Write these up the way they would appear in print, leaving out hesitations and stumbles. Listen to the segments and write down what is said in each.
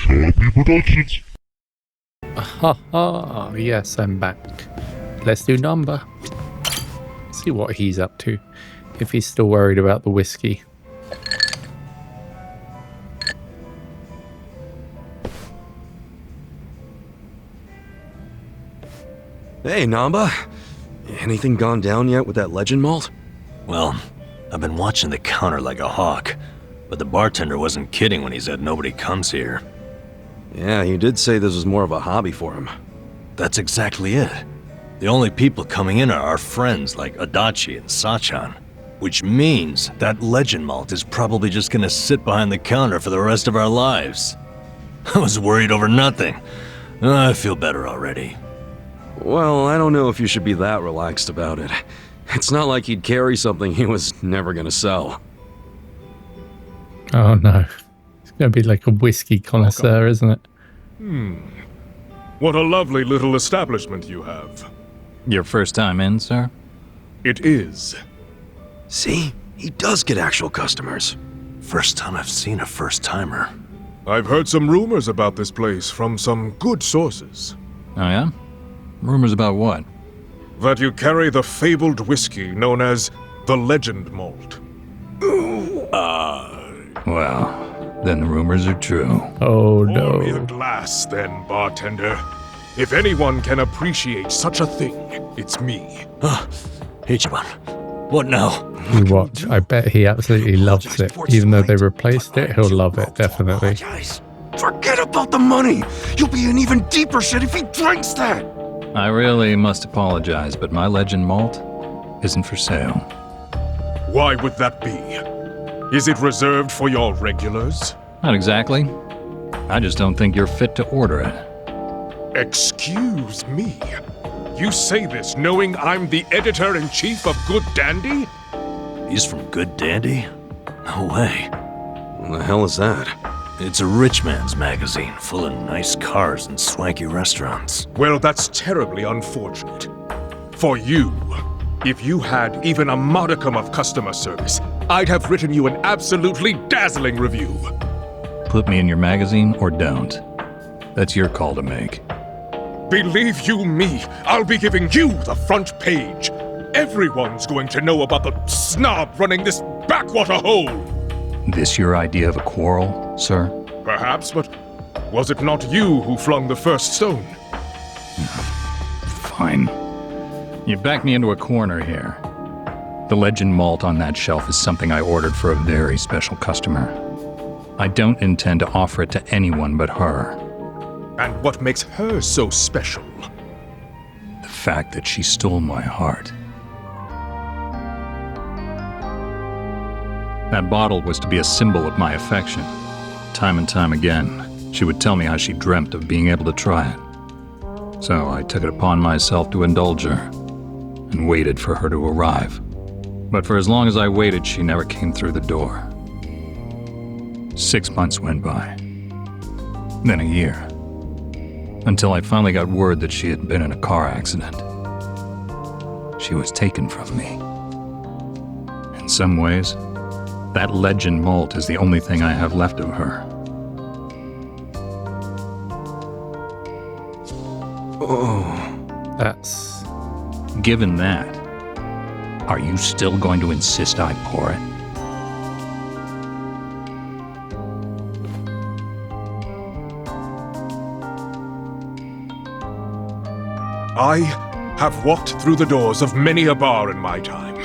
Sharpy Productions. Ha ha, yes, I'm back. Let's do number. See what he's up to. If he's still worried about the whiskey. Hey, Namba. Anything gone down yet with that legend malt? Well, I've been watching the counter like a hawk, but the bartender wasn't kidding when he said nobody comes here. Yeah, he did say this was more of a hobby for him. That's exactly it. The only people coming in are our friends like Adachi and Sachan, which means that legend malt is probably just gonna sit behind the counter for the rest of our lives. I was worried over nothing. I feel better already. Well, I don't know if you should be that relaxed about it. It's not like he'd carry something he was never gonna sell. Oh no. It's going to be like a whiskey connoisseur, isn't it? What a lovely little establishment you have. Your first time in, sir? It is. See? He does get actual customers. First time I've seen a first-timer. I've heard some rumors about this place from some good sources. Oh yeah? Rumors about what? That you carry the fabled whiskey known as the Legend Malt. Well, then the rumors are true. Oh Pour me a no. glass, then, bartender. If anyone can appreciate such a thing, it's me. Ichiban, what now? You watch. I bet he absolutely loves it. Even though they replaced it, he'll love it, definitely. Forget about the money! You'll be in even deeper shit if he drinks that! I really must apologize, but my legend malt isn't for sale. Why would that be? Is it reserved for your regulars? Not exactly. I just don't think you're fit to order it. Excuse me. You say this knowing I'm the editor-in-chief of Good Dandy? He's from Good Dandy? No way. What the hell is that? It's a rich man's magazine full of nice cars and swanky restaurants. Well, that's terribly unfortunate. For you, if you had even a modicum of customer service, I'd have written you an absolutely dazzling review. Put me in your magazine or don't. That's your call to make. Believe you me, I'll be giving you the front page. Everyone's going to know about the snob running this backwater hole. This your idea of a quarrel, sir? Perhaps, but was it not you who flung the first stone? Fine. You backed me into a corner here. The legend malt on that shelf is something I ordered for a very special customer. I don't intend to offer it to anyone but her. And what makes her so special? The fact that she stole my heart. That bottle was to be a symbol of my affection. Time and time again, she would tell me how she dreamt of being able to try it. So I took it upon myself to indulge her, and waited for her to arrive. But for as long as I waited, she never came through the door. 6 months went by. Then a year. Until I finally got word that she had been in a car accident. She was taken from me. In some ways, that legend malt is the only thing I have left of her. That's... Given that, are you still going to insist I pour it? I have walked through the doors of many a bar in my time,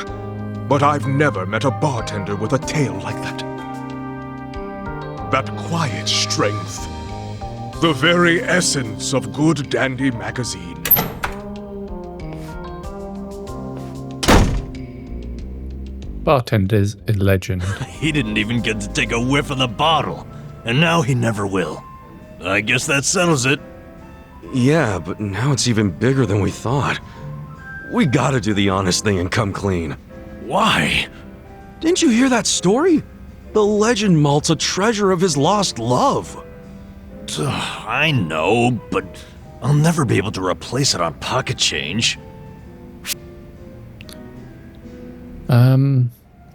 but I've never met a bartender with a tale like that. That quiet strength. The very essence of Good Dandy magazine. Bartender's a legend. He didn't even get to take a whiff of the bottle, and now he never will. I guess that settles it. Yeah, but now it's even bigger than we thought. We gotta do the honest thing and come clean. Why? Didn't you hear that story? The legend malt's a treasure of his lost love. I know, but I'll never be able to replace it on pocket change.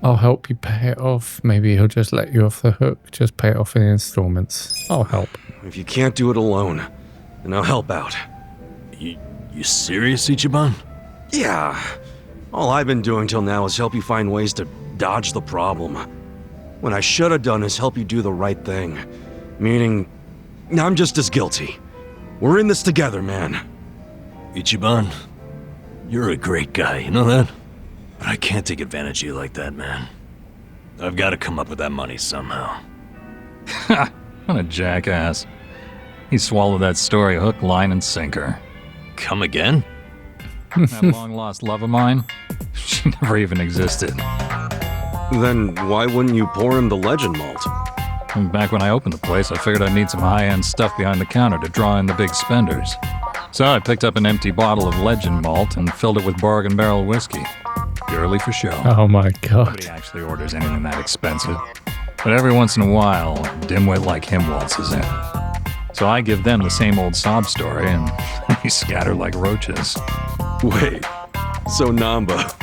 I'll help you pay it off. Maybe he'll just let you off the hook. Just pay it off in installments. I'll help. if you can't do it alone, then I'll help out. You serious, Ichiban? Yeah. All I've been doing till now is help you find ways to dodge the problem. What I should have done is help you do the right thing. Meaning, I'm just as guilty. We're in this together, man. Ichiban, you're a great guy, you know that? But I can't take advantage of you like that, man. I've got to come up with that money somehow. Ha! What a jackass. He swallowed that story hook, line, and sinker. Come again? That long-lost love of mine? She never even existed. Then why wouldn't you pour him the legend malt? And back when I opened the place, I figured I'd need some high-end stuff behind the counter to draw in the big spenders. So I picked up an empty bottle of legend malt and filled it with bargain barrel whiskey. Purely for show. Oh my god. Nobody actually orders anything that expensive. But every once in a while, a dimwit like him waltzes in. So I give them the same old sob story, and they scatter like roaches. Wait, so Namba,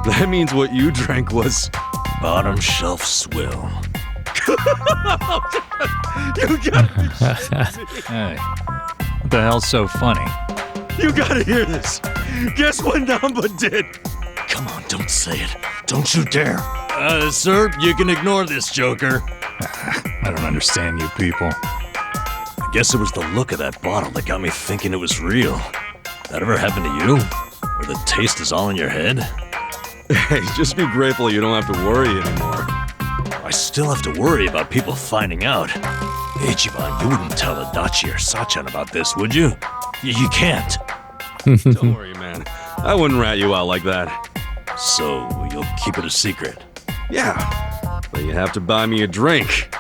that means what you drank was... Bottom shelf swill. You gotta be Hey, what the hell's so funny? You gotta hear this. Guess what Namba did? Come on, don't say it. Don't you dare. Sir, you can ignore this, Joker. I don't understand you people. I guess it was the look of that bottle that got me thinking it was real. That ever happened to you? Where the taste is all in your head? Hey, just be grateful you don't have to worry anymore. I still have to worry about people finding out. Ichiban, you wouldn't tell Adachi or Sachan about this, would you? You can't. Don't worry, man. I wouldn't rat you out like that. So, you'll keep it a secret? Yeah, but you have to buy me a drink.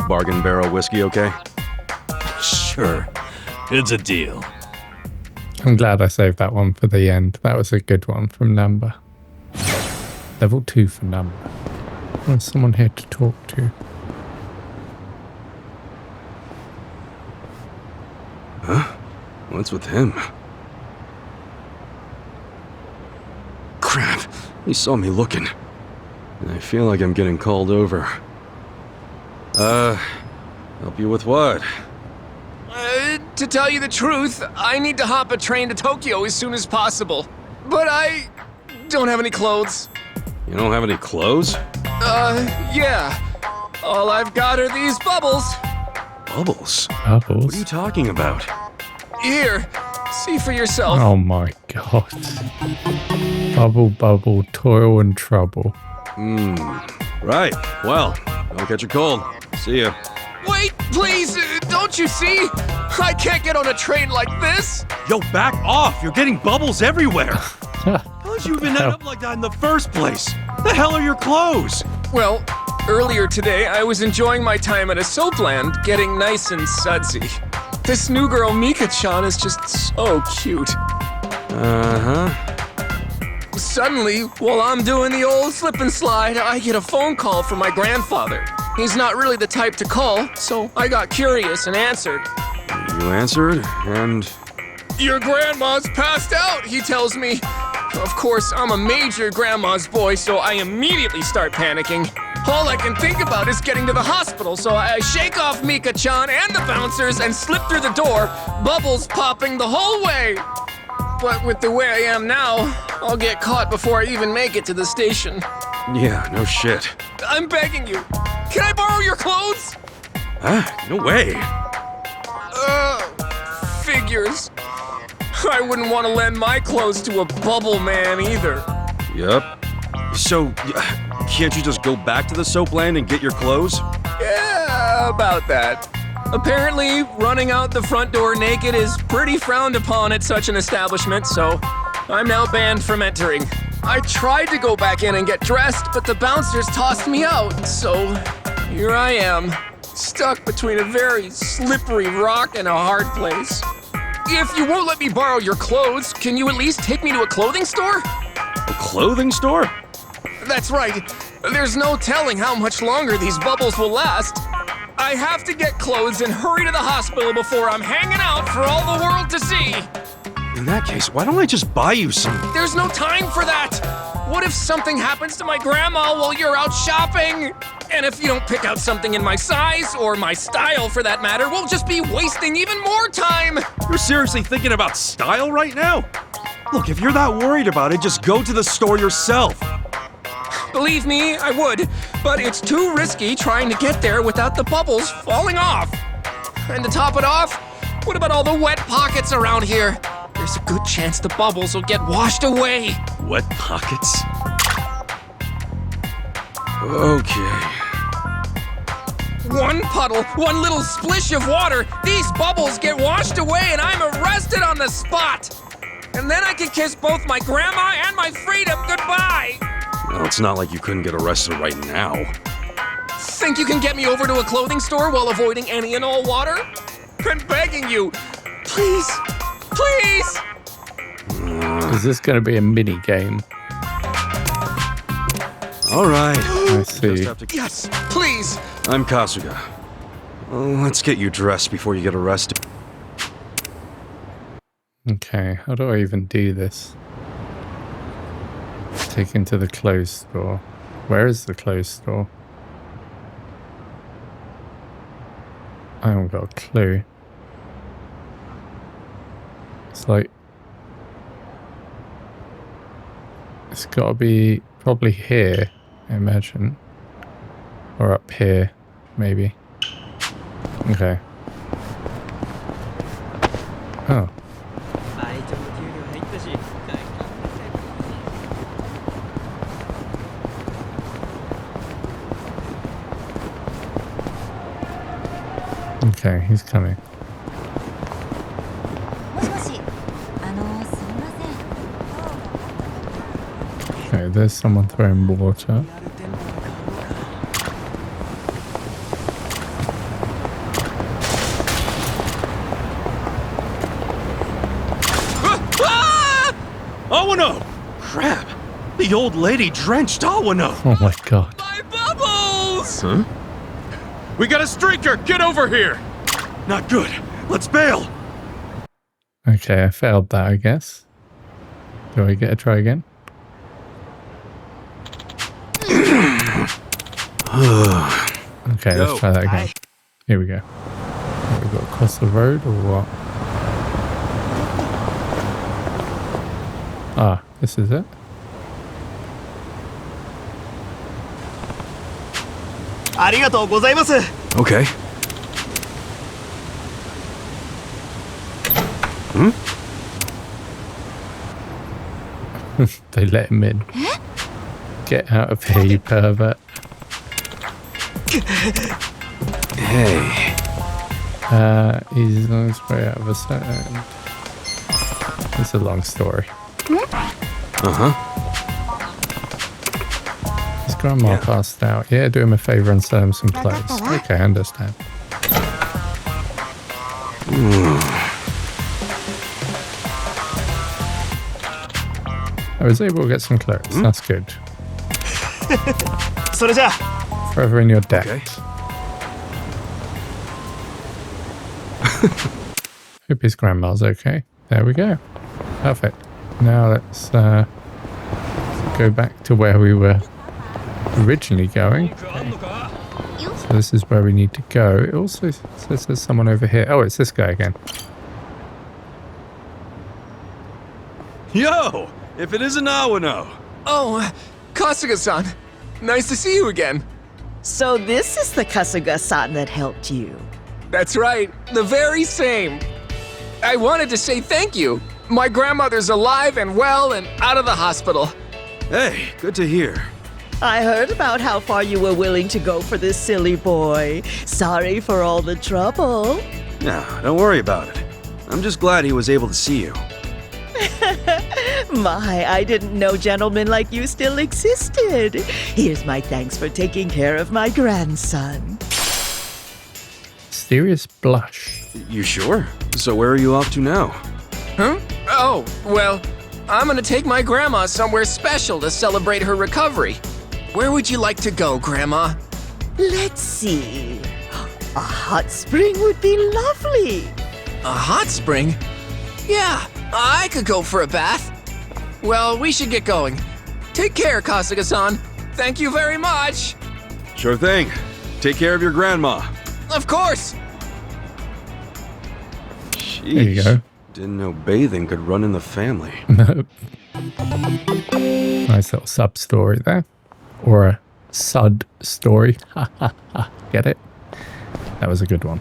Bargain barrel whiskey, okay? Sure. It's a deal. I'm glad I saved that one for the end. That was a good one from Number. Level 2 for Number. There's someone here to talk to. Huh? What's with him? Crap, he saw me looking. And I feel like I'm getting called over. Help you with what? To tell you the truth, I need to hop a train to Tokyo as soon as possible. But I don't have any clothes. You don't have any clothes? Yeah. All I've got are these bubbles. Bubbles? Bubbles? What are you talking about? Here, see for yourself. Oh my god. Bubble, bubble, toil and trouble. Right. Well, don't catch a cold. See ya. Wait, please, don't you see? I can't get on a train like this. Yo, back off! You're getting bubbles everywhere! How did you even end up like that in the first place? The hell are your clothes? Well, earlier today, I was enjoying my time at a soapland, getting nice and sudsy. This new girl, Mika-chan, is just so cute. Uh-huh. Suddenly, while I'm doing the old slip and slide, I get a phone call from my grandfather. He's not really the type to call, so I got curious and answered. You answered, and... Your grandma's passed out, he tells me. Of course, I'm a major grandma's boy, so I immediately start panicking. All I can think about is getting to the hospital, so I shake off Mika-chan and the bouncers and slip through the door, bubbles popping the whole way. But with the way I am now, I'll get caught before I even make it to the station. Yeah, no shit. I'm begging you. Can I borrow your clothes? Huh? No way. Figures. I wouldn't want to lend my clothes to a bubble man either. Yep. So, can't you just go back to the soapland and get your clothes? Yeah, about that. Apparently, running out the front door naked is pretty frowned upon at such an establishment, so I'm now banned from entering. I tried to go back in and get dressed, but the bouncers tossed me out, so here I am, stuck between a very slippery rock and a hard place. If you won't let me borrow your clothes, can you at least take me to a clothing store? A clothing store? That's right. There's no telling how much longer these bubbles will last. I have to get clothes and hurry to the hospital before I'm hanging out for all the world to see. In that case, why don't I just buy you some? There's no time for that. What if something happens to my grandma while you're out shopping? And if you don't pick out something in my size, or my style for that matter, we'll just be wasting even more time! You're seriously thinking about style right now? Look, if you're that worried about it, just go to the store yourself. Believe me, I would, but it's too risky trying to get there without the bubbles falling off. And to top it off, what about all the wet pockets around here? There's a good chance the bubbles will get washed away. Wet pockets? Okay. One puddle, one little splish of water, these bubbles get washed away and I'm arrested on the spot. And then I can kiss both my grandma and my freedom goodbye. Well, it's not like you couldn't get arrested right now. Think you can get me over to a clothing store while avoiding any and all water? I'm begging you, please, please. Is this going to be a mini game? All right. I see. Yes, please. I'm Kasuga. Let's get you dressed before you get arrested. Okay, how do I even do this? Taken to the clothes store. Where is the clothes store? I haven't got a clue. It's like... It's got to be probably here, I imagine. Or up here, maybe. Okay. Oh. Okay, he's coming. Okay, there's someone throwing water. Awano! Crap! The old lady drenched Awano! Oh my god. My bubbles! Huh? We got a streaker! Get over here! Not good. Let's bail! Okay, I failed that, I guess. Do I get a try again? Okay, let's try that again. Here we go. Have we got to cross the road or what? Ah, this is it? Okay. Hmm? They let him in. Get out of here, you pervert. Hey. He's on his way out of a certain... It's a long story. Uh-huh. His grandma passed out. Yeah, do him a favor and sell him some clothes. Okay, I understand. I was able to get some clothes. That's good. Forever in your debt. Okay. Hope his grandma's okay. There we go. Perfect. Now let's go back to where we were originally going. So this is where we need to go. It also says there's someone over here. Oh, it's this guy again. Yo! If it isn't Awano! Oh, Kasuga-san. Nice to see you again. So this is the Kasuga-san that helped you. That's right, the very same. I wanted to say thank you. My grandmother's alive and well and out of the hospital. Hey, good to hear. I heard about how far you were willing to go for this silly boy. Sorry for all the trouble. Nah, don't worry about it. I'm just glad he was able to see you. My, I didn't know gentlemen like you still existed. Here's my thanks for taking care of my grandson. Mysterious blush. You sure? So where are you off to now? Huh? Oh, well, I'm gonna take my grandma somewhere special to celebrate her recovery. Where would you like to go, Grandma? Let's see. A hot spring would be lovely. A hot spring? Yeah, I could go for a bath. Well, we should get going. Take care, Kasuga-san. Thank you very much. Sure thing. Take care of your grandma. Of course! Sheesh. There you go. Didn't know bathing could run in the family. Nice little sub story there. Or a sud story. Ha ha ha. Get it? That was a good one.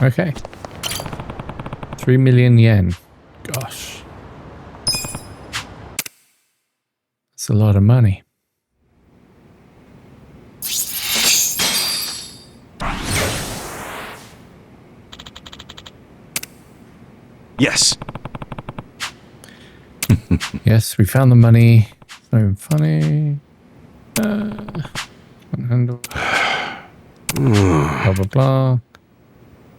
Okay. 3 million yen. Gosh. That's a lot of money. Yes. Yes, we found the money. It's not even funny. Handle. Blah, blah, blah.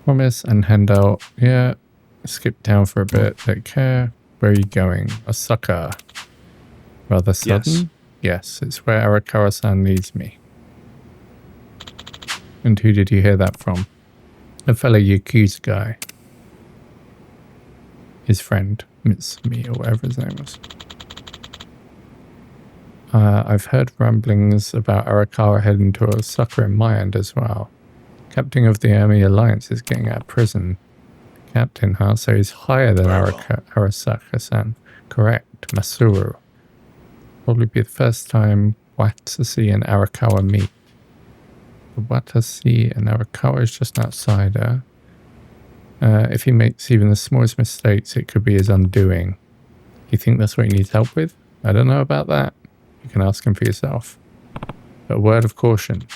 Promise and handout. Yeah. Skip down for a bit. Take care. Where are you going? Osaka. Rather sudden? Yes, it's where Arakawa-san leads me. And who did you hear that from? A fellow Yakuza guy. His friend, Mitsumi, or whatever his name was. I've heard rumblings about Arakawa heading to Osaka in my end as well. Captain of the Army Alliance is getting out of prison. Captain, huh? So he's higher than Arasaka-san. Correct, Masuru. Probably be the first time Watashi and Arakawa meet. The Watashi and Arakawa is just outside her. If he makes even the smallest mistakes, it could be his undoing. You think that's what he needs help with? I don't know about that. You can ask him for yourself. But a word of caution.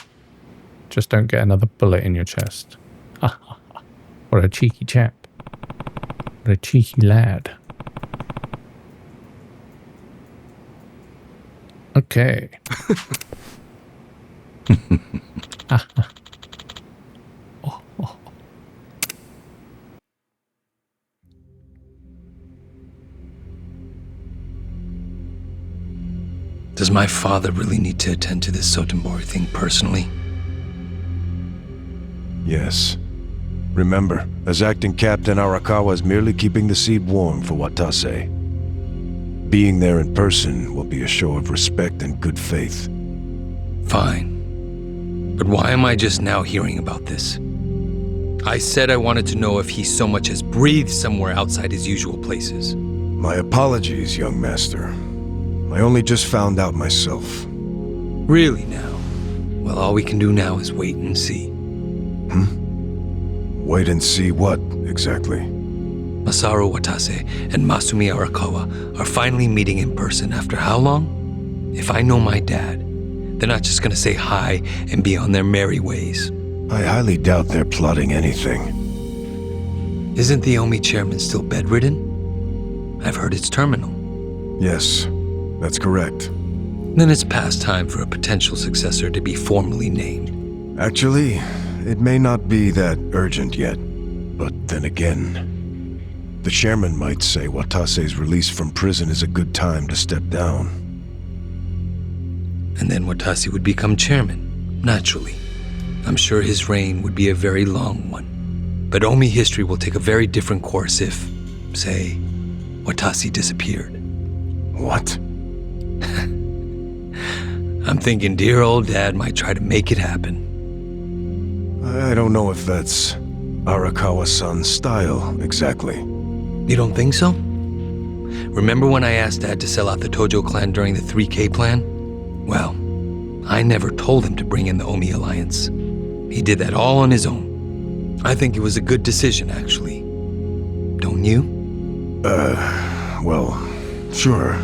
Just don't get another bullet in your chest. Ha ha ha. What a cheeky chap. What a cheeky lad. Okay. Ha ha. Oh, oh. Does my father really need to attend to this Sotenbori thing personally? Yes. Remember, as acting captain, Arakawa is merely keeping the seat warm for Watase. Being there in person will be a show of respect and good faith. Fine. But why am I just now hearing about this? I said I wanted to know if he so much as breathed somewhere outside his usual places. My apologies, young master. I only just found out myself. Really now? Well, all we can do now is wait and see. Wait and see what, exactly? Masaru Watase and Masumi Arakawa are finally meeting in person after how long? If I know my dad, they're not just gonna say hi and be on their merry ways. I highly doubt they're plotting anything. Isn't the OMI chairman still bedridden? I've heard it's terminal. Yes, that's correct. Then it's past time for a potential successor to be formally named. Actually, it may not be that urgent yet. But then again, the chairman might say Watase's release from prison is a good time to step down. And then Watase would become chairman, naturally. I'm sure his reign would be a very long one. But Omi history will take a very different course if, say, Watase disappeared. What? I'm thinking dear old dad might try to make it happen. I don't know if that's Arakawa-san's style, exactly. You don't think so? Remember when I asked Dad to sell out the Tojo clan during the 3K plan? Well, I never told him to bring in the Omi Alliance. He did that all on his own. I think it was a good decision, actually. Don't you? Well, sure.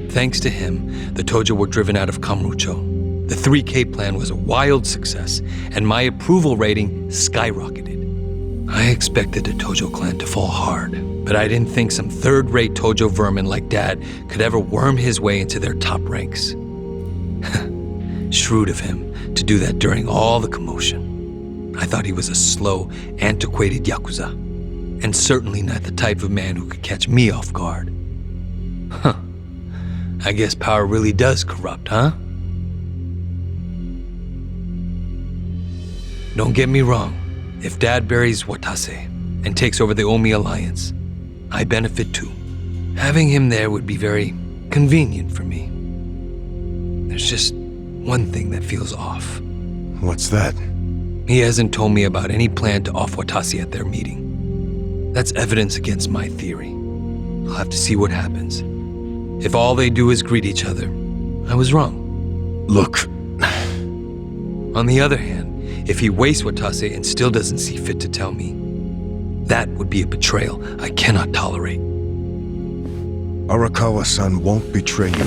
Thanks to him, the Tojo were driven out of Kamurocho. The 3K plan was a wild success, and my approval rating skyrocketed. I expected the Tojo clan to fall hard, but I didn't think some third-rate Tojo vermin like Dad could ever worm his way into their top ranks. Shrewd of him to do that during all the commotion. I thought he was a slow, antiquated Yakuza, and certainly not the type of man who could catch me off guard. Huh. I guess power really does corrupt, huh? Don't get me wrong. If Dad buries Watase and takes over the Omi Alliance, I benefit too. Having him there would be very convenient for me. There's just one thing that feels off. What's that? He hasn't told me about any plan to off Watasi at their meeting. That's evidence against my theory. I'll have to see what happens. If all they do is greet each other, I was wrong. Look. On the other hand, if he wastes Watase and still doesn't see fit to tell me, that would be a betrayal I cannot tolerate. Arakawa-san won't betray you.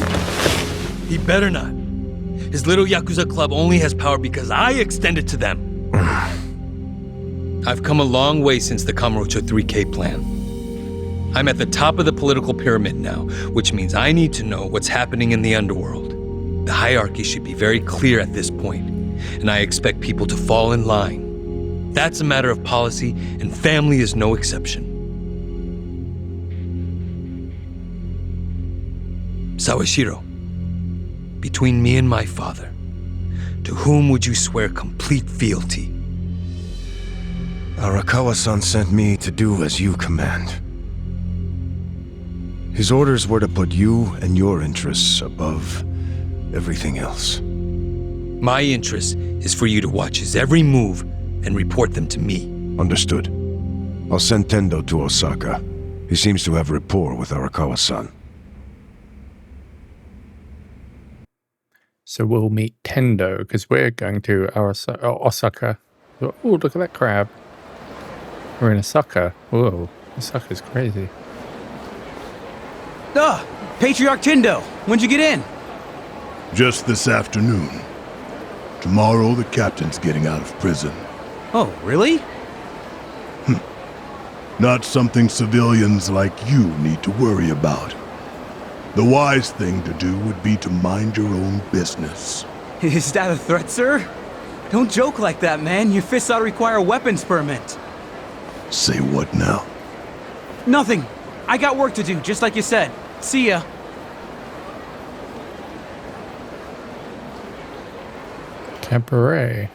He better not. His little Yakuza club only has power because I extend it to them. I've come a long way since the Kamurocho 3K plan. I'm at the top of the political pyramid now, which means I need to know what's happening in the underworld. The hierarchy should be very clear at this point, and I expect people to fall in line. That's a matter of policy, and family is no exception. Sawashiro, between me and my father, to whom would you swear complete fealty? Arakawa-san sent me to do as you command. His orders were to put you and your interests above everything else. My interest is for you to watch his every move and report them to me. Understood. I'll send Tendo to Osaka. He seems to have rapport with Arakawa-san. So we'll meet Tendo, because we're going to Osaka. Oh, look at that crab. We're in Osaka. Whoa, Osaka's crazy. Patriarch Tendo, when'd you get in? Just this afternoon. Tomorrow, the captain's getting out of prison. Oh, really? Not something civilians like you need to worry about. The wise thing to do would be to mind your own business. Is that a threat, sir? Don't joke like that, man. Your fists ought to require a weapons permit. Say what now? Nothing. I got work to do, just like you said. See ya. Cabaret.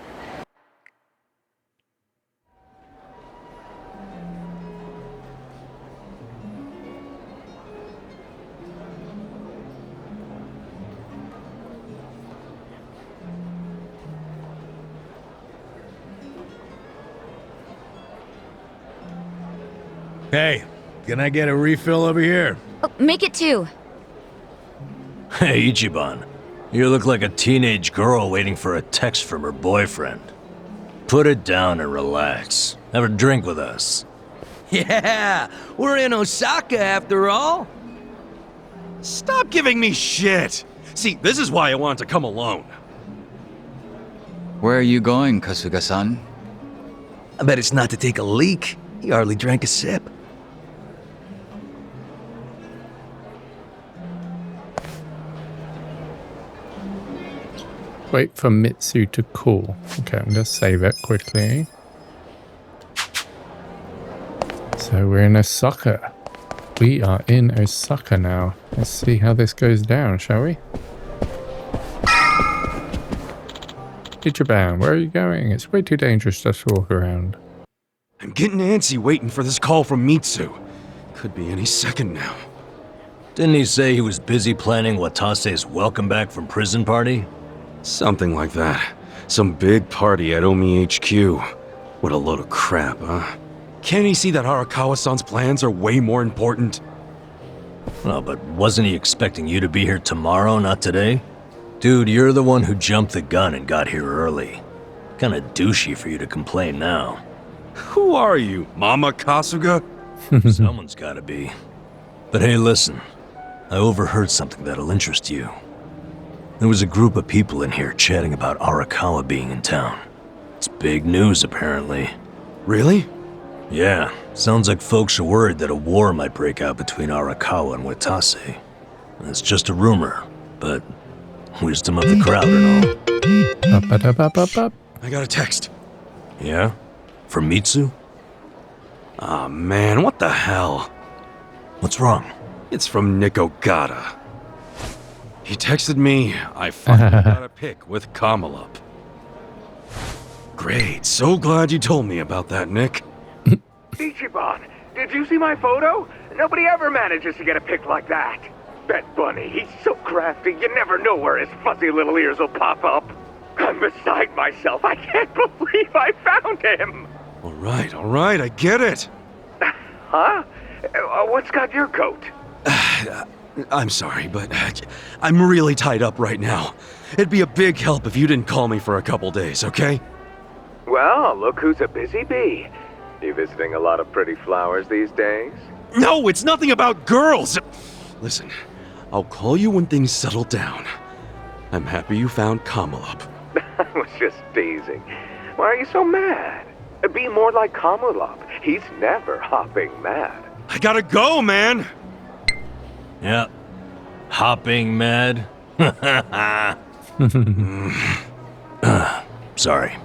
Hey, can I get a refill over here? Oh, make it 2. Hey, Ichiban. You look like a teenage girl waiting for a text from her boyfriend. Put it down and relax. Have a drink with us. Yeah, we're in Osaka after all. Stop giving me shit. See, this is why I wanted to come alone. Where are you going, Kasuga-san? I bet it's not to take a leak. He hardly drank a sip. Wait for Mitsu to call. Okay, I'm going to save it quickly. So we're in Osaka. We are in Osaka now. Let's see how this goes down, shall we? Ichiban, where are you going? It's way too dangerous just to walk around. I'm getting antsy waiting for this call from Mitsu. Could be any second now. Didn't he say he was busy planning Watase's welcome back from prison party? Something like that. Some big party at Omi HQ. What a load of crap, huh? Can't he see that Arakawa-san's plans are way more important? Well, but wasn't he expecting you to be here tomorrow, not today? Dude, you're the one who jumped the gun and got here early. Kinda douchey for you to complain now. Who are you, Mama Kasuga? Someone's gotta be. But hey, listen. I overheard something that'll interest you. There was a group of people in here chatting about Arakawa being in town. It's big news, apparently. Really? Yeah, sounds like folks are worried that a war might break out between Arakawa and Watase. It's just a rumor, but wisdom of the crowd and all. I got a text. Yeah? From Mitsu? Aw, man, what the hell? What's wrong? It's from Nick Ogata. He texted me, I finally got a pic with Kamalup. Great, so glad you told me about that, Nick. Ichiban, did you see my photo? Nobody ever manages to get a pic like that. Bet Bunny, he's so crafty, you never know where his fuzzy little ears will pop up. I'm beside myself. I can't believe I found him. All right, I get it. Huh? What's got your coat? I'm sorry, but I'm really tied up right now. It'd be a big help if you didn't call me for a couple days, okay? Well, look who's a busy bee. You visiting a lot of pretty flowers these days? No, it's nothing about girls! Listen, I'll call you when things settle down. I'm happy you found Kamulup. I was just teasing. Why are you so mad? Be more like Kamulup. He's never hopping mad. I gotta go, man! Yep. Hopping mad. Sorry.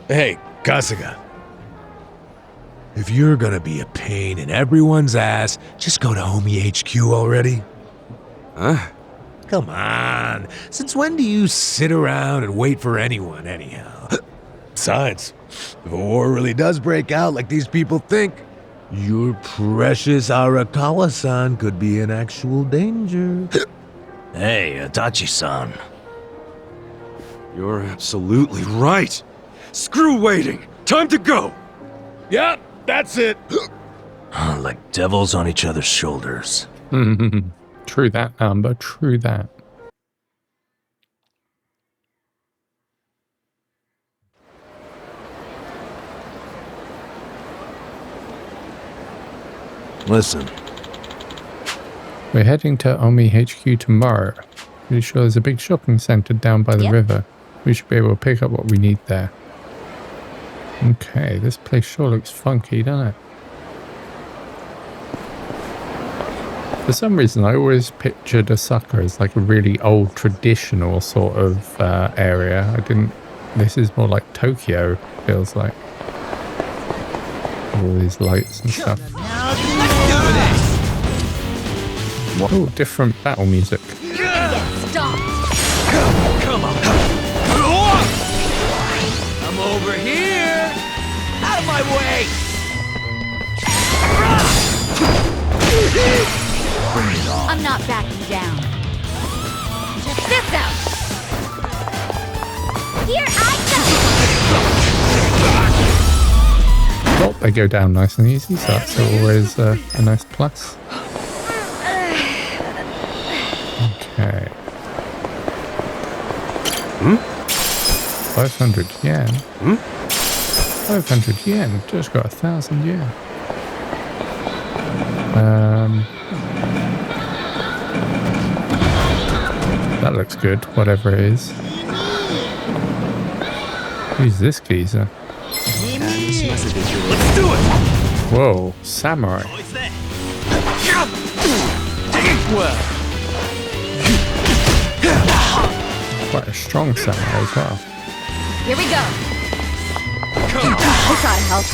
Hey, Kasuga. If you're gonna be a pain in everyone's ass, just go to Homie HQ already. Huh? Come on. Since when do you sit around and wait for anyone, anyhow? Besides, if a war really does break out like these people think, your precious Arakawa-san could be in actual danger. Hey, Adachi-san. You're absolutely right. Screw waiting. Time to go. Yep, that's it. Like devils on each other's shoulders. True that, Amber. True that. Listen. We're heading to Omi HQ tomorrow. Pretty sure there's a big shopping center down by the river. We should be able to pick up what we need there. Okay, this place sure looks funky, doesn't it? For some reason, I always pictured Osaka as like a really old, traditional sort of area. I didn't... This is more like Tokyo, feels like. All these lights and stuff. Oh, different battle music. Stop! Come on! I'm over here! Out of my way! Bring it on. I'm not backing down. Check this out! Here I go! Well, they go down nice and easy, so that's always a nice plus. Okay. 500 yen. 500 yen. Just got 1,000 yen. That looks good, whatever it is. Who's this geezer? Let's do it! Whoa, samurai. Well. Quite a strong samurai as well. Here we go. This ought to help.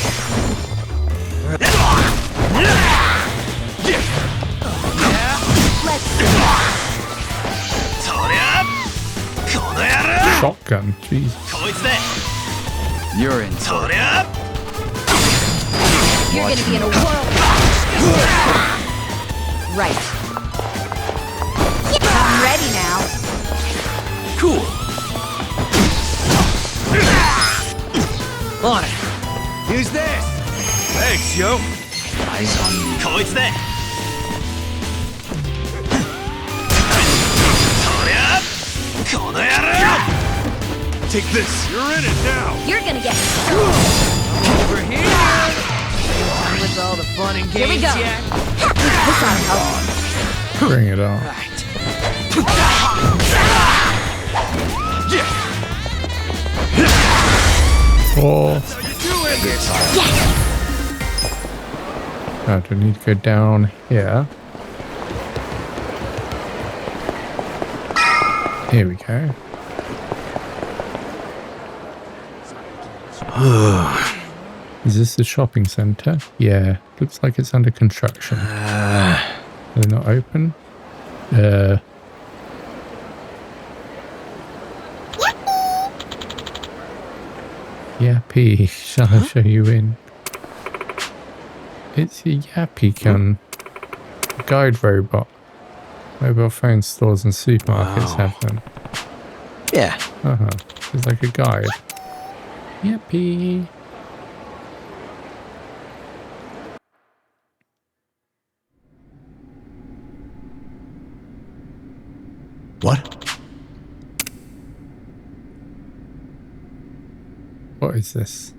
Let's Shotgun, jeez. You're in. You're gonna be in a whirl. Right. I'm ready now. Cool. On it. Use this. Thanks, yo. Eyes on me. Take this. You're in it now. You're gonna get Over here. Done with all the fun and games. Here we go. Yet? This ought to help. Bring it on. Oh. Yes. Oh, do I need to go down here? Here we go. Is this the shopping center? Yeah, looks like it's under construction. They're not open. Yappy, shall I show you in? It's a Yappy-kun, guide robot. Mobile phone stores and supermarkets have them. Yeah. Uh-huh. It's like a guide. Yippee. What? What is this?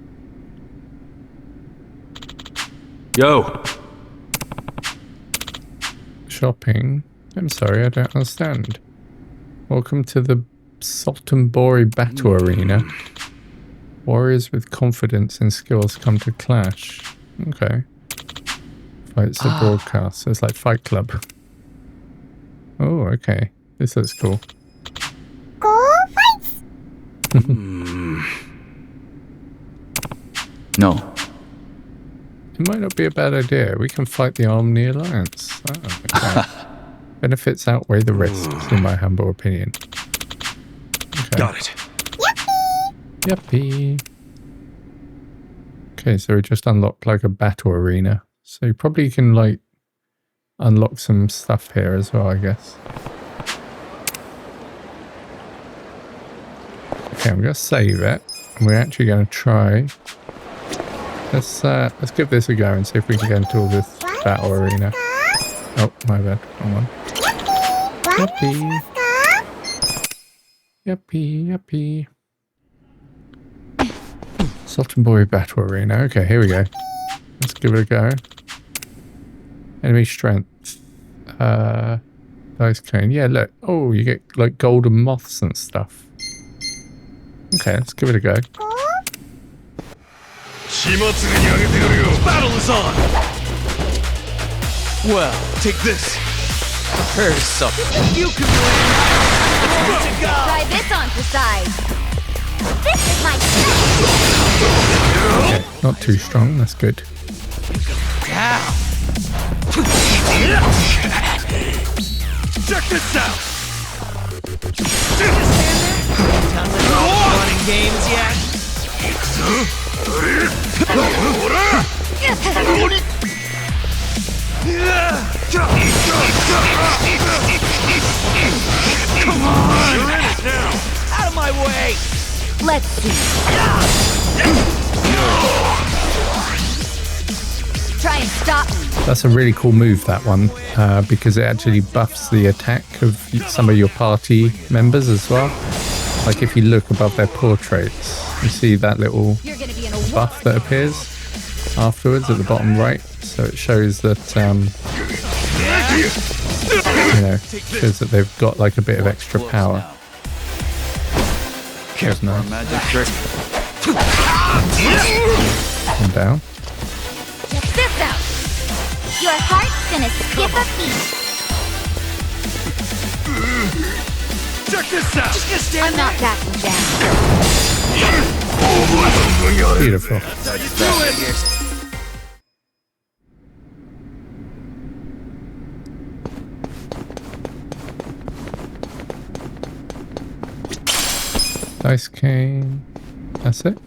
Yo! Shopping? I'm sorry, I don't understand. Welcome to the Saltonbori Battle Arena. Warriors with confidence and skills come to clash. Okay. Fights are broadcast, so it's like Fight Club. Oh, okay. This looks cool. Go fights! No. It might not be a bad idea. We can fight the Omni Alliance. Oh, okay. Benefits outweigh the risks, in my humble opinion. Okay. Got it. Yuppie. Okay, so we just unlocked like a battle arena. So you probably can like unlock some stuff here as well, I guess. Okay, I'm gonna save it. We're actually gonna try. Let's give this a go and see if we can get into all this battle arena. Oh, my bad. Wrong one. Yuppie. Yuppie, yuppie. Saltonbori Battle Arena. Okay, here we go. Let's give it a go. Enemy strength. Dice cane. Yeah, look. Oh, you get like golden moths and stuff. Okay, let's give it a go. Battle is on! Well, take this. Prepare yourself. You can win! Let's go! Try this on for size. This is my Okay, not too strong. That's good. Check this out! Running games yet? Come on! You're in it now! Out of my way! Let's see. Try and stop me. That's a really cool move, that one, because it actually buffs the attack of some of your party members as well. Like if you look above their portraits, you see that little buff that appears afterwards at the bottom right. So it shows that, you know, shows that they've got like a bit of extra power. There's no. Magic trick. And down. Check this out. Your heart's gonna skip a beat. Check this out! Just gonna stand I'm not backing down. Beautiful. That's how you do it! Dice cane. That's it.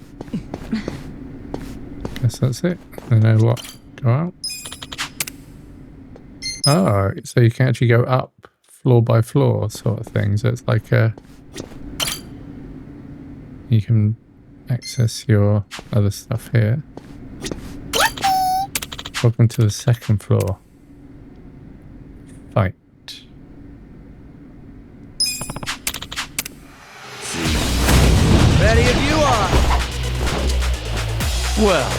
Guess that's it. I know what. Go out. Oh, so you can actually go up floor by floor sort of thing. So it's like a... You can access your other stuff here. Welcome to the second floor. Fight. Ready if you are! Well...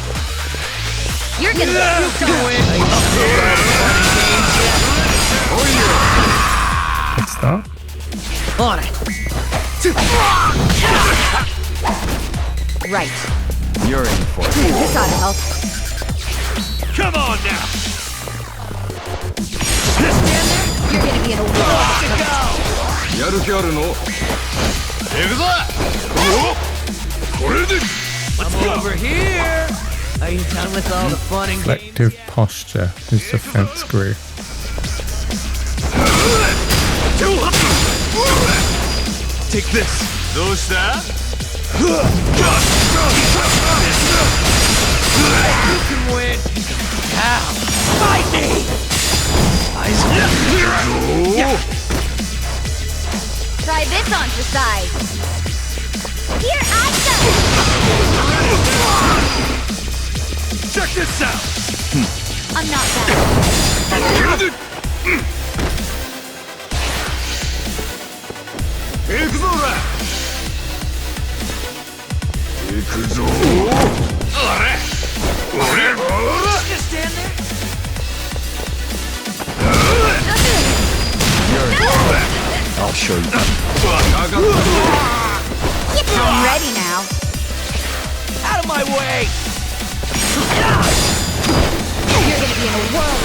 You're gonna get win! Good start. On it! right. You're in for it. This ought to help. Come on now! You're gonna be in a world of trouble. やる気あるの？行くぞ! I'm over here! Are you done with all the fun and games? Collective posture is defense group. Take this! どうした? You can win! How? Fight me! Try Try this on for size. Here I go! Check this out! I'm not bad. Just stand there. I'll show you. I'm ready now. Out of my way! You're gonna be in a whirl.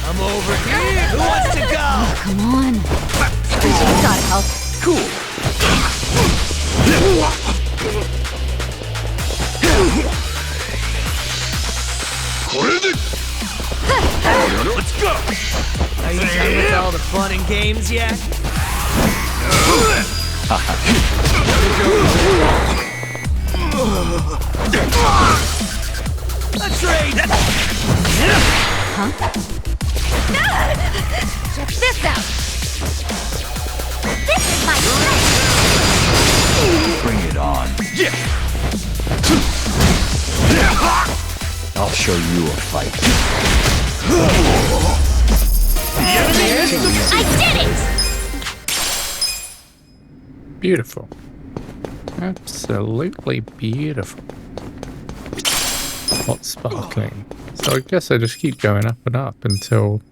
I'm over here. Who wants to go? Oh, come on. Gotta help. Cool. Let's go. Are you done with all the fun and games yet? Let's trade. Huh? Check this out. This is my strength. Bring it on. Yeah. I'll show you a fight. I did it! Beautiful. Absolutely beautiful. Hot sparkling. So I guess I just keep going up and up until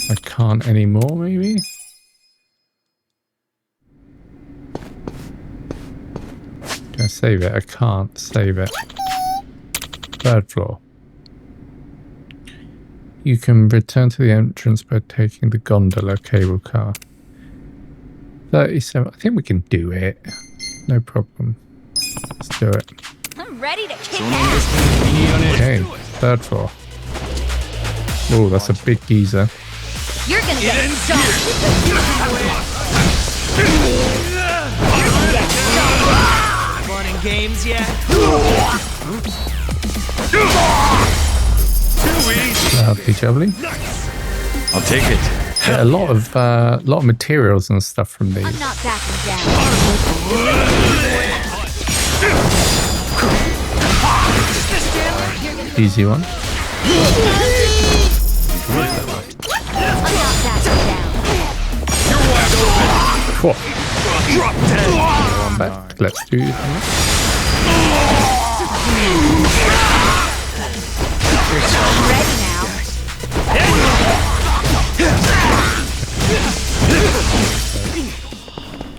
I can't anymore, maybe? Can I save it? I can't save it. Third floor. You can return to the entrance by taking the gondola cable car. 37. I think we can do it. No problem. Let's do it. I'm ready to kick ass. Okay, third floor. Oh, that's a big geezer. You're gonna get Fun and games yet? Lovely jubbly. I'll take it. Yeah, a lot of materials and stuff from these. I'm not backing down. Easy one. I'm not backing down. Cool. One back. Let's do that. I'm ready now.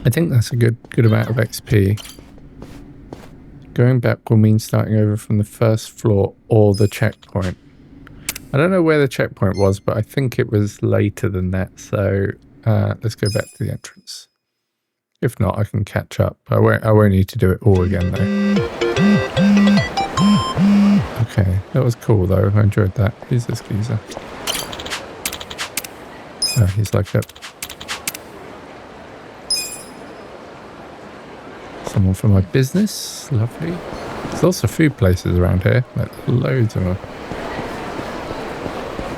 I think that's a good amount of XP. Going back will mean starting over from the first floor or the checkpoint. I don't know where the checkpoint was, but I think it was later than that. So let's go back to the entrance. If not, I can catch up. I won't need to do it all again though. Okay, that was cool though. I enjoyed that. Who's this geezer? Oh, he's like a... someone for my business. Lovely. There's lots of food places around here. Like loads of them.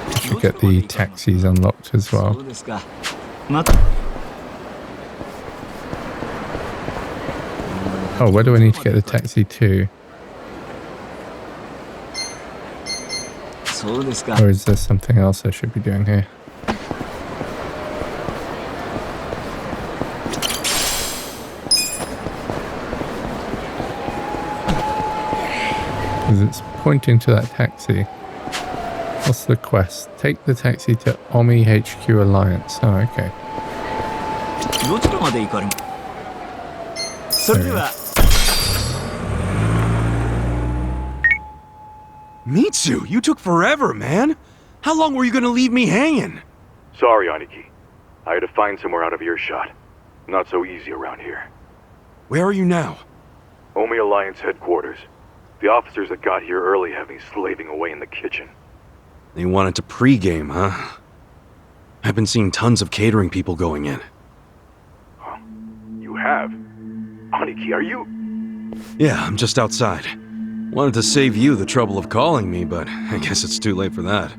I should get the taxis unlocked as well. Oh, where do I need to get the taxi to? Or is there something else I should be doing here? Because it's pointing to that taxi. What's the quest? Take the taxi to Omi HQ Alliance. Oh, okay. Mitsu, you took forever, man. How long were you gonna leave me hanging? Sorry, Aniki. I had to find somewhere out of earshot. Not so easy around here. Where are you now? Omi Alliance headquarters. The officers that got here early have me slaving away in the kitchen. They wanted to pregame, huh? I've been seeing tons of catering people going in. Huh? You have? Aniki, are you... Yeah, I'm just outside. Wanted to save you the trouble of calling me, but I guess it's too late for that.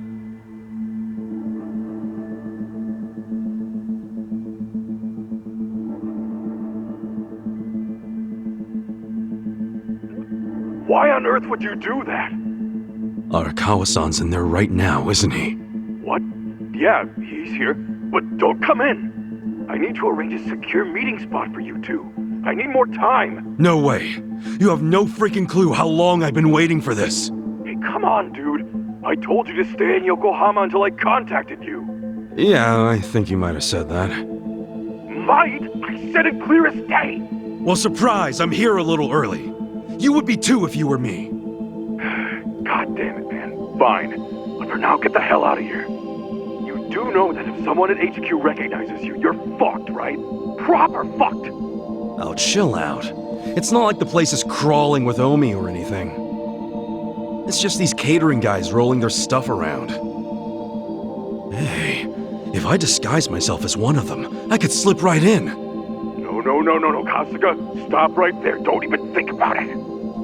on earth would you do that? Arakawa-san's in there right now, isn't he? What? Yeah, he's here. But don't come in. I need to arrange a secure meeting spot for you two. I need more time. No way. You have no freaking clue how long I've been waiting for this. Hey, come on, dude. I told you to stay in Yokohama until I contacted you. Yeah, I think you might have said that. Might? I said it clear as day. Well, surprise, I'm here a little early. You would be too if you were me. God damn it, man. Fine. But for now, get the hell out of here. You do know that if someone at HQ recognizes you, you're fucked, right? Proper fucked. Oh, chill out. It's not like the place is crawling with Omi or anything. It's just these catering guys rolling their stuff around. Hey, if I disguise myself as one of them, I could slip right in. No, Kasuga. Stop right there. Don't even think about it.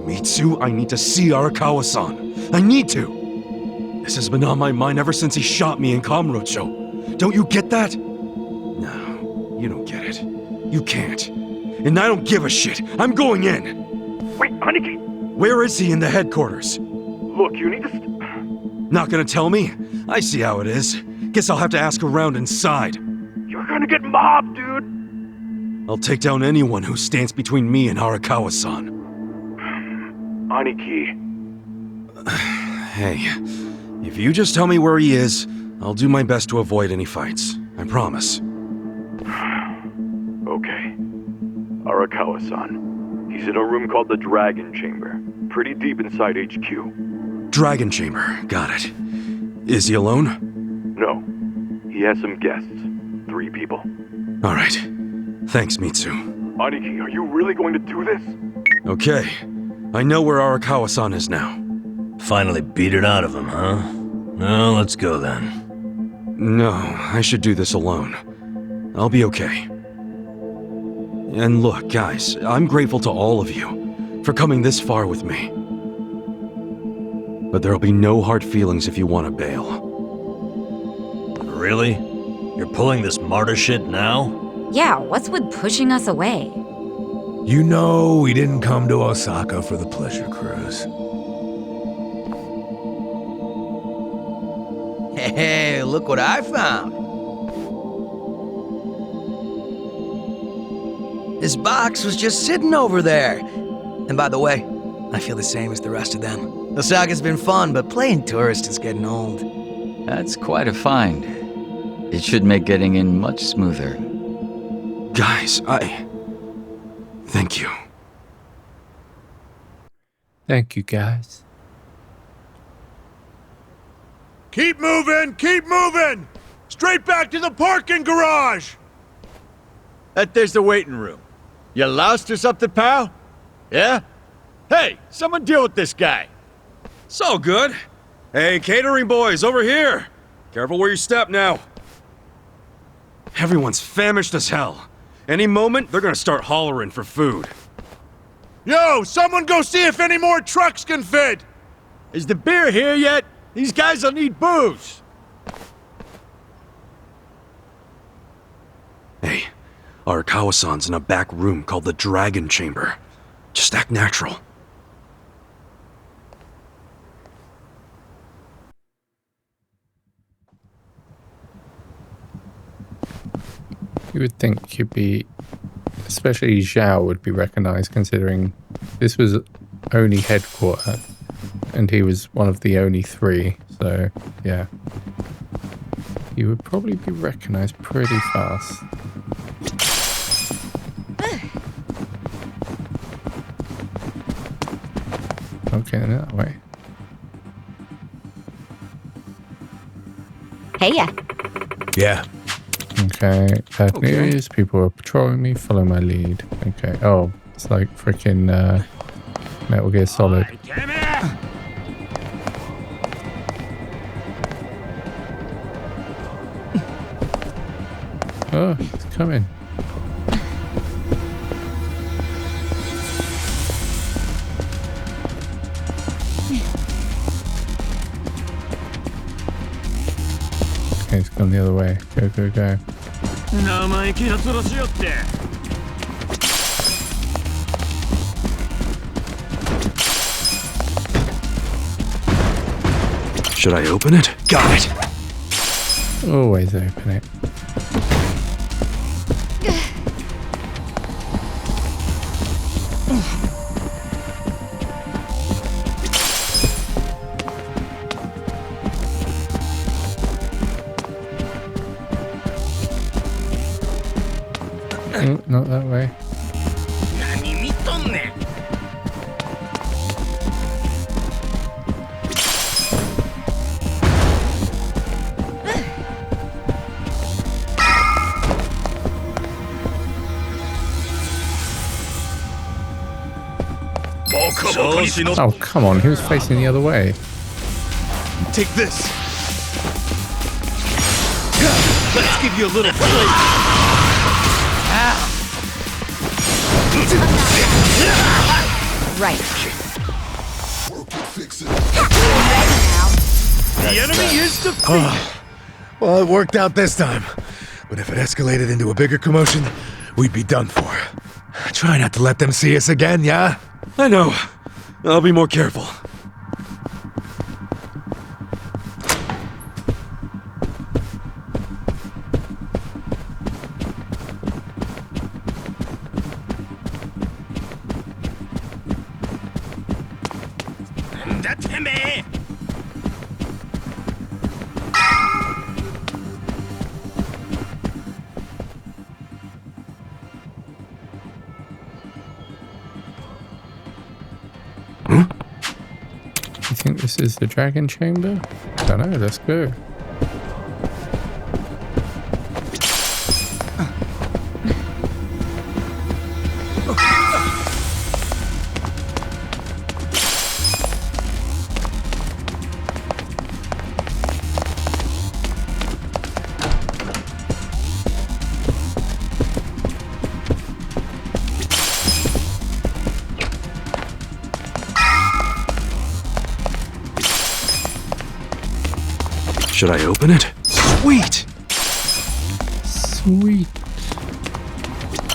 Mitsu, I need to see Arakawa-san. I need to. This has been on my mind ever since he shot me in Kamurocho. Don't you get that? No, you don't get it. You can't. And I don't give a shit. I'm going in. Wait, Aniki! Where is he in the headquarters? Look, you need to... Not gonna tell me? I see how it is. Guess I'll have to ask around inside. You're gonna get mobbed, dude! I'll take down anyone who stands between me and Arakawa-san. Aniki. Hey, if you just tell me where he is, I'll do my best to avoid any fights. I promise. Okay. Arakawa-san. He's in a room called the Dragon Chamber. Pretty deep inside HQ. Dragon Chamber, got it. Is he alone? No. He has some guests. 3 people. All right. Thanks, Mitsu. Aniki, are you really going to do this? Okay. I know where Arakawa-san is now. Finally beat it out of him, huh? Well, let's go then. No, I should do this alone. I'll be okay. And look, guys, I'm grateful to all of you for coming this far with me. But there'll be no hard feelings if you want to bail. Really? You're pulling this martyr shit now? Yeah, what's with pushing us away? You know we didn't come to Osaka for the pleasure cruise. Hey, look what I found. This box was just sitting over there. And by the way, I feel the same as the rest of them. Osaka's been fun, but playing tourist is getting old. That's quite a find. It should make getting in much smoother. Guys, Thank you. Thank you, guys. Keep moving! Keep moving! Straight back to the parking garage! There's the waiting room. You lost or something, pal? Yeah? Hey, someone deal with this guy. It's all good. Hey, catering boys, over here! Careful where you step now. Everyone's famished as hell. Any moment, they're gonna start hollering for food. Yo, someone go see if any more trucks can fit! Is the beer here yet? These guys will need booze. Hey, Arakawa-san's in a back room called the Dragon Chamber. Just act natural. You would think you'd be, especially Zhao would be recognized, considering this was only headquarter and he was one of the only 3. So, yeah. You would probably be recognized pretty fast. Okay, that way. Hey, yeah. Yeah. Okay, bad news. People are patrolling me. Follow my lead. Okay. Oh, it's like freaking Metal Gear Solid. Oh, he's coming. Okay, he's gone the other way. Go, go, go. Should I open it? Got it! Always open it. Oh, not that way. Oh, come on. He was facing the other way. Take this. Let's give you a little flavor. Right. The enemy is defeated. Well, it worked out this time. But if it escalated into a bigger commotion, we'd be done for. Try not to let them see us again, yeah? I know. I'll be more careful. You think this is the dragon chamber? I don't know, let's go. Should I open it? Sweet! Sweet.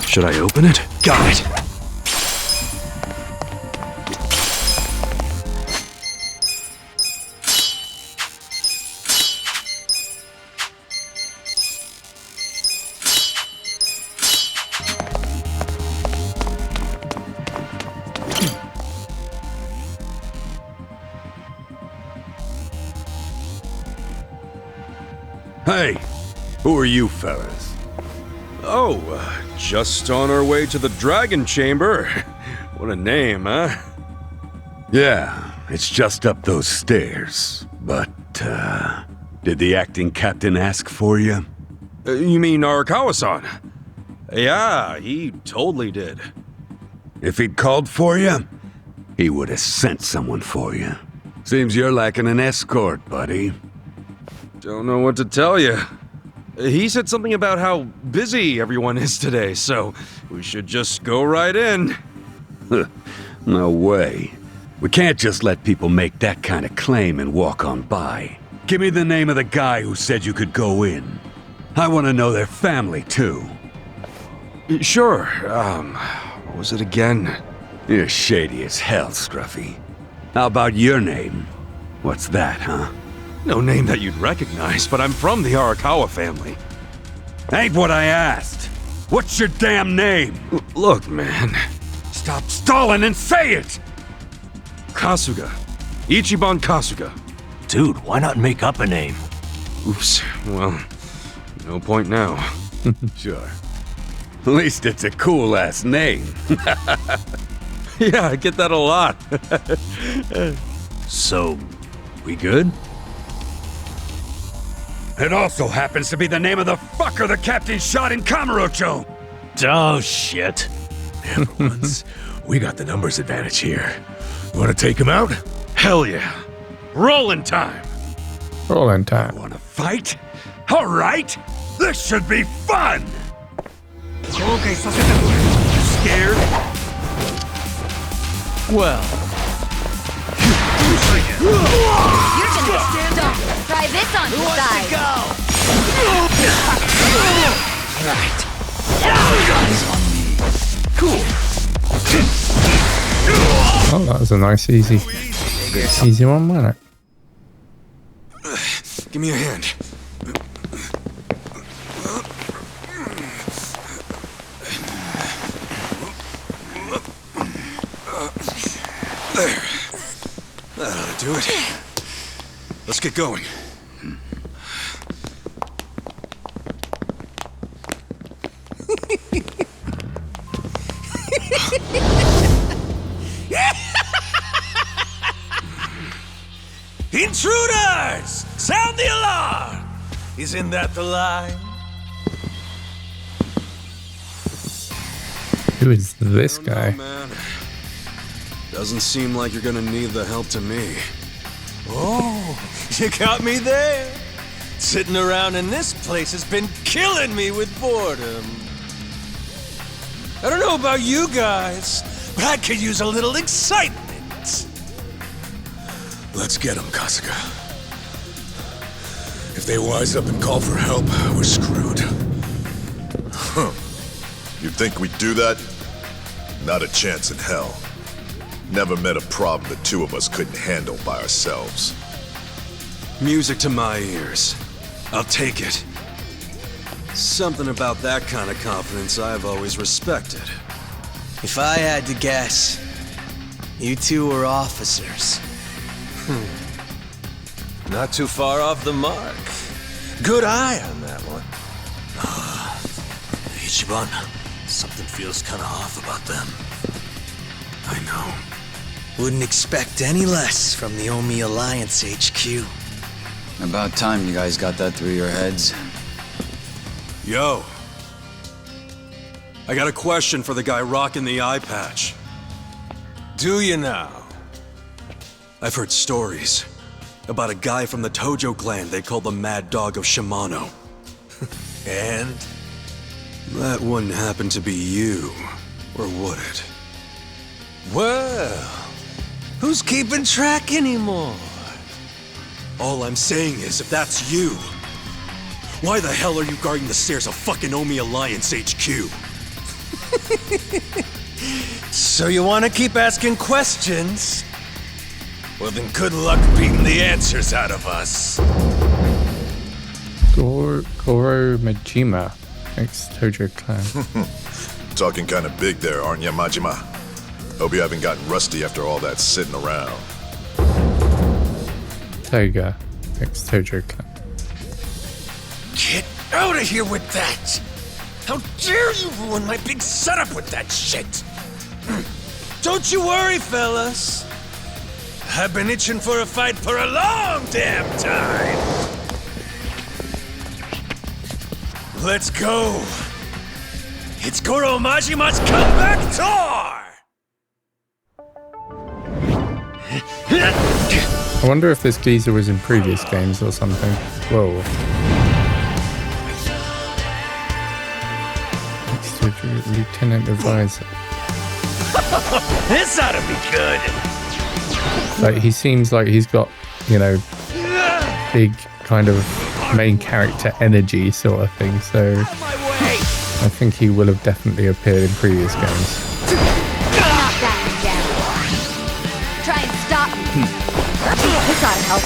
Should I open it? Got it! Hey, who are you fellas? Oh, just on our way to the Dragon Chamber. What a name, huh? Yeah, it's just up those stairs. But, did the acting captain ask for you? You mean Arakawa-san? Yeah, he totally did. If he'd called for you, he would have sent someone for you. Seems you're lacking an escort, buddy. Don't know what to tell you. He said something about how busy everyone is today, so we should just go right in. No way. We can't just let people make that kind of claim and walk on by. Give me the name of the guy who said you could go in. I want to know their family, too. Sure, what was it again? You're shady as hell, Scruffy. How about your name? What's that, huh? No name that you'd recognize, but I'm from the Arakawa family. Ain't what I asked. What's your damn name? Look, man. Stop stalling and say it! Kasuga. Ichiban Kasuga. Dude, why not make up a name? Oops. Well, no point now. Sure. At least it's a cool-ass name. Yeah, I get that a lot. So, we good? It also happens to be the name of the fucker the captain shot in Kamurocho! Oh, shit. Once, we got the numbers advantage here. You want to take him out? Hell yeah. Rolling time. Rolling time. Want to fight? All right. This should be fun. Scared? Well. You're gonna get stand up. Try this on the side. Right. Cool. Oh, that was a nice, easy one, wasn't it? Give me a hand. There. That ought to do it. Let's get going. Intruders! Sound the alarm! Isn't that the line? Who is this guy? Man. Doesn't seem like you're gonna need the help to me. Oh, you got me there. Sitting around in this place has been killing me with boredom. I don't know about you guys, but I could use a little excitement. Let's get them, Kasuga. If they wise up and call for help, we're screwed. Huh. You think we'd do that? Not a chance in hell. Never met a problem the two of us couldn't handle by ourselves. Music to my ears. I'll take it. Something about that kind of confidence I've always respected. If I had to guess, you two were officers. Not too far off the mark. Good eye on that one. Ichiban, something feels kind of off about them. I know. Wouldn't expect any less from the Omi Alliance HQ. About time you guys got that through your heads. Yo. I got a question for the guy rocking the eye patch. Do you now? I've heard stories about a guy from the Tojo clan they call the Mad Dog of Shimano. And? That wouldn't happen to be you, or would it? Well, who's keeping track anymore? All I'm saying is, if that's you, why the hell are you guarding the stairs of fucking Omi Alliance HQ? So you want to keep asking questions? Well then good luck beating the answers out of us. Goro Majima, ex-Tojo clan. Talking kind of big there, aren't ya, Majima? Hope you haven't gotten rusty after all that sitting around. Toga, ex-Tojo clan. Get out of here with that! How dare you ruin my big setup with that shit! Don't you worry, fellas. I've been itching for a fight for a long damn time! Let's go! It's Goro Majima's comeback tour! I wonder if this geezer was in previous games or something. Whoa. Lieutenant Advisor. This ought to be good! Like, he seems like he's got, you know, big kind of main character energy sort of thing, so I think he will have definitely appeared in previous games. Knock that one down. Try and stop me. This ought to help.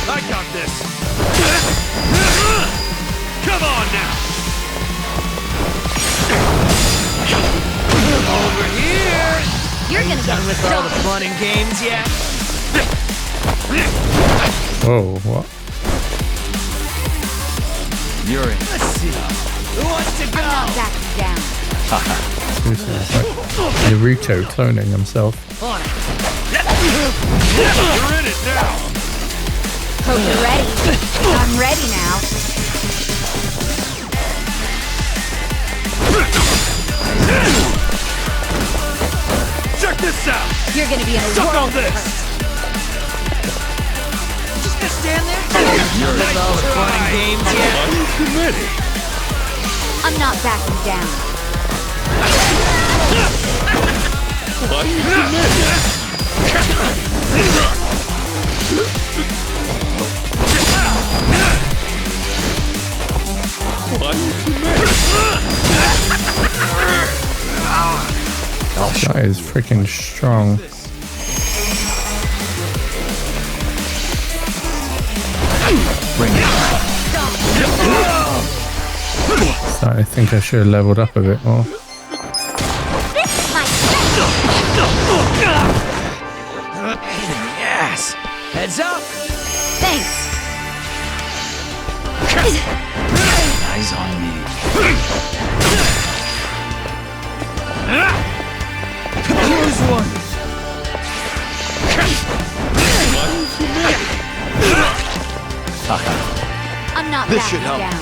I got this. Come on now. Over here! You're gonna done get with all the fun and games yet? Whoa, what? You're in. Let's see. Who wants to go? I'm not backing down. This is like Naruto cloning himself. On it. You're in it now. Hope you're ready. I'm ready now. Check this out. You're gonna be in a Suck world on this. of hurt. Just gonna stand there? You're with all the fun and games yet? I'm not backing down. Why you committed? This guy is freaking strong. I think I should have leveled up a bit more. Yes. Heads up. Thanks. Eyes on me. Here's one. I'm not This backing should help. down.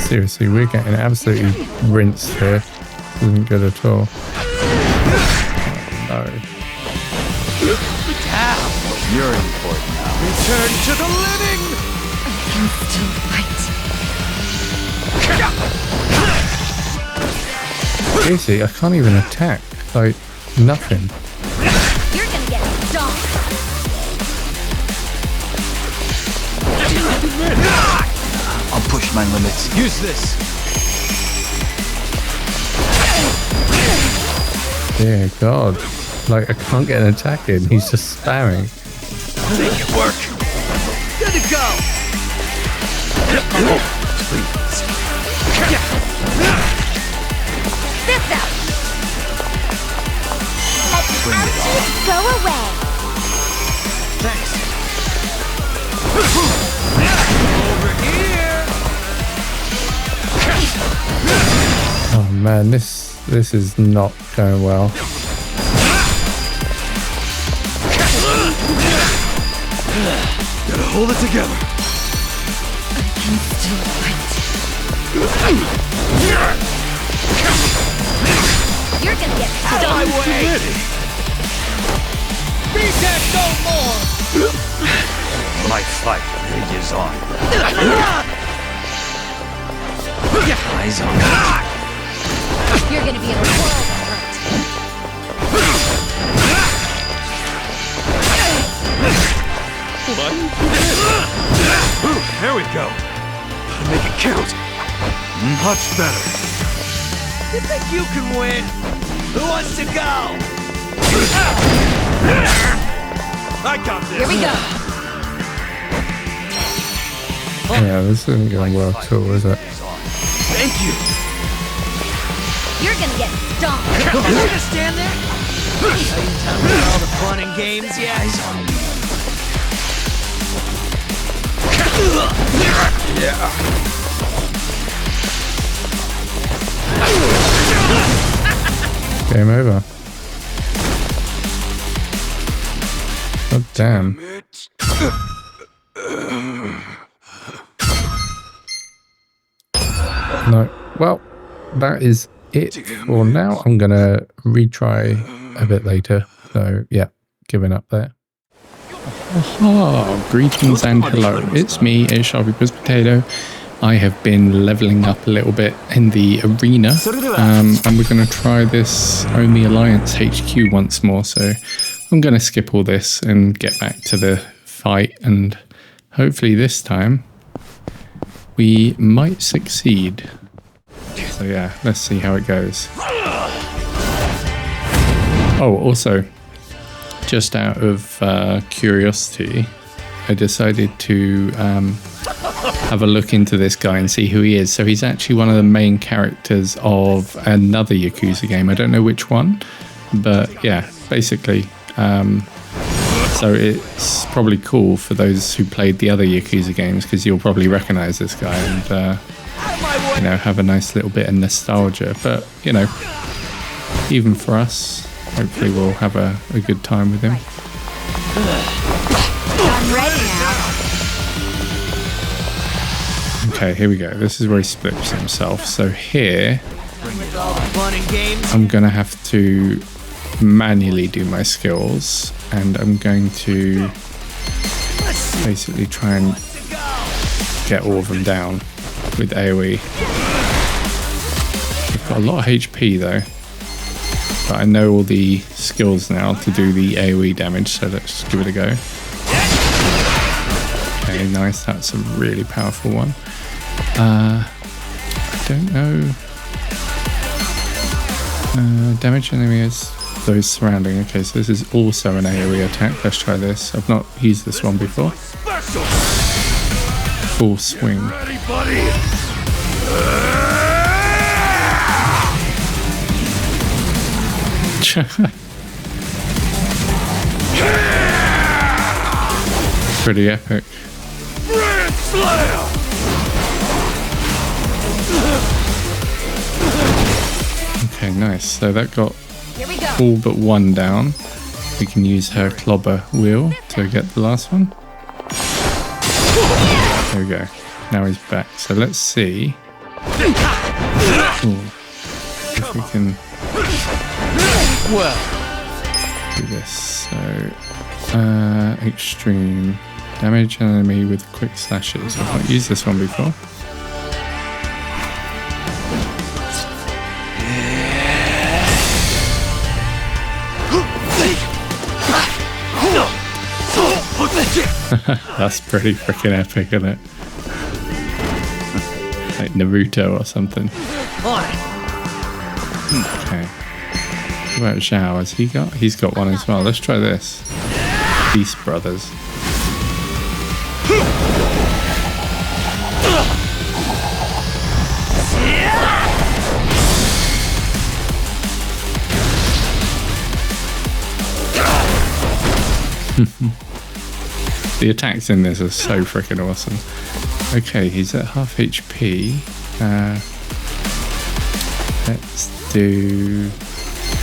Seriously, we're getting absolutely rinsed here. This isn't good at all. No. You're important now. Return to the living! I can still fight. Seriously, I can't even attack. Like, nothing. You're gonna get stomped. I'll push my limits. Use this. Dear God. Like, I can't get an attack in. He's just spamming. Make it work. Good to go. This out. Bring it on. Go away. Thanks. Over here. Oh man, this is not going well. Gotta hold it together. I can still fight. You're gonna get Out of my way. Be dead no more. My fight rages on. Eyes on me. You're gonna be in a world of Ooh, there we go. Gotta make it count. Much better. You think you can win? Who wants to go? I got this. Here we go. Yeah, this isn't going well at all, is it? Thank you. You're gonna get stomped. You just stand there? Are you done with all the fun and games yet? Eyes on me. Yeah. Game over. God damn. No. Well, that is it for now. I'm going to retry a bit later. So, yeah, giving up there. Aha, greetings and hello. It's me, it's Sharpypus Potato. I have been leveling up a little bit in the arena, and we're going to try this Only Alliance HQ once more. So I'm going to skip all this and get back to the fight, and hopefully this time we might succeed. So yeah, let's see how it goes. Oh, also, just out of curiosity, I decided to have a look into this guy and see who he is. So he's actually one of the main characters of another Yakuza game. I don't know which one, but yeah, basically. So it's probably cool for those who played the other Yakuza games, because you'll probably recognize this guy and you know, have a nice little bit of nostalgia. But you know, even for us, hopefully we'll have a good time with him. I'm ready now. Okay, here we go. This is where he splits himself. So here, With all the fun and games. I'm going to have to manually do my skills, and I'm going to basically try and get all of them down with AoE. I've got a lot of HP though, but I know all the skills now to do the AoE damage, so let's give it a go. Okay, nice, that's a really powerful one. I don't know. Damage enemies those surrounding. Okay, so this is also an AoE attack. Let's try this. I've not used this one before. Full swing. Ready, buddy? Pretty epic. Grand Slam! Okay, nice. So that got Here we go. all but one down. We can use her clobber wheel to get the last one. There we go. Now he's back. So let's see. Ooh. If we can do this. So extreme damage an enemy with quick slashes. I've not used this one before. That's pretty freaking epic, isn't it? Like Naruto or something. Okay. What about Zhao? Has he got? He's got one as well. Let's try this. Beast Brothers. The attacks in this are so freaking awesome. Okay, he's at half HP. Let's do...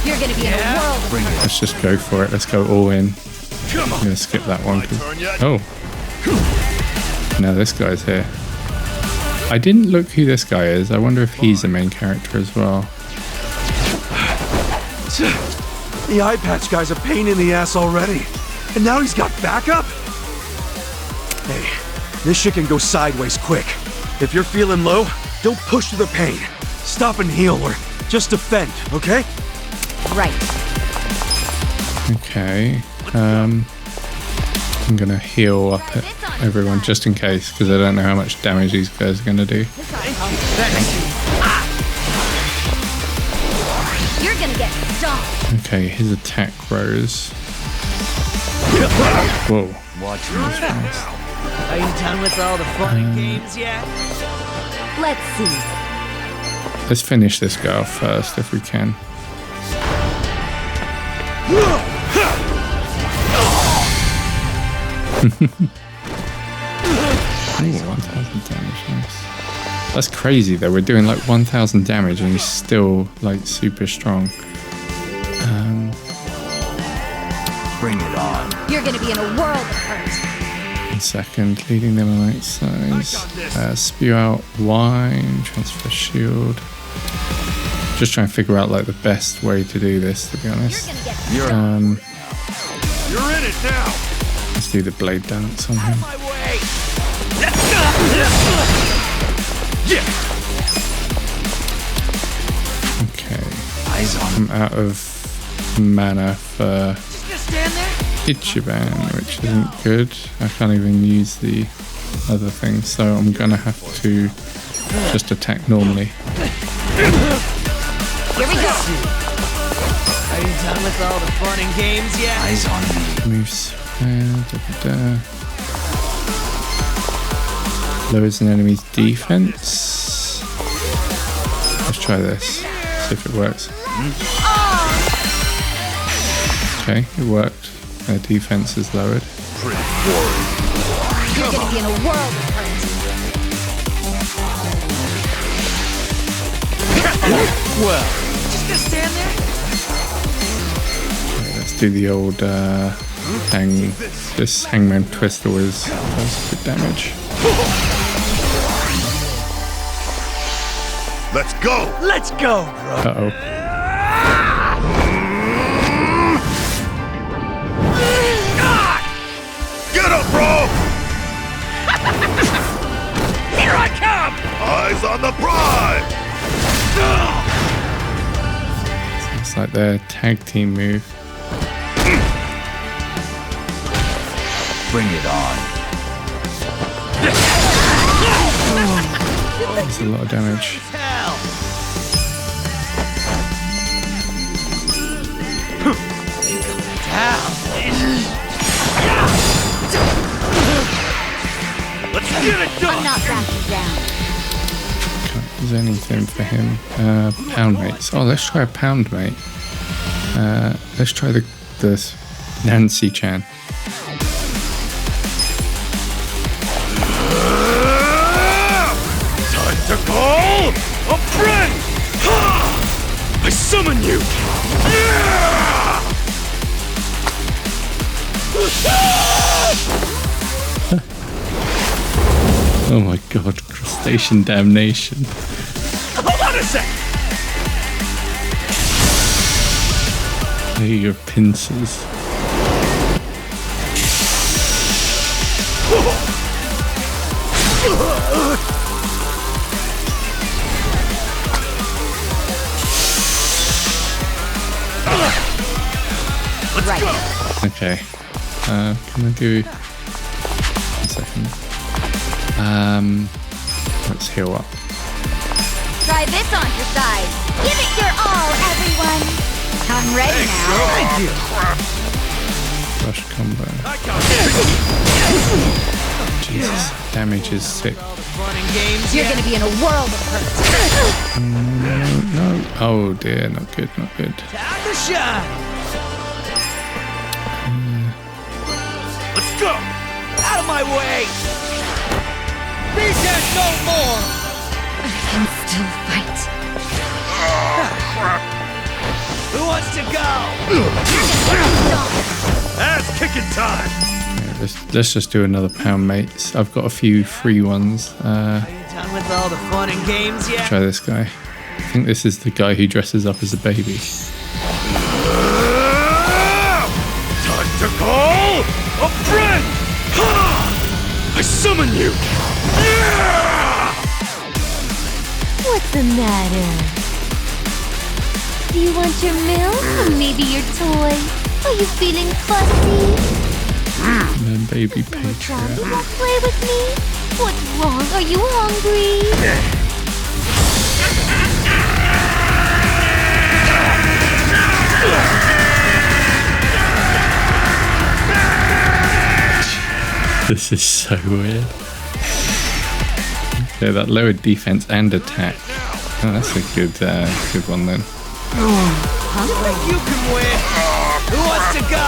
You're gonna be in a world of hurt. Let's just go for it. Let's go all in. I'm gonna skip that one. Oh. No, this guy's here. I didn't look who this guy is. I wonder if he's the main character as well. The eye patch guy's a pain in the ass already. And now he's got backup? Hey, this shit can go sideways quick. If you're feeling low, don't push through the pain. Stop and heal or just defend, okay? Right. Okay. I'm gonna heal up everyone just in case, because I don't know how much damage these guys are gonna do. You're gonna get stomped. Okay, his attack rose. Whoa. Watch this. Are you done with all the fun and games yet? Let's see. Let's finish this guy off first if we can. Ooh, 1,000 damage, nice. That's crazy though, we're doing like 1,000 damage and he's still like super strong. Bring it on. You're gonna be in a world of hurt. 1 second, leading them on right size. Spew out wine, transfer shield. Just trying to figure out like the best way to do this, to be honest. You're in it now. Let's do the blade dance on him. Okay. I'm out of mana for Ichiban, which isn't good. I can't even use the other thing, so I'm gonna have to just attack normally. Here we go. Are you done with all the fun and games yet? Eyes on me. Move square, Lowers an enemy's defense. Let's try this. See if it works. Okay, it worked. Their defense is lowered. You're gonna be in a world of hurt. Well, just gonna stand there? Okay, let's do the old this hangman twist always does good damage. Let's go! Let's go, bro! Uh-oh. Get up, bro! Here I come! Eyes on the prize! It's like their tag team move. Bring it on. That's a lot of damage. I'm not backing down. Is anything for him? Pound mates. Oh, let's try a pound mate. Let's try the Nancy-chan. Time to call a friend! I summon you! Oh my god, crustacean damnation. Hold on a sec! There are your pincers. Right. Okay. Can I do... 1 second. Let's heal up. Try this on your side. Give it your all, everyone. I'm ready now. Thank you. Rush combo. Jesus, damage is sick. You're gonna be in a world of hurt. No. Oh dear, not good, not good. Time to shine. Let's go! Out of my way. Pretend no more. I can still fight. Who wants to go? Ass kicking time! Yeah, let's just do another pound mates. I've got a few free ones. Done with all the fun and games yet? Try this guy. I think this is the guy who dresses up as a baby. Time to call a friend! I summon you! What's the matter? Do you want your milk or maybe your toy? Are you feeling fussy? And then baby You patriot. won't play with me? What's wrong? Are you hungry? This is so weird. Okay, that lowered defense and attack. Oh, that's a good one then. You think you can win? Who wants to go?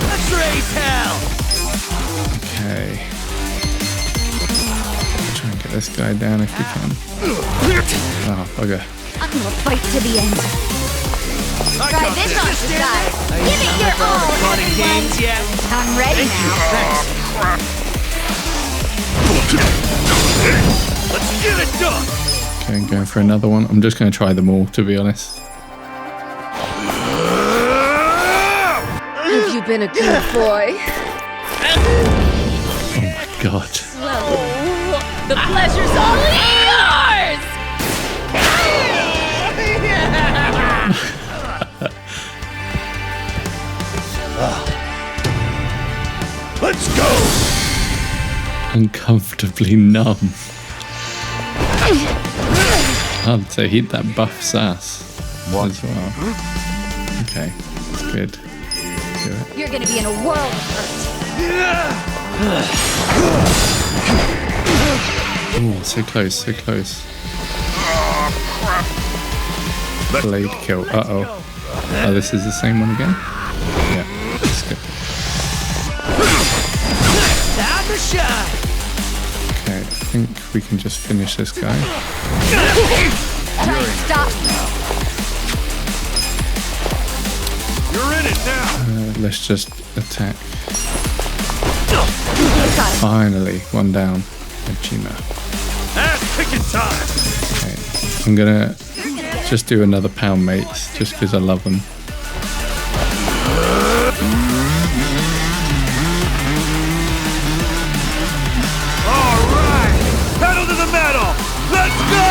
Let's raise hell. Okay. Try and get this guy down if we can. Oh, bugger. I'm gonna fight to the end. Try this on the side. Give it your all, everyone. I'm ready now. Let's get it done! Okay, I'm going for another one. I'm just going to try them all, to be honest. Have you been a good boy? Oh my god. Well, the pleasure's all yours! Let's go! Uncomfortably numb. I'd say hit that buff sass as well. Okay, that's good. Do it. You're gonna be in a world of hurt. Oh, so close, so close. Blade kill. Uh-oh. Oh, this is the same one again? Yeah, that's good. Time to shine. Okay, I think we can just finish this guy. Try and stop me. You're in it now! Let's just attack. Finally, one down. Hajima. Ass kicking time! Okay, I'm gonna just do another pound mates, just because I love them. Alright! Pedal to the metal! Let's go!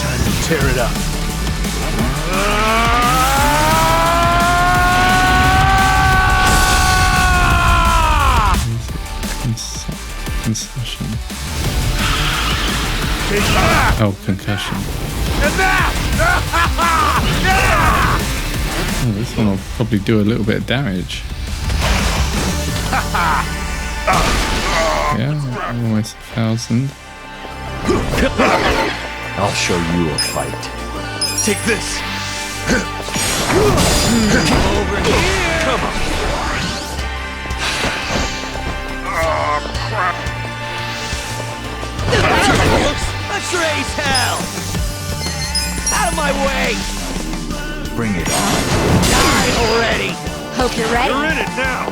Time to tear it up. Concession. Oh, concussion. Oh, this one will probably do a little bit of damage. Yeah, almost 1,000. I'll show you a fight. Take this. Over here. Come on. Oh, crap. Let's raise hell! Out of my way! Bring it on. Die already! Hope you're ready. You're in it now.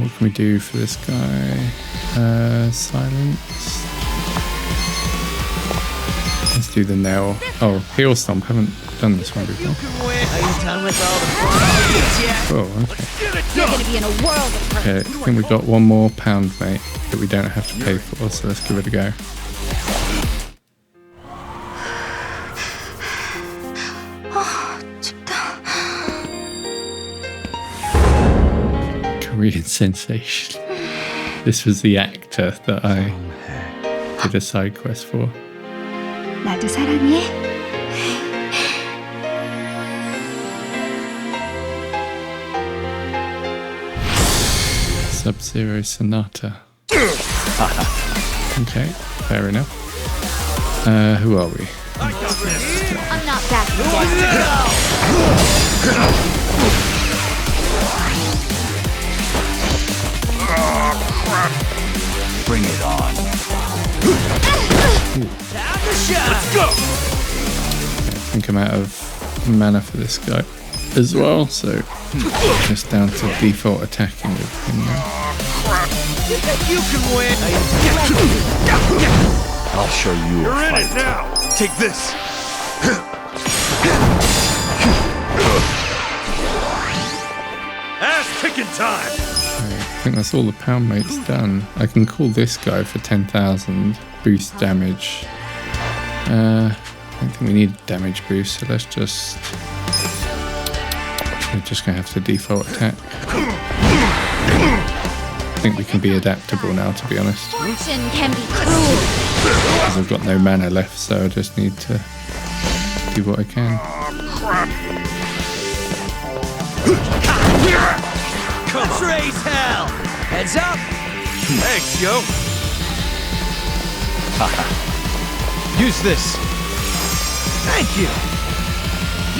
What can we do for this guy? Silence. Let's do the nail. Oh, heel stomp. Haven't done this one before. Are you done with all the games yet? Oh, okay. You're gonna be in a world of hurt. Okay, I think we've got one more pound, mate, that we don't have to pay for, so let's give it a go. Korean sensation. This was the actor that I did a side quest for. 나도 사랑해. Sub-Zero Sonata. Okay, fair enough. Who are we? I'm not that. Bring it on. Let's go! I think I'm out of mana for this guy as well, so just down to default attacking with him now. You think you can win? I'll show you You're a in fight. it now. Take this. Ass kicking time. I think that's all the pound mate's done. I can call this guy for 10,000, boost damage. I don't think we need a damage boost, so let's just... We're just going to have to default attack. I think we can be adaptable now, to be honest. Fortune can be cruel. Because I've got no mana left, so I just need to do what I can. Come on. Raise hell! Heads up! Thanks, yo. Use this. Thank you!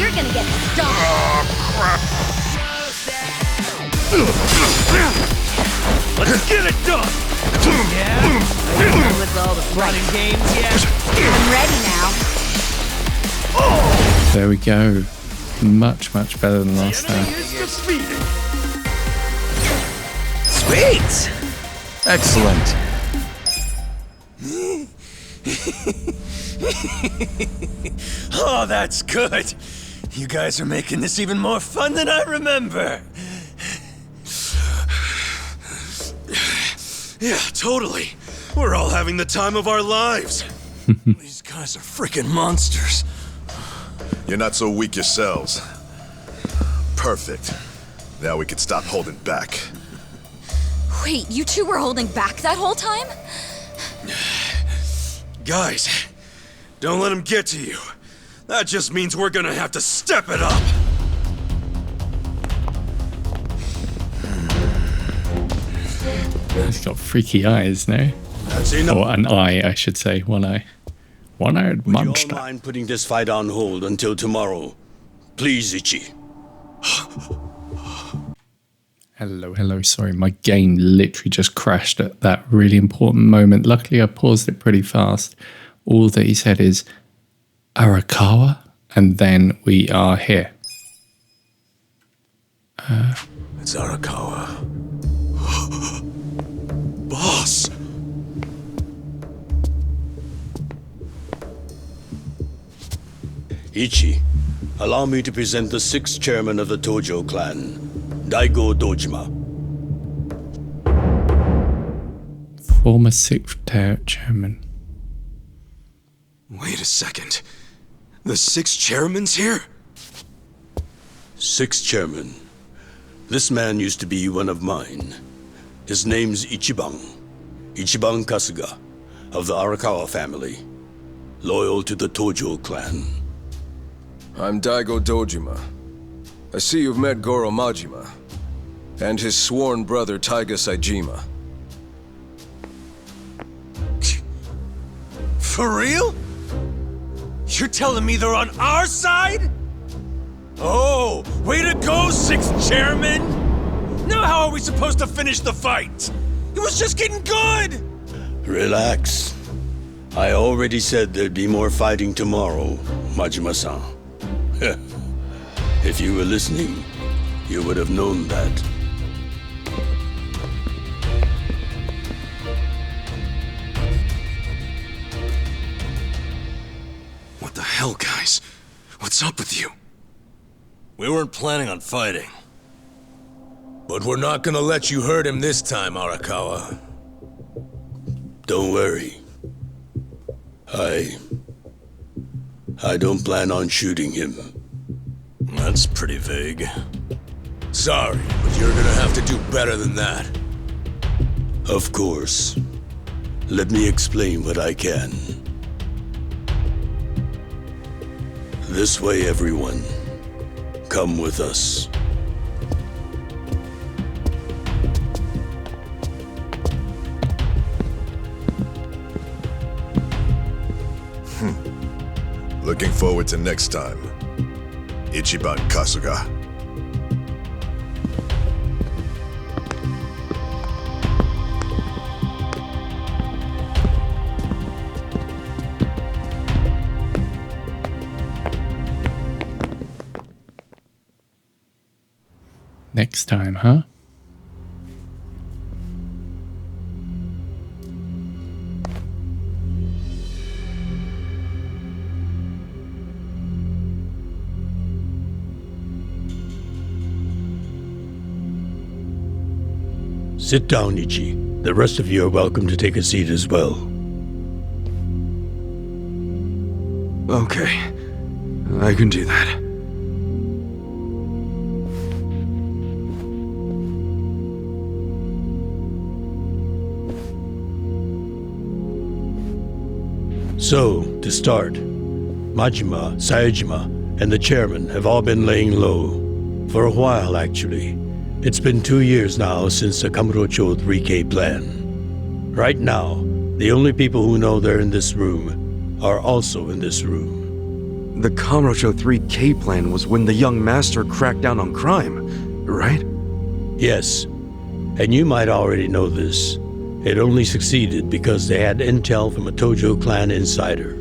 You're gonna get stomped. Let's get it done. Yeah? Are you done with all the fun and games yet? I'm ready now. There we go. Much, much better than last time. Sweet! Excellent. Oh, that's good. You guys are making this even more fun than I remember. Yeah, totally. We're all having the time of our lives. These guys are freaking monsters. You're not so weak yourselves. Perfect. Now we can stop holding back. Wait, you two were holding back that whole time? Guys, don't let him get to you. That just means we're gonna have to step it up. He's got freaky eyes now. That's enough. Or an eye, I should say. One eye. One-eyed Would you all monster. mind putting this fight on hold until tomorrow? Please, Ichi. Hello, hello. Sorry, my game literally just crashed at that really important moment. Luckily, I paused it pretty fast. All that he said is Arakawa, and then we are here. It's Arakawa. Boss! Ichi, allow me to present the sixth chairman of the Tojo clan, Daigo Dojima. Former sixth chairman. Wait a second. The sixth chairman's here? Sixth chairman. This man used to be one of mine. His name's Ichiban. Ichiban Kasuga. of the Arakawa family, loyal to the Tojo clan. I'm Daigo Dojima. I see you've met Goro Majima, and his sworn brother Taiga Saejima. For real? You're telling me they're on our side? Oh, way to go, Sixth Chairman! Now how are we supposed to finish the fight? It was just getting good! Relax. I already said there'd be more fighting tomorrow, Majima-san. If you were listening, you would have known that. What the hell, guys? What's up with you? We weren't planning on fighting. But we're not gonna let you hurt him this time, Arakawa. Don't worry. I don't plan on shooting him. That's pretty vague. Sorry, but you're gonna have to do better than that. Of course. Let me explain what I can. This way, everyone. Come with us. Looking forward to next time. Ichiban Kasuga. Next time, huh? Sit down, Ichi. The rest of you are welcome to take a seat as well. Okay. I can do that. So, to start, Majima, Saejima, and the chairman have all been laying low. For a while, actually. It's been 2 years now since the Kamurocho 3K plan. Right now, the only people who know they're in this room are also in this room. The Kamurocho 3K plan was when the young master cracked down on crime, right? Yes, and you might already know this. It only succeeded because they had intel from a Tojo clan insider.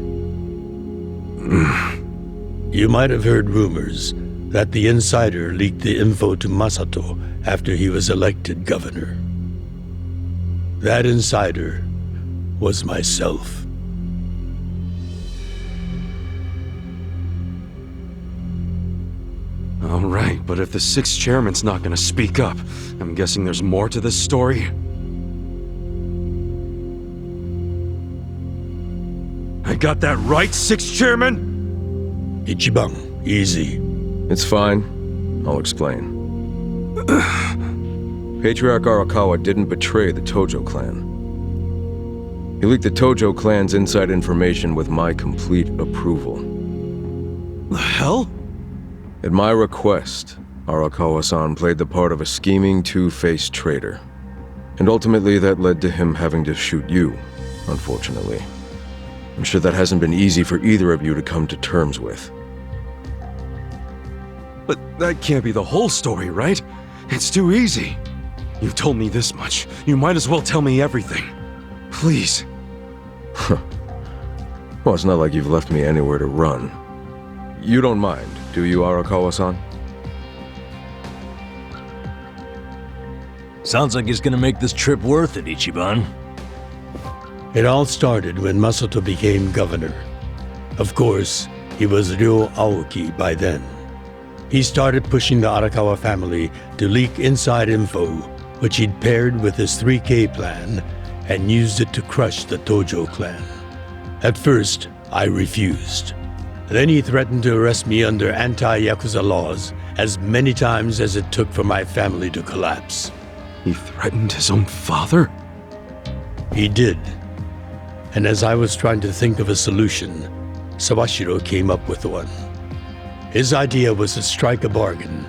You might have heard rumors that the insider leaked the info to Masato after he was elected governor. That insider was myself. All right, but if the sixth chairman's not gonna speak up, I'm guessing there's more to this story? I got that right, sixth chairman? Ichiban, easy. It's fine. I'll explain. Patriarch Arakawa didn't betray the Tojo clan. He leaked the Tojo clan's inside information with my complete approval. The hell? At my request, Arakawa-san played the part of a scheming, two-faced traitor. And ultimately that led to him having to shoot you, unfortunately. I'm sure that hasn't been easy for either of you to come to terms with. But that can't be the whole story, right? It's too easy. You've told me this much. You might as well tell me everything. Please. Well, it's not like you've left me anywhere to run. You don't mind, do you, Arakawa-san? Sounds like it's gonna make this trip worth it, Ichiban. It all started when Masato became governor. Of course, he was Ryo Aoki by then. He started pushing the Arakawa family to leak inside info, which he'd paired with his 3K plan, and used it to crush the Tojo clan. At first, I refused. Then he threatened to arrest me under anti-Yakuza laws as many times as it took for my family to collapse. He threatened his own father? He did. And as I was trying to think of a solution, Sawashiro came up with one. His idea was to strike a bargain,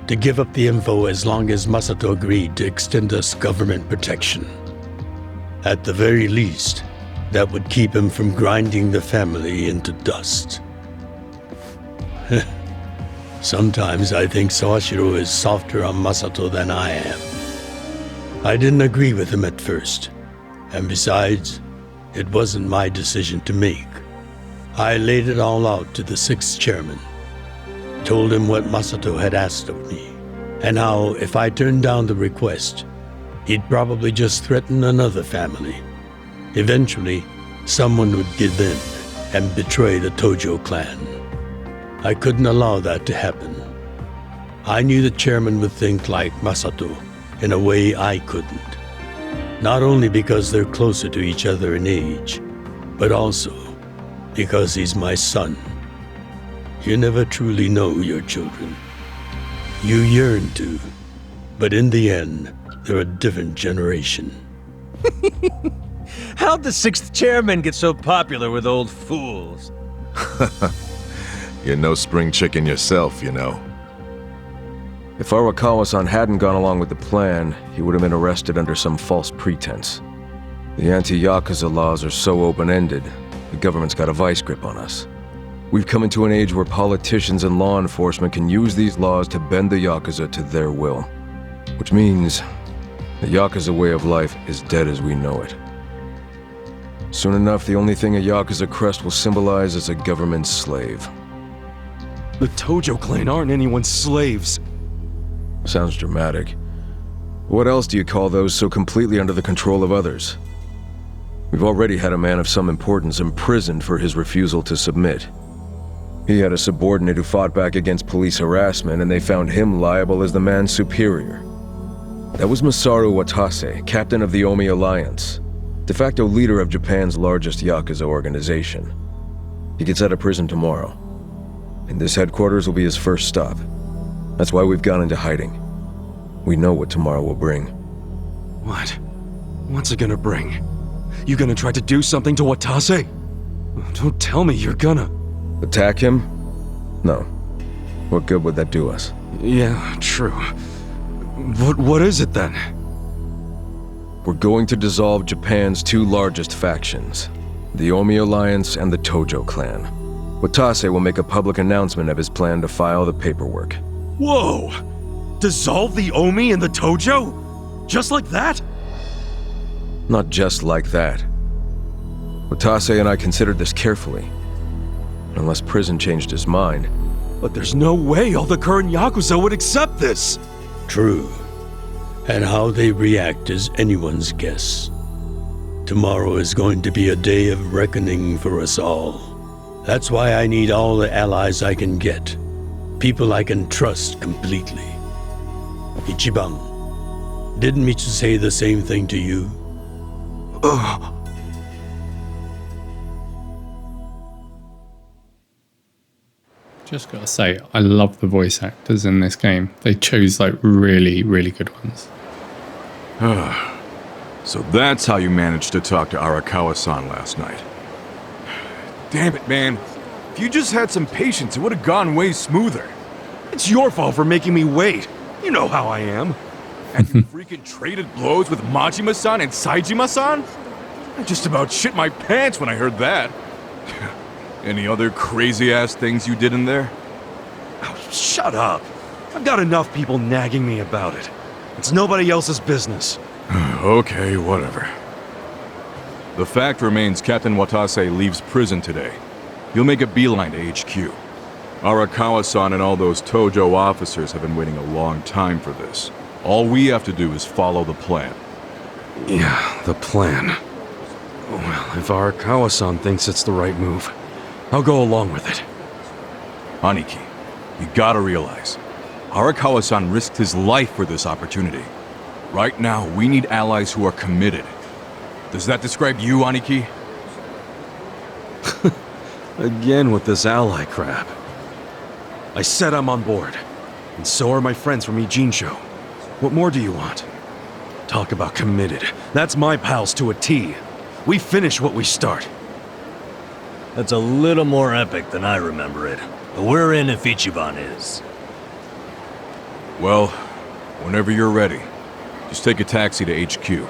to give up the info as long as Masato agreed to extend us government protection. At the very least, that would keep him from grinding the family into dust. Sometimes I think Sawashiro is softer on Masato than I am. I didn't agree with him at first, and besides, it wasn't my decision to make. I laid it all out to the sixth chairman, told him what Masato had asked of me, and how if I turned down the request, he'd probably just threaten another family. Eventually, someone would give in and betray the Tojo clan. I couldn't allow that to happen. I knew the chairman would think like Masato in a way I couldn't. Not only because they're closer to each other in age, but also because he's my son. You never truly know your children. You yearn to, but in the end, they're a different generation. How'd the sixth chairman get so popular with old fools? You're no spring chicken yourself, you know. If Arakawa-san hadn't gone along with the plan, he would have been arrested under some false pretense. The anti-Yakuza laws are so open-ended, the government's got a vice grip on us. We've come into an age where politicians and law enforcement can use these laws to bend the Yakuza to their will. Which means the Yakuza way of life is dead as we know it. Soon enough, the only thing a Yakuza crest will symbolize is a government slave. The Tojo clan aren't anyone's slaves. Sounds dramatic. What else do you call those so completely under the control of others? We've already had a man of some importance imprisoned for his refusal to submit. He had a subordinate who fought back against police harassment, and they found him liable as the man's superior. That was Masaru Watase, captain of the Omi Alliance, de facto leader of Japan's largest Yakuza organization. He gets out of prison tomorrow, and this headquarters will be his first stop. That's why we've gone into hiding. We know what tomorrow will bring. What? What's it gonna bring? You gonna try to do something to Watase? Don't tell me you're gonna... Attack him? No. What good would that do us? Yeah, true. What is it then? We're going to dissolve Japan's two largest factions, the Omi Alliance and the Tojo clan. Watase will make a public announcement of his plan to file the paperwork. Whoa! Dissolve the Omi and the Tojo? Just like that? Not just like that. Watase and I considered this carefully. Unless prison changed his mind. But there's no way all the current Yakuza would accept this! True. And how they react is anyone's guess. Tomorrow is going to be a day of reckoning for us all. That's why I need all the allies I can get. People I can trust completely. Ichiban, didn't Michu say the same thing to you? Just gotta say, I love the voice actors in this game. They chose like really, really good ones. So that's how you managed to talk to Arakawa-san last night. Damn it, man. If you just had some patience, it would have gone way smoother. It's your fault for making me wait. You know how I am. And you freaking traded blows with Majima-san and Saejima-san? I just about shit my pants when I heard that. Any other crazy-ass things you did in there? Oh, shut up. I've got enough people nagging me about it. It's nobody else's business. Okay, whatever. The fact remains Captain Watase leaves prison today. He'll make a beeline to HQ. Arakawa-san and all those Tojo officers have been waiting a long time for this. All we have to do is follow the plan. Yeah, the plan. Well, if Arakawa-san thinks it's the right move, I'll go along with it. Aniki, you gotta realize, Arakawa-san risked his life for this opportunity. Right now, we need allies who are committed. Does that describe you, Aniki? Again with this ally crap. I said I'm on board, and so are my friends from Ijincho. What more do you want? Talk about committed. That's my pals to a T. We finish what we start. That's a little more epic than I remember it. But we're in if Ichiban is. Well, whenever you're ready, just take a taxi to HQ.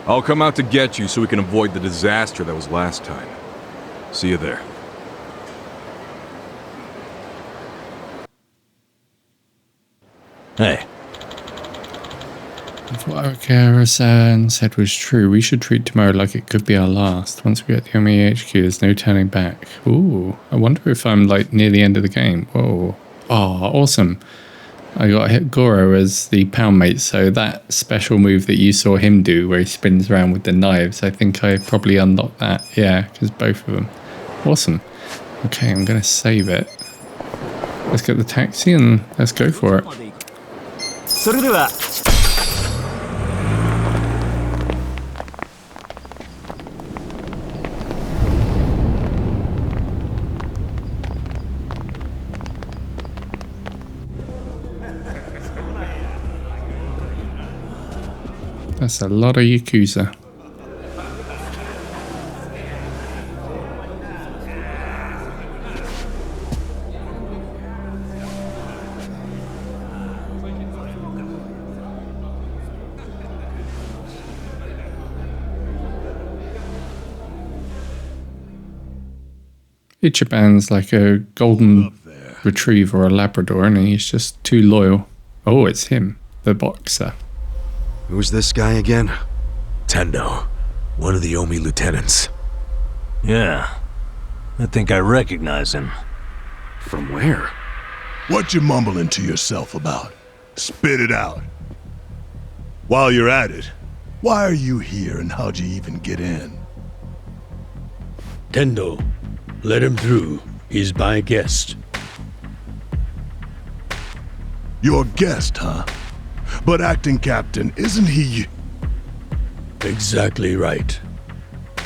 I'll come out to get you so we can avoid the disaster that was last time. See you there. Hey. If what Okara-san said was true, we should treat tomorrow like it could be our last. Once we get the Yomi HQ, there's no turning back. Ooh, I wonder if I'm like near the end of the game. Whoa. Oh, awesome. I got hit Goro as the pound mate, so that special move that you saw him do where he spins around with the knives, I think I probably unlocked that. Yeah, because both of them. Awesome. Okay, I'm going to save it. Let's get the taxi and let's go for it. That's a lot of Yakuza. Ichiban's like a golden retriever or a Labrador, and he's just too loyal. Oh, it's him, the boxer. Who's this guy again? Tendo, one of the Yomi lieutenants. Yeah, I think I recognize him. From where? What you mumbling to yourself about? Spit it out. While you're at it, why are you here and how'd you even get in? Tendo, let him through. He's my guest. Your guest, huh? But acting captain, isn't he? Exactly right.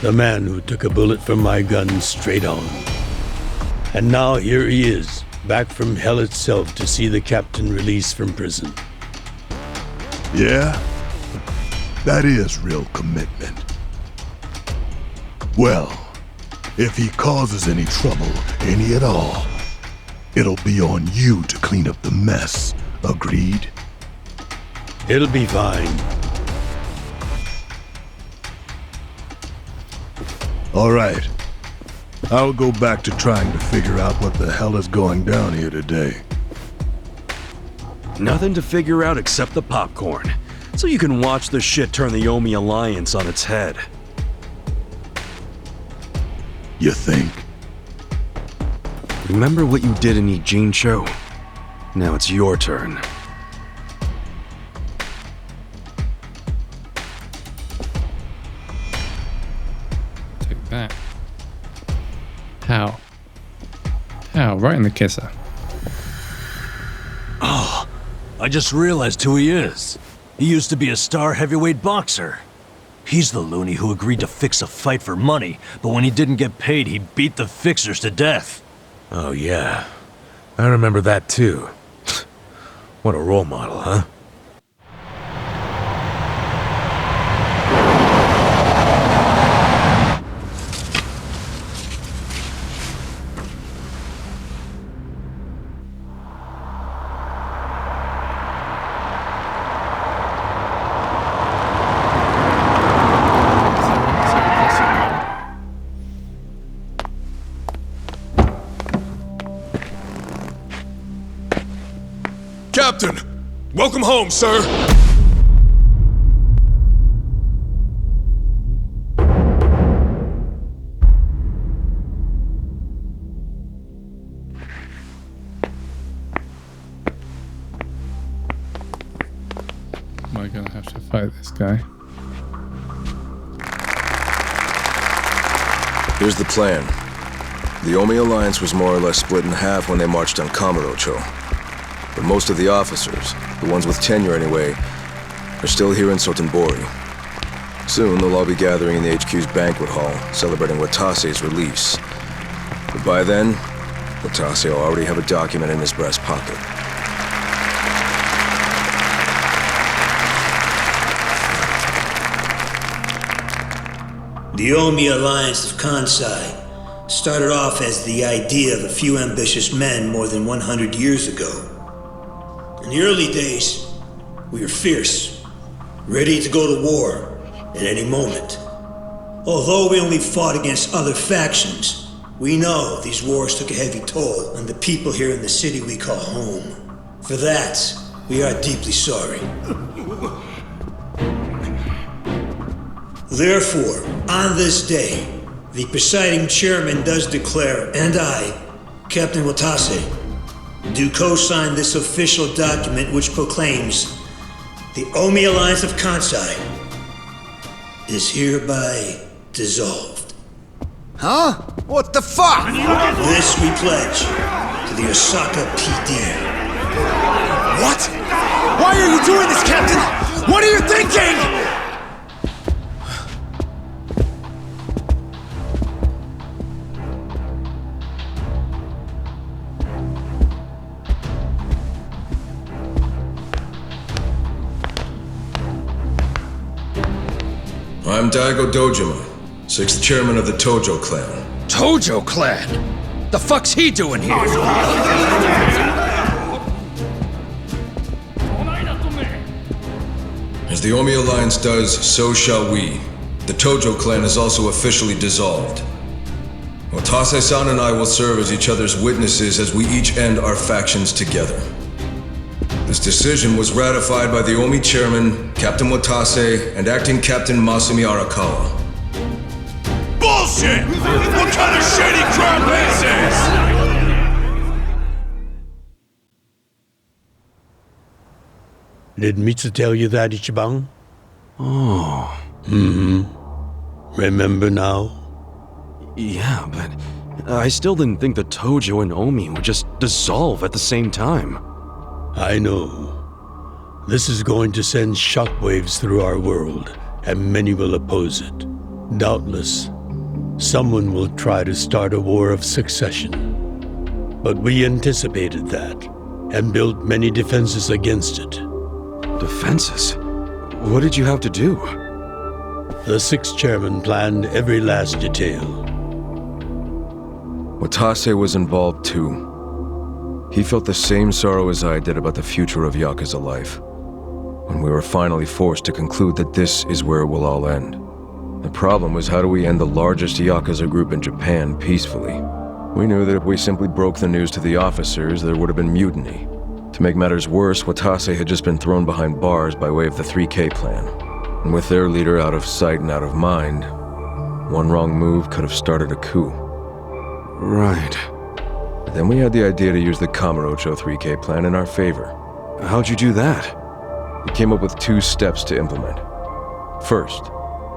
The man who took a bullet from my gun straight on. And now here he is, back from hell itself to see the captain released from prison. Yeah? That is real commitment. Well, if he causes any trouble, any at all, it'll be on you to clean up the mess. Agreed? It'll be fine. All right. I'll go back to trying to figure out what the hell is going down here today. Nothing to figure out except the popcorn. So you can watch the shit turn the Yomi Alliance on its head. You think? Remember what you did in Ijincho? Now it's your turn. Take that. How? How? Right in the kisser. Oh, I just realized who he is. He used to be a star heavyweight boxer. He's the loony who agreed to fix a fight for money, but when he didn't get paid, he beat the fixers to death. Oh, yeah. I remember that, too. What a role model, huh? Captain! Welcome home, sir! Am I gonna have to fight this guy? Here's the plan. The Omi Alliance was more or less split in half when they marched on Kamurocho. But most of the officers, the ones with tenure anyway, are still here in Sotenbori. Soon they'll all be gathering in the HQ's banquet hall, celebrating Watase's release. But by then, Watase will already have a document in his breast pocket. The Omi Alliance of Kansai started off as the idea of a few ambitious men more than 100 years ago. In the early days, we were fierce, ready to go to war at any moment. Although we only fought against other factions, we know these wars took a heavy toll on the people here in the city we call home. For that, we are deeply sorry. Therefore, on this day, the presiding chairman does declare, and I, Captain Watase, do co-sign this official document which proclaims the Omi Alliance of Kansai is hereby dissolved. Huh? What the fuck? This we pledge to the Osaka PD. What? Why are you doing this, Captain? What are you thinking? I'm Daigo Dojima, 6th chairman of the Tojo clan. Tojo clan? The fuck's he doing here? As the Omi Alliance does, so shall we. The Tojo clan is also officially dissolved. Watase-san and I will serve as each other's witnesses as we each end our factions together. This decision was ratified by the Omi chairman, Captain Watase, and acting Captain Masumi Arakawa. Bullshit! What kind of shady crap is this? Did Mitsu tell you that, Ichiban? Oh. Remember now? Yeah, but I still didn't think the Tojo and Omi would just dissolve at the same time. I know. This is going to send shockwaves through our world, and many will oppose it. Doubtless, someone will try to start a war of succession. But we anticipated that, and built many defenses against it. Defenses? What did you have to do? The 6th chairman planned every last detail. Watase was involved too. He felt the same sorrow as I did about the future of Yakuza life. When we were finally forced to conclude that this is where it will all end. The problem was, how do we end the largest Yakuza group in Japan peacefully? We knew that if we simply broke the news to the officers, there would have been mutiny. To make matters worse, Watase had just been thrown behind bars by way of the 3K plan. And with their leader out of sight and out of mind, one wrong move could have started a coup. Right. Then we had the idea to use the Kamurocho 3K plan in our favor. How'd you do that? We came up with 2 steps to implement. First,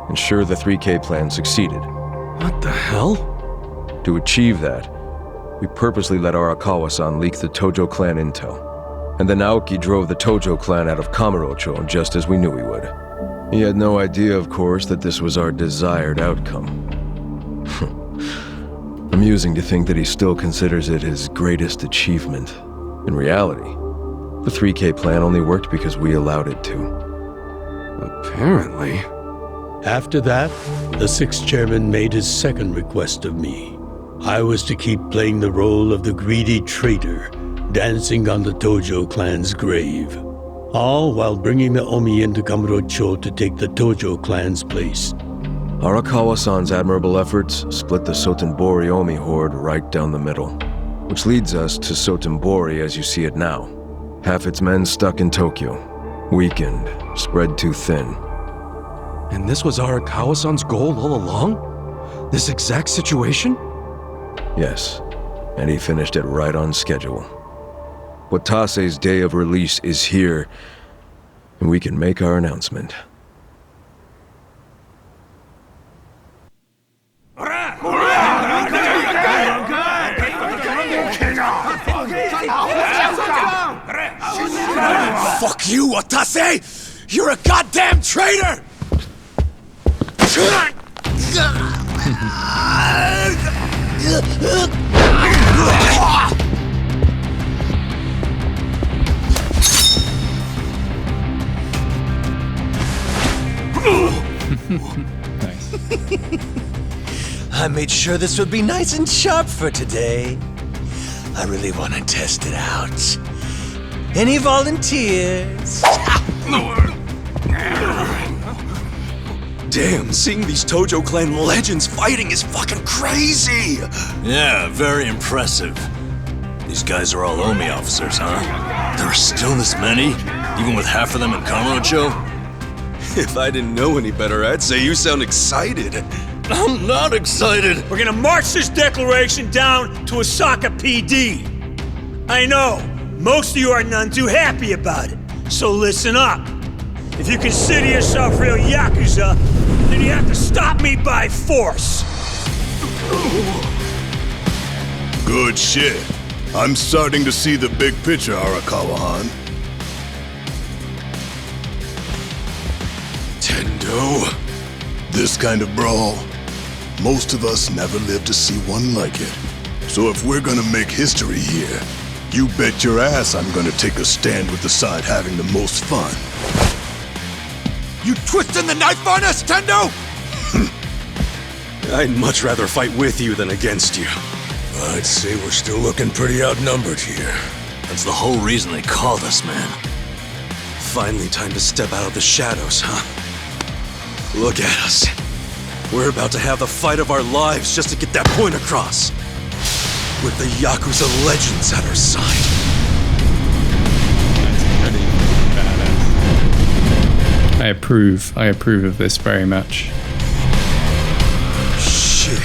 ensure the 3K plan succeeded. What the hell? To achieve that, we purposely let Arakawa-san leak the Tojo clan intel. And then Aoki drove the Tojo clan out of Kamurocho just as we knew he would. He had no idea, of course, that this was our desired outcome. Amusing to think that he still considers it his greatest achievement. In reality, the 3K plan only worked because we allowed it to. Apparently. After that, the 6th chairman made his second request of me. I was to keep playing the role of the greedy traitor, dancing on the Tojo clan's grave. All while bringing the Omi into Kamurocho to take the Tojo clan's place. Arakawa-san's admirable efforts split the Sotenbori Omi horde right down the middle. Which leads us to Sotenbori as you see it now. Half its men stuck in Tokyo, weakened, spread too thin. And this was Arakawa-san's goal all along? This exact situation? Yes, and he finished it right on schedule. Watase's day of release is here, and we can make our announcement. Fuck you, Watase! You're a goddamn traitor! Nice. I made sure this would be nice and sharp for today. I really want to test it out. Any volunteers? Damn, seeing these Tojo clan legends fighting is fucking crazy! Yeah, very impressive. These guys are all Omi officers, huh? There are still this many? Even with half of them in Kamurocho? If I didn't know any better, I'd say you sound excited. I'm not excited! We're gonna march this declaration down to Osaka PD. I know, most of you are none too happy about it, so listen up. If you consider yourself real Yakuza, then you have to stop me by force. Good shit. I'm starting to see the big picture, Arakawa-han. Tendo? This kind of brawl, most of us never lived to see one like it. So if we're gonna make history here, you bet your ass I'm gonna take a stand with the side having the most fun. You twisting the knife on us, Tendo? I'd much rather fight with you than against you. I'd say we're still looking pretty outnumbered here. That's the whole reason they called us, man. Finally time to step out of the shadows, huh? Look at us. We're about to have the fight of our lives just to get that point across. With the Yakuza legends at our side. I approve of this very much. Shit.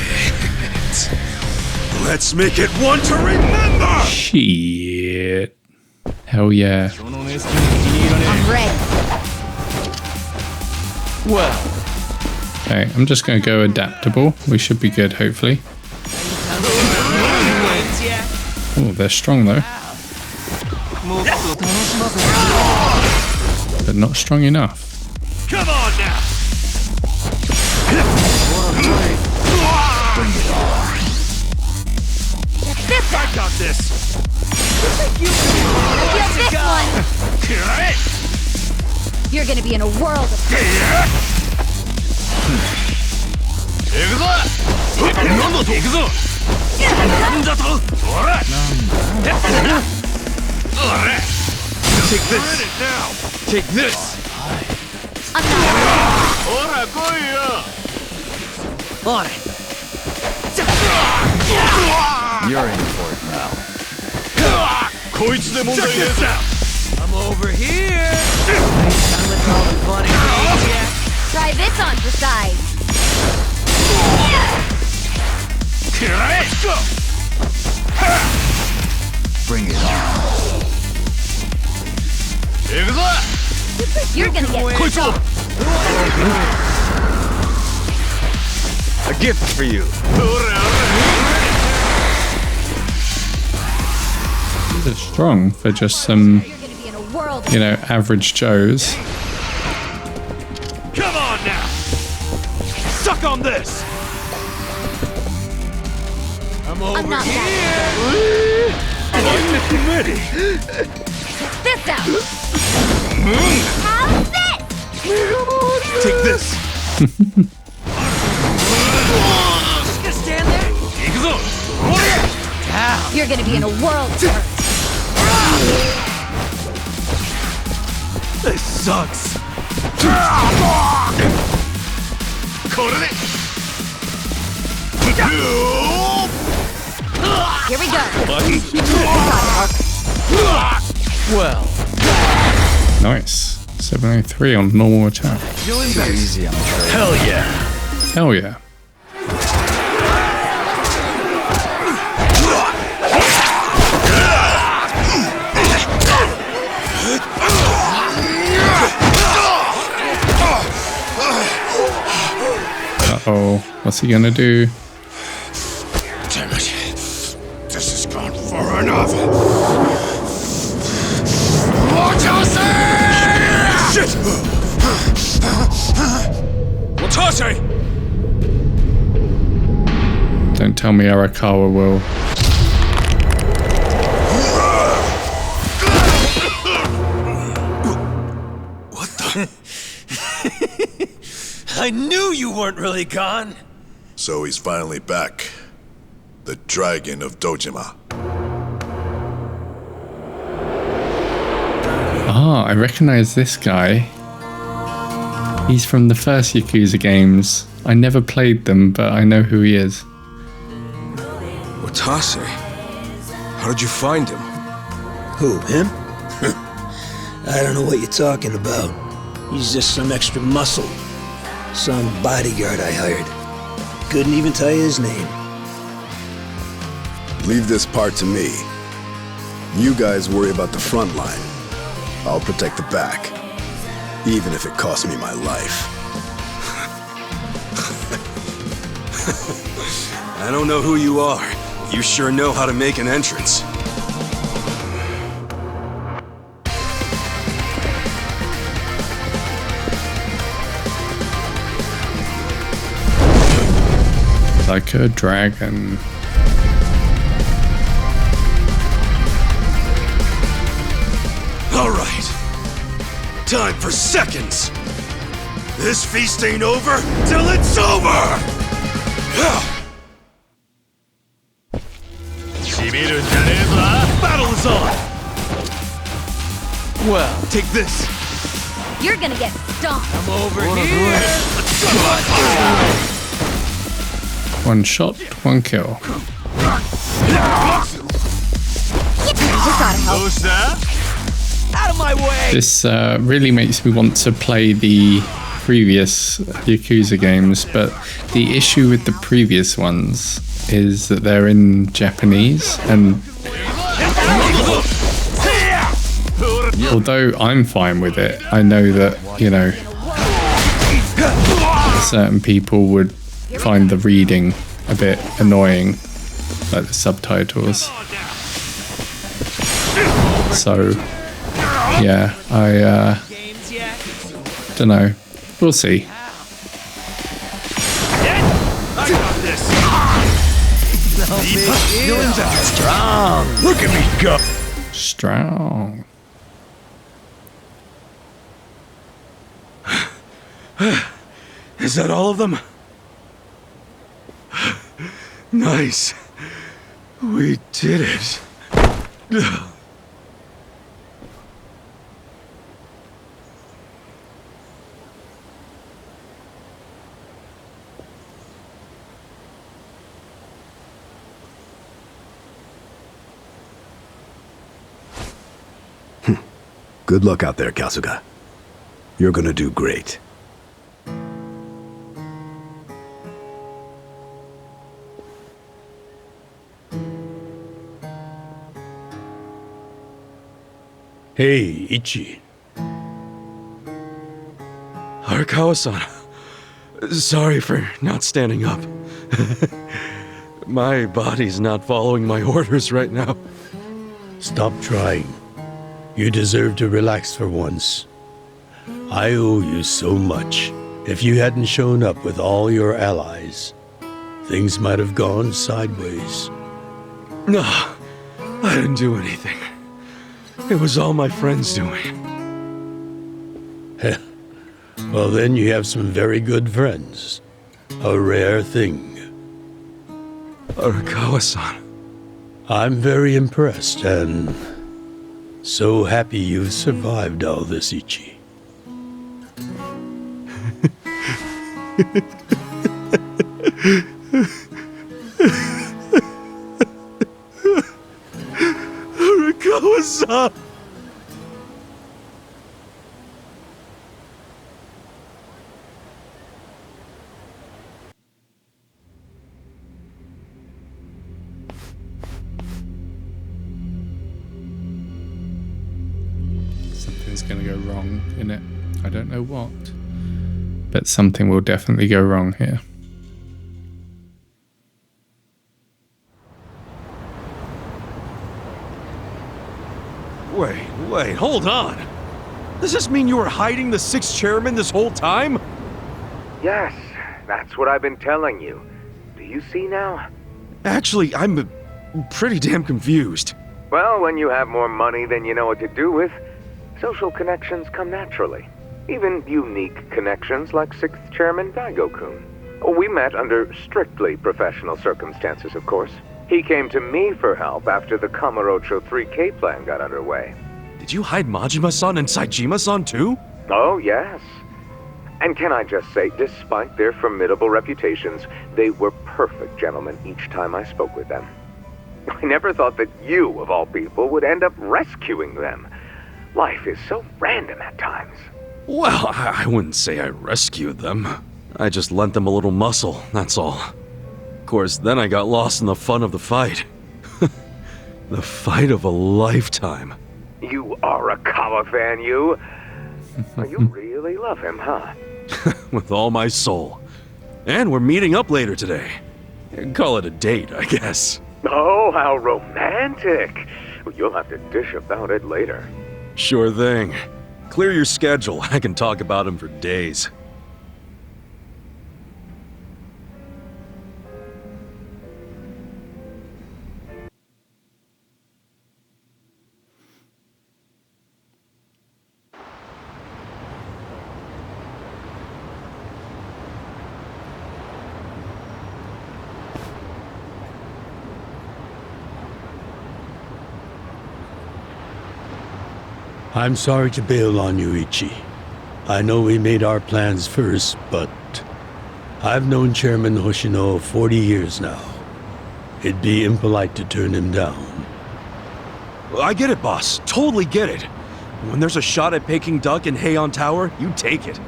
Let's make it one to remember! Shit. Hell yeah. I'm ready. Well. Okay, I'm just going to go adaptable. We should be good, hopefully. Oh, they're strong though. But not strong enough. Come on now! Bring it on. I got this! Get this one! You're gonna be in a world of pain. Take this! Take this! I'm not. You're in for it now. Check this out! I'm over here! Done with all the fun and games yet? Try this on for size. Let's go! Bring it on. You're gonna get pushed off. A gift for you. These are strong for just some, you know, average Joes. Come on now! Suck on this! I'm over not here! I'm ready! This out. How's this? Take this! Just stand there. You're gonna be in a world of hurt. This sucks! Here we go. Well. Nice. 703 on normal attack. Easy, I'm afraid. Hell yeah! Hell yeah. Uh-oh. What's he gonna do? Damn it. This has gone far enough. Shit! Watase! Don't tell me Arakawa will. I knew you weren't really gone. So he's finally back. The Dragon of Dojima. Ah, I recognize this guy. He's from the first Yakuza games. I never played them, but I know who he is. Watase? How did you find him? Who, him? I don't know what you're talking about. He's just some extra muscle. Some bodyguard I hired. Couldn't even tell you his name. Leave this part to me. You guys worry about the front line. I'll protect the back. Even if it costs me my life. I don't know who you are. You sure know how to make an entrance. Like a dragon. All right. Time for seconds. This feast ain't over till it's over! Battle is on! Well, take this. You're gonna get stomped. I'm over here. One shot, one kill. Out of my way! This really makes me want to play the previous Yakuza games, but the issue with the previous ones is that they're in Japanese, and although I'm fine with it, I know that, you know, certain people would find the reading a bit annoying, like the subtitles. So, yeah, I don't know. We'll see. Strong. Look at me go. Strong. Is that all of them? Nice. We did it. Good luck out there, Kasuga. You're gonna do great. Hey, Ichi. Arakawa-san. Sorry for not standing up. My body's not following my orders right now. Stop trying. You deserve to relax for once. I owe you so much. If you hadn't shown up with all your allies, things might have gone sideways. No, I didn't do anything. It was all my friends doing. Well, then you have some very good friends. A rare thing. Arakawa-san. I'm very impressed and so happy you've survived all this, Ichi. Arakawa-san! Something's going to go wrong in it. I don't know what, but something will definitely go wrong here. Wait, hold on! Does this mean you were hiding the sixth chairman this whole time? Yes, that's what I've been telling you. Do you see now? Actually, I'm pretty damn confused. Well, when you have more money than you know what to do with, social connections come naturally. Even unique connections like 6th Chairman Daigo-kun. We met under strictly professional circumstances, of course. He came to me for help after the Kamurocho 3K plan got underway. Did you hide Majima-san and Saejima-san too? Oh, yes. And can I just say, despite their formidable reputations, they were perfect gentlemen each time I spoke with them. I never thought that you, of all people, would end up rescuing them. Life is so random at times. Well, I wouldn't say I rescued them. I just lent them a little muscle, that's all. Of course, then I got lost in the fun of the fight. The fight of a lifetime. You are a Kawa fan, you. You really love him, huh? With all my soul. And we're meeting up later today. Call it a date, I guess. Oh, how romantic. Well, you'll have to dish about it later. Sure thing. Clear your schedule. I can talk about him for days. I'm sorry to bail on you, Ichi. I know we made our plans first, but I've known Chairman Hoshino 40 years now. It'd be impolite to turn him down. I get it, boss. Totally get it. When there's a shot at Peking Duck in Heian Tower, you take it.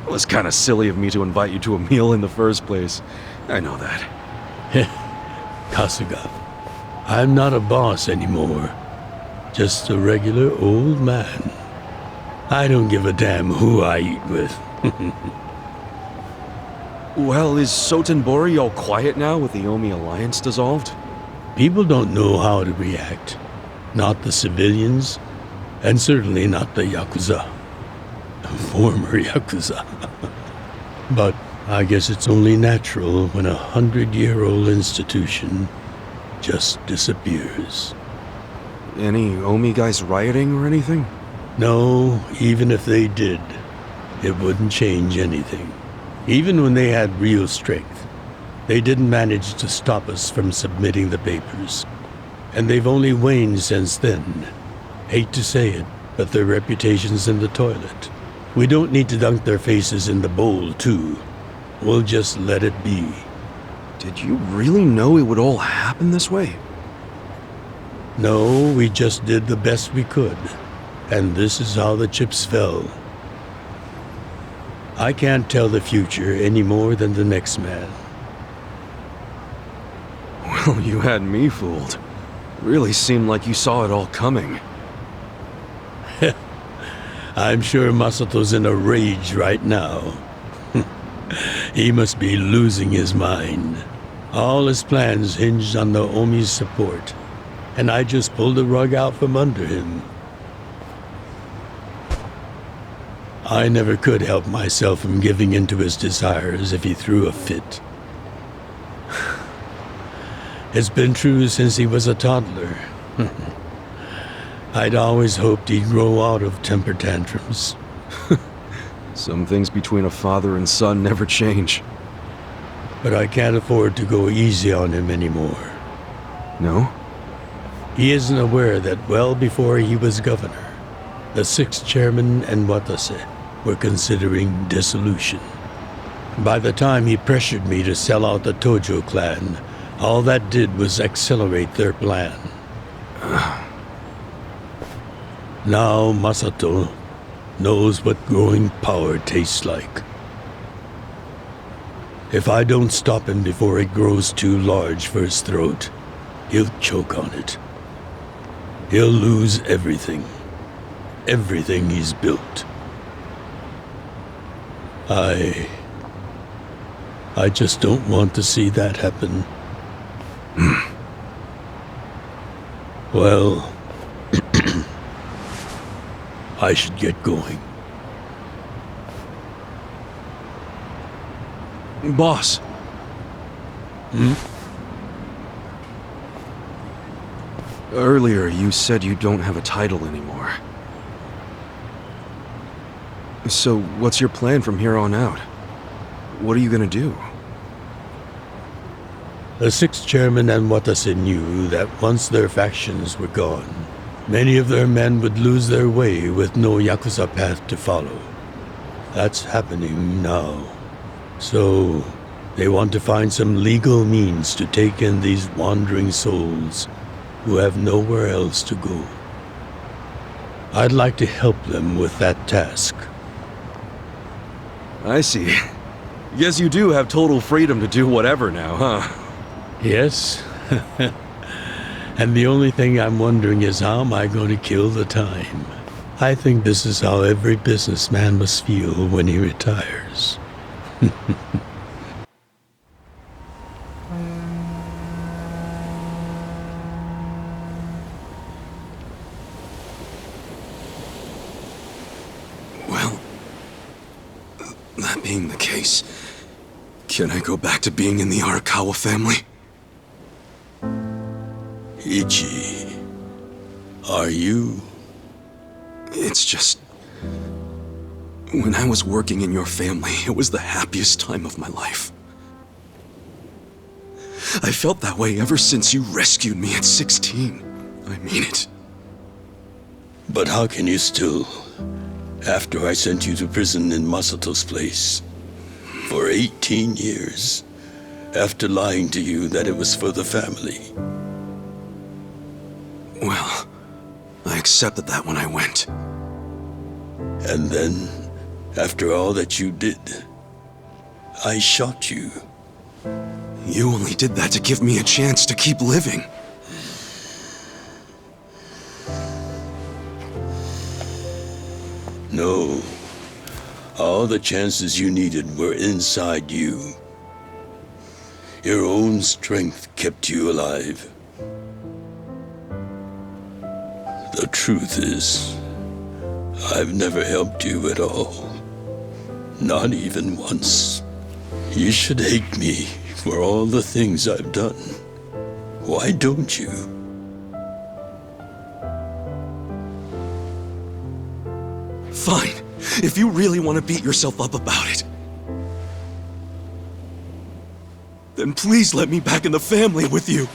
It was kind of silly of me to invite you to a meal in the first place. I know that. Kasuga, I'm not a boss anymore. Just a regular old man. I don't give a damn who I eat with. Well, is Sotenbori all quiet now with the Omi Alliance dissolved? People don't know how to react. Not the civilians, and certainly not the Yakuza. Former Yakuza. But I guess it's only natural when a 100-year-old institution just disappears. Any Omi guys rioting or anything? No, even if they did, it wouldn't change anything. Even when they had real strength, they didn't manage to stop us from submitting the papers. And they've only waned since then. Hate to say it, but their reputation's in the toilet. We don't need to dunk their faces in the bowl, too. We'll just let it be. Did you really know it would all happen this way? No, we just did the best we could. And this is how the chips fell. I can't tell the future any more than the next man. Well, you had me fooled. Really seemed like you saw it all coming. I'm sure Masato's in a rage right now. He must be losing his mind. All his plans hinged on the Omi's support, and I just pulled the rug out from under him. I never could help myself from giving in to his desires if he threw a fit. It's been true since he was a toddler. I'd always hoped he'd grow out of temper tantrums. Some things between a father and son never change. But I can't afford to go easy on him anymore. No? He isn't aware that well before he was governor, the 6th chairman and Watase were considering dissolution. By the time he pressured me to sell out the Tojo clan, all that did was accelerate their plan. Now Masato knows what growing power tastes like. If I don't stop him before it grows too large for his throat, he'll choke on it. He'll lose everything. Everything he's built. I just don't want to see that happen. Well, I should get going. Boss. Earlier, you said you don't have a title anymore. So, what's your plan from here on out? what are you gonna do? The sixth chairman and Watase knew that once their factions were gone, many of their men would lose their way with no Yakuza path to follow. That's happening now. So, they want to find some legal means to take in these wandering souls who have nowhere else to go. I'd like to help them with that task. I see. Guess you do have total freedom to do whatever now, huh? Yes. And the only thing I'm wondering is how am I going to kill the time? I think this is how every businessman must feel when he retires. Well, that being the case, can I go back to being in the Arakawa family? Ichi, are you? It's just... when I was working in your family, it was the happiest time of my life. I felt that way ever since you rescued me at 16. I mean it. But how can you still, after I sent you to prison in Masato's place, for 18 years, after lying to you that it was for the family? Well, I accepted that when I went. And then, after all that you did, I shot you. You only did that to give me a chance to keep living. No. All the chances you needed were inside you. Your own strength kept you alive. The truth is, I've never helped you at all. Not even once. You should hate me for all the things I've done. Why don't you? Fine. If you really want to beat yourself up about it, then please let me back in the family with you.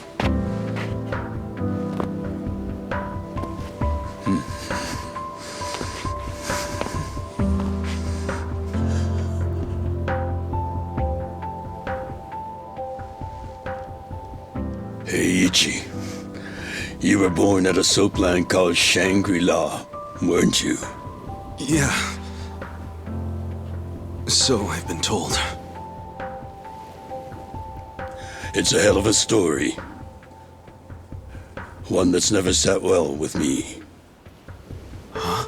Hey, Ichi. You were born at a soapland called Shangri-La, weren't you? Yeah. So I've been told. It's a hell of a story. One that's never sat well with me. Huh?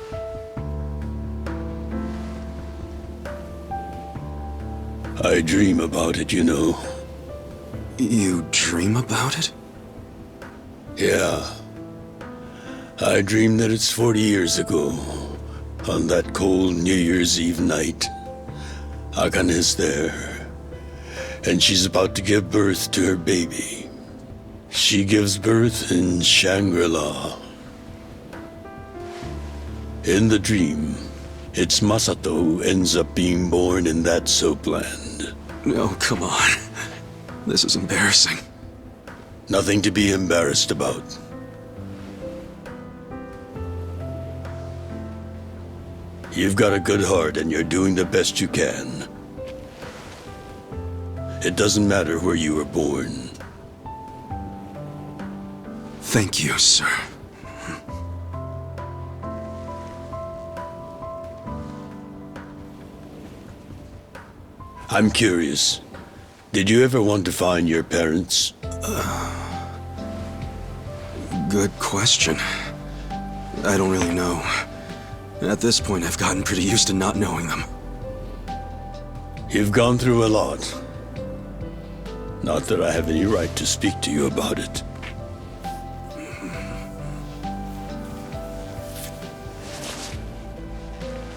I dream about it, you know. You dream about it? Yeah. I dream that it's 40 years ago, on that cold New Year's Eve night. Akane's there, and she's about to give birth to her baby. She gives birth in Shangri-La. In the dream, it's Masato who ends up being born in that soapland. No, come on. This is embarrassing. Nothing to be embarrassed about. You've got a good heart and you're doing the best you can. It doesn't matter where you were born. Thank you, sir. I'm curious. Did you ever want to find your parents? Good question. I don't really know. At this point, I've gotten pretty used to not knowing them. You've gone through a lot. Not that I have any right to speak to you about it.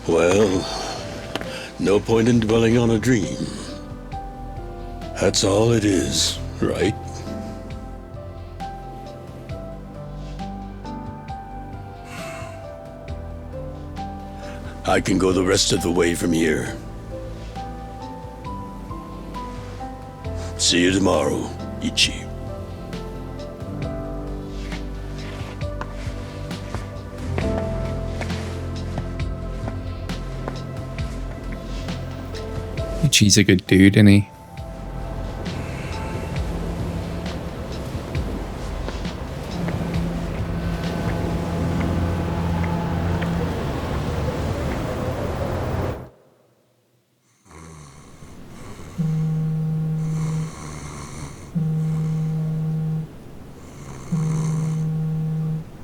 Well, no point in dwelling on a dream. That's all it is, right? I can go the rest of the way from here. See you tomorrow, Ichi. Ichi's a good dude, isn't he?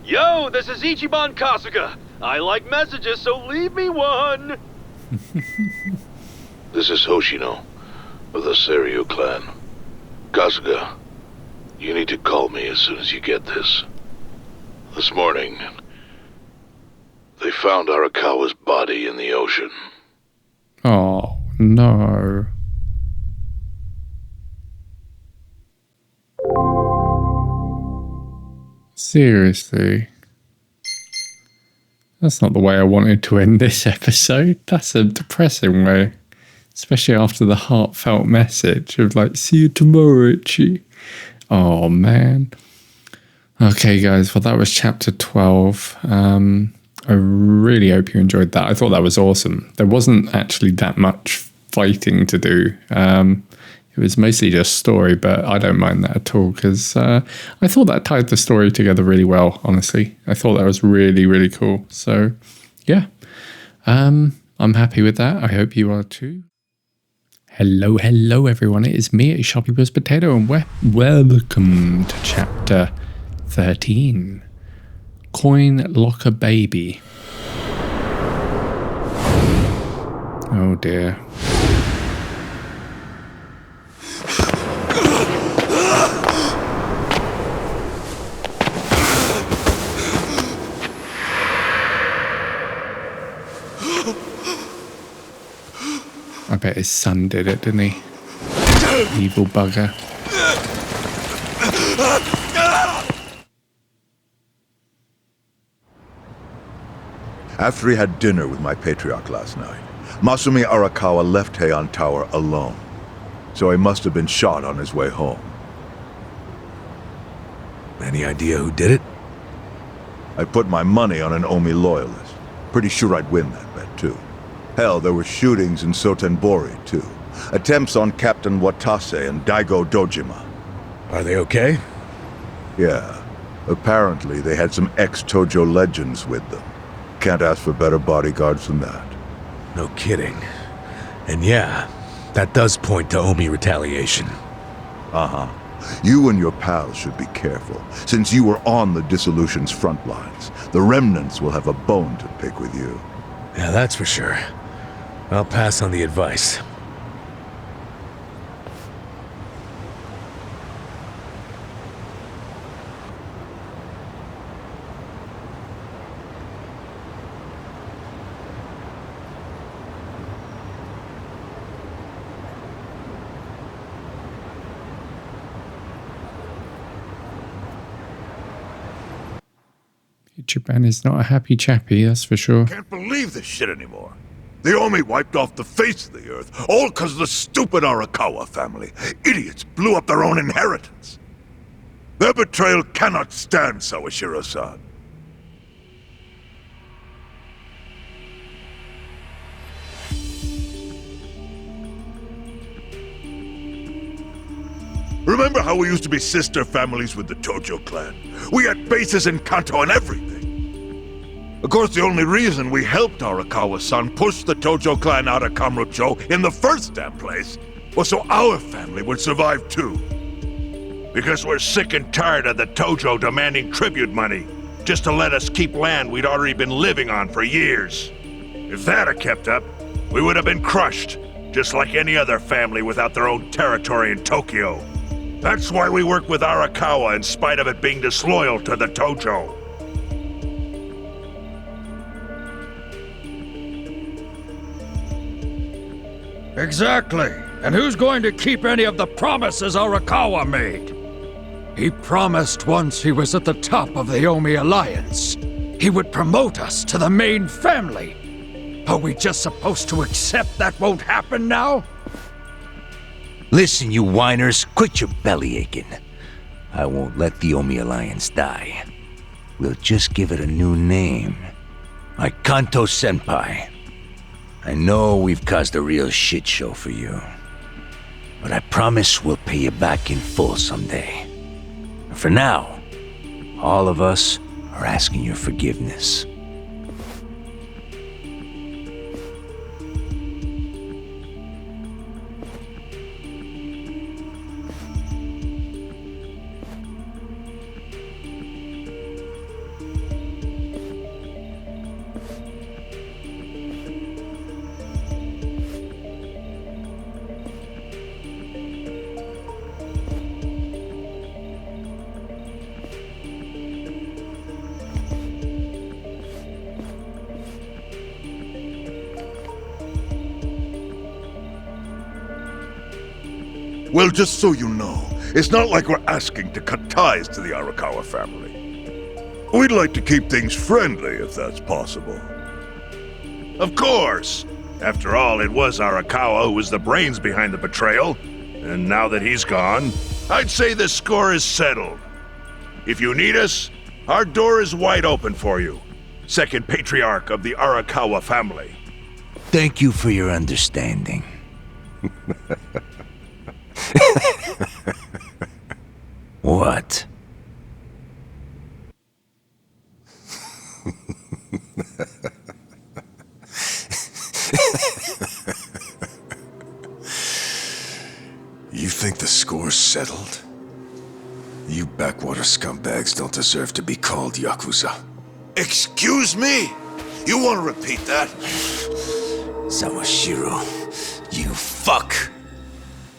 Yo, this is Ichiban Kasuga. I like messages, so leave me one. This is Hoshino, of the Seiryu clan. Kasuga, you need to call me as soon as you get this. This morning, they found Arakawa's body in the ocean. Oh, no. Seriously. That's not the way I wanted to end this episode. That's a depressing way. Especially after the heartfelt message of like, see you tomorrow, Ichi. Oh, man. Okay, guys. Well, that was chapter 12. I really hope you enjoyed that. I thought that was awesome. There wasn't actually that much fighting to do. It was mostly just story, but I don't mind that at all because I thought that tied the story together really well, honestly. I thought that was really, really cool. So, yeah. I'm happy with that. I hope you are too. Hello, everyone. It is me, Sharpypus Potato, and welcome to chapter 13. Coin Locker Baby. Oh, dear. I bet his son did it, didn't he? Evil bugger. After he had dinner with my patriarch last night, Masumi Arakawa left Heian Tower alone. So he must have been shot on his way home. Any idea who did it? I put my money on an Omi loyalist. Pretty sure I'd win that bet, too. Hell, there were shootings in Sotenbori, too. Attempts on Captain Watase and Daigo Dojima. Are they okay? Yeah. Apparently, they had some ex-Tojo legends with them. Can't ask for better bodyguards than that. No kidding. And yeah, that does point to Omi retaliation. Uh-huh. You and your pals should be careful, since you were on the dissolution's front lines. The remnants will have a bone to pick with you. Yeah, that's for sure. I'll pass on the advice. Japan is not a happy chappy, that's for sure. Can't believe this shit anymore. The Omi wiped off the face of the earth, all because of the stupid Arakawa family. Idiots blew up their own inheritance. Their betrayal cannot stand, Sawashiro-san. Remember how we used to be sister families with the Tojo clan? We had bases in Kanto and everything. Of course, the only reason we helped Arakawa-san push the Tojo clan out of Kamurocho in the first damn place was so our family would survive too. Because we're sick and tired of the Tojo demanding tribute money just to let us keep land we'd already been living on for years. If that had kept up, we would have been crushed, just like any other family without their own territory in Tokyo. That's why we work with Arakawa in spite of it being disloyal to the Tojo. Exactly. And who's going to keep any of the promises Arakawa made? He promised once he was at the top of the Omi Alliance, he would promote us to the main family. Are we just supposed to accept that won't happen now? Listen, you whiners, quit your belly aching. I won't let the Omi Alliance die. We'll just give it a new name. My Kanto Senpai. I know we've caused a real shit show for you. But I promise we'll pay you back in full someday. And for now, all of us are asking your forgiveness. Well, just so you know, it's not like we're asking to cut ties to the Arakawa family. We'd like to keep things friendly, if that's possible. Of course! After all, it was Arakawa who was the brains behind the betrayal. And now that he's gone, I'd say the score is settled. If you need us, our door is wide open for you. Second patriarch of the Arakawa family. Thank you for your understanding. What? You think the score's settled? You backwater scumbags don't deserve to be called Yakuza. Excuse me? You want to repeat that? Sawashiro, you fuck!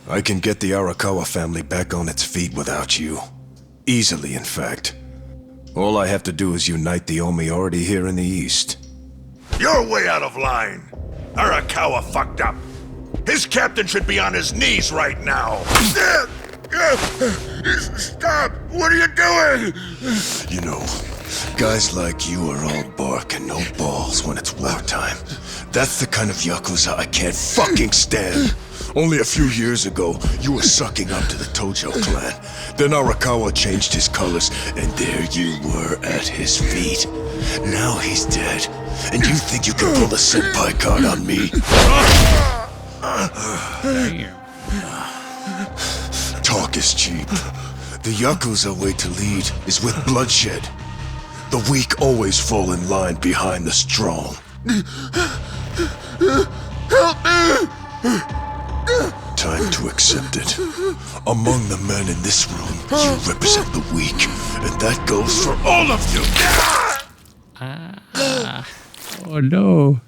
I can get the Arakawa family back on its feet without you. Easily, in fact. All I have to do is unite the Omi already here in the East. You're way out of line. Arakawa fucked up. His captain should be on his knees right now. Stop! What are you doing? You know, guys like you are all bark and no balls when it's wartime. That's the kind of Yakuza I can't fucking stand. Only a few years ago, you were sucking up to the Tojo clan. Then Arakawa changed his colors, and there you were at his feet. Now he's dead, and you think you can pull the senpai card on me? Talk is cheap. The Yakuza way to lead is with bloodshed. The weak always fall in line behind the strong. Help me! Time to accept it. Among the men in this room, you represent the weak, and that goes for all of you. Oh no.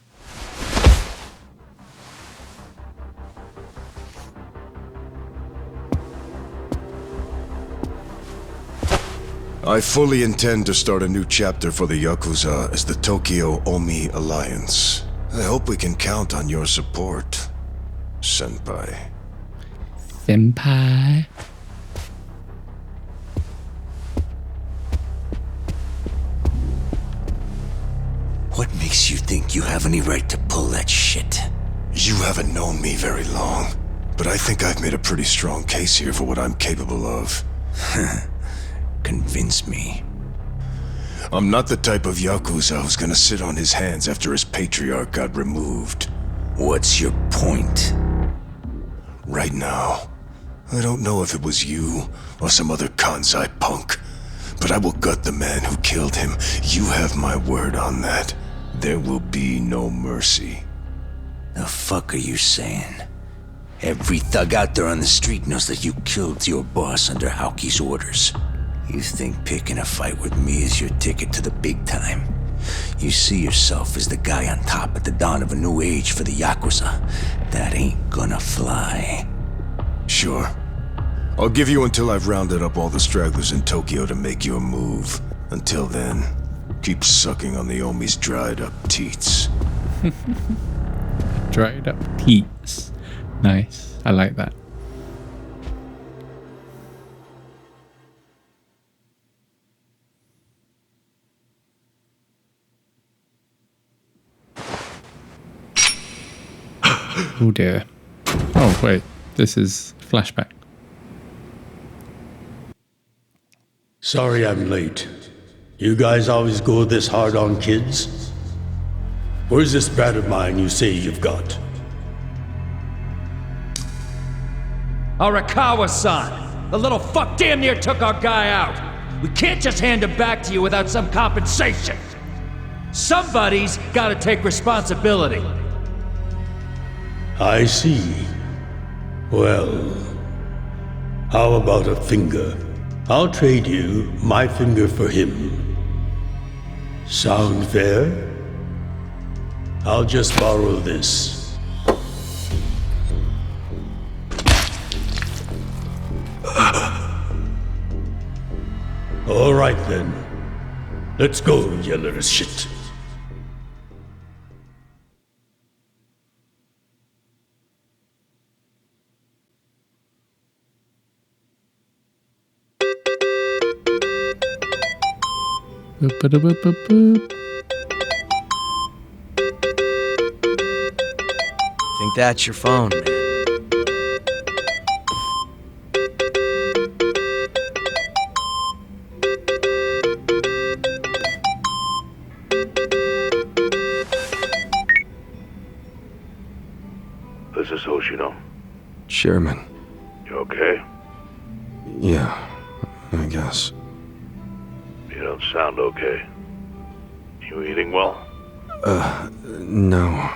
I fully intend to start a new chapter for the Yakuza as the Tokyo Omi Alliance. I hope we can count on your support, Senpai. Senpai. What makes you think you have any right to pull that shit? You haven't known me very long, but I think I've made a pretty strong case here for what I'm capable of. Convince me. I'm not the type of Yakuza who's gonna sit on his hands after his patriarch got removed. What's your point? Right now, I don't know if it was you or some other Kansai punk, but I will gut the man who killed him. You have my word on that. There will be no mercy. The fuck are you saying? Every thug out there on the street knows that you killed your boss under Haoki's orders. You think picking a fight with me is your ticket to the big time? You see yourself as the guy on top at the dawn of a new age for the Yakuza. That ain't gonna fly. Sure. I'll give you until I've rounded up all the stragglers in Tokyo to make your move. Until then, keep sucking on the Omi's dried up teats. Dried up teats. Nice. I like that. Oh dear. Oh wait. This is flashback. Sorry I'm late. You guys always go this hard on kids? Where's this brat of mine you say you've got? Arakawa-san! The little fuck damn near took our guy out! We can't just hand him back to you without some compensation! Somebody's gotta take responsibility! I see. Well, how about a finger? I'll trade you my finger for him. Sound fair? I'll just borrow this. All right then. Let's go, you little shit. Boop, boop, boop, boop, boop. Think that's your phone, man. This is Hoshino. Chairman. You okay? Yeah, I guess. You don't sound okay. You eating well? No.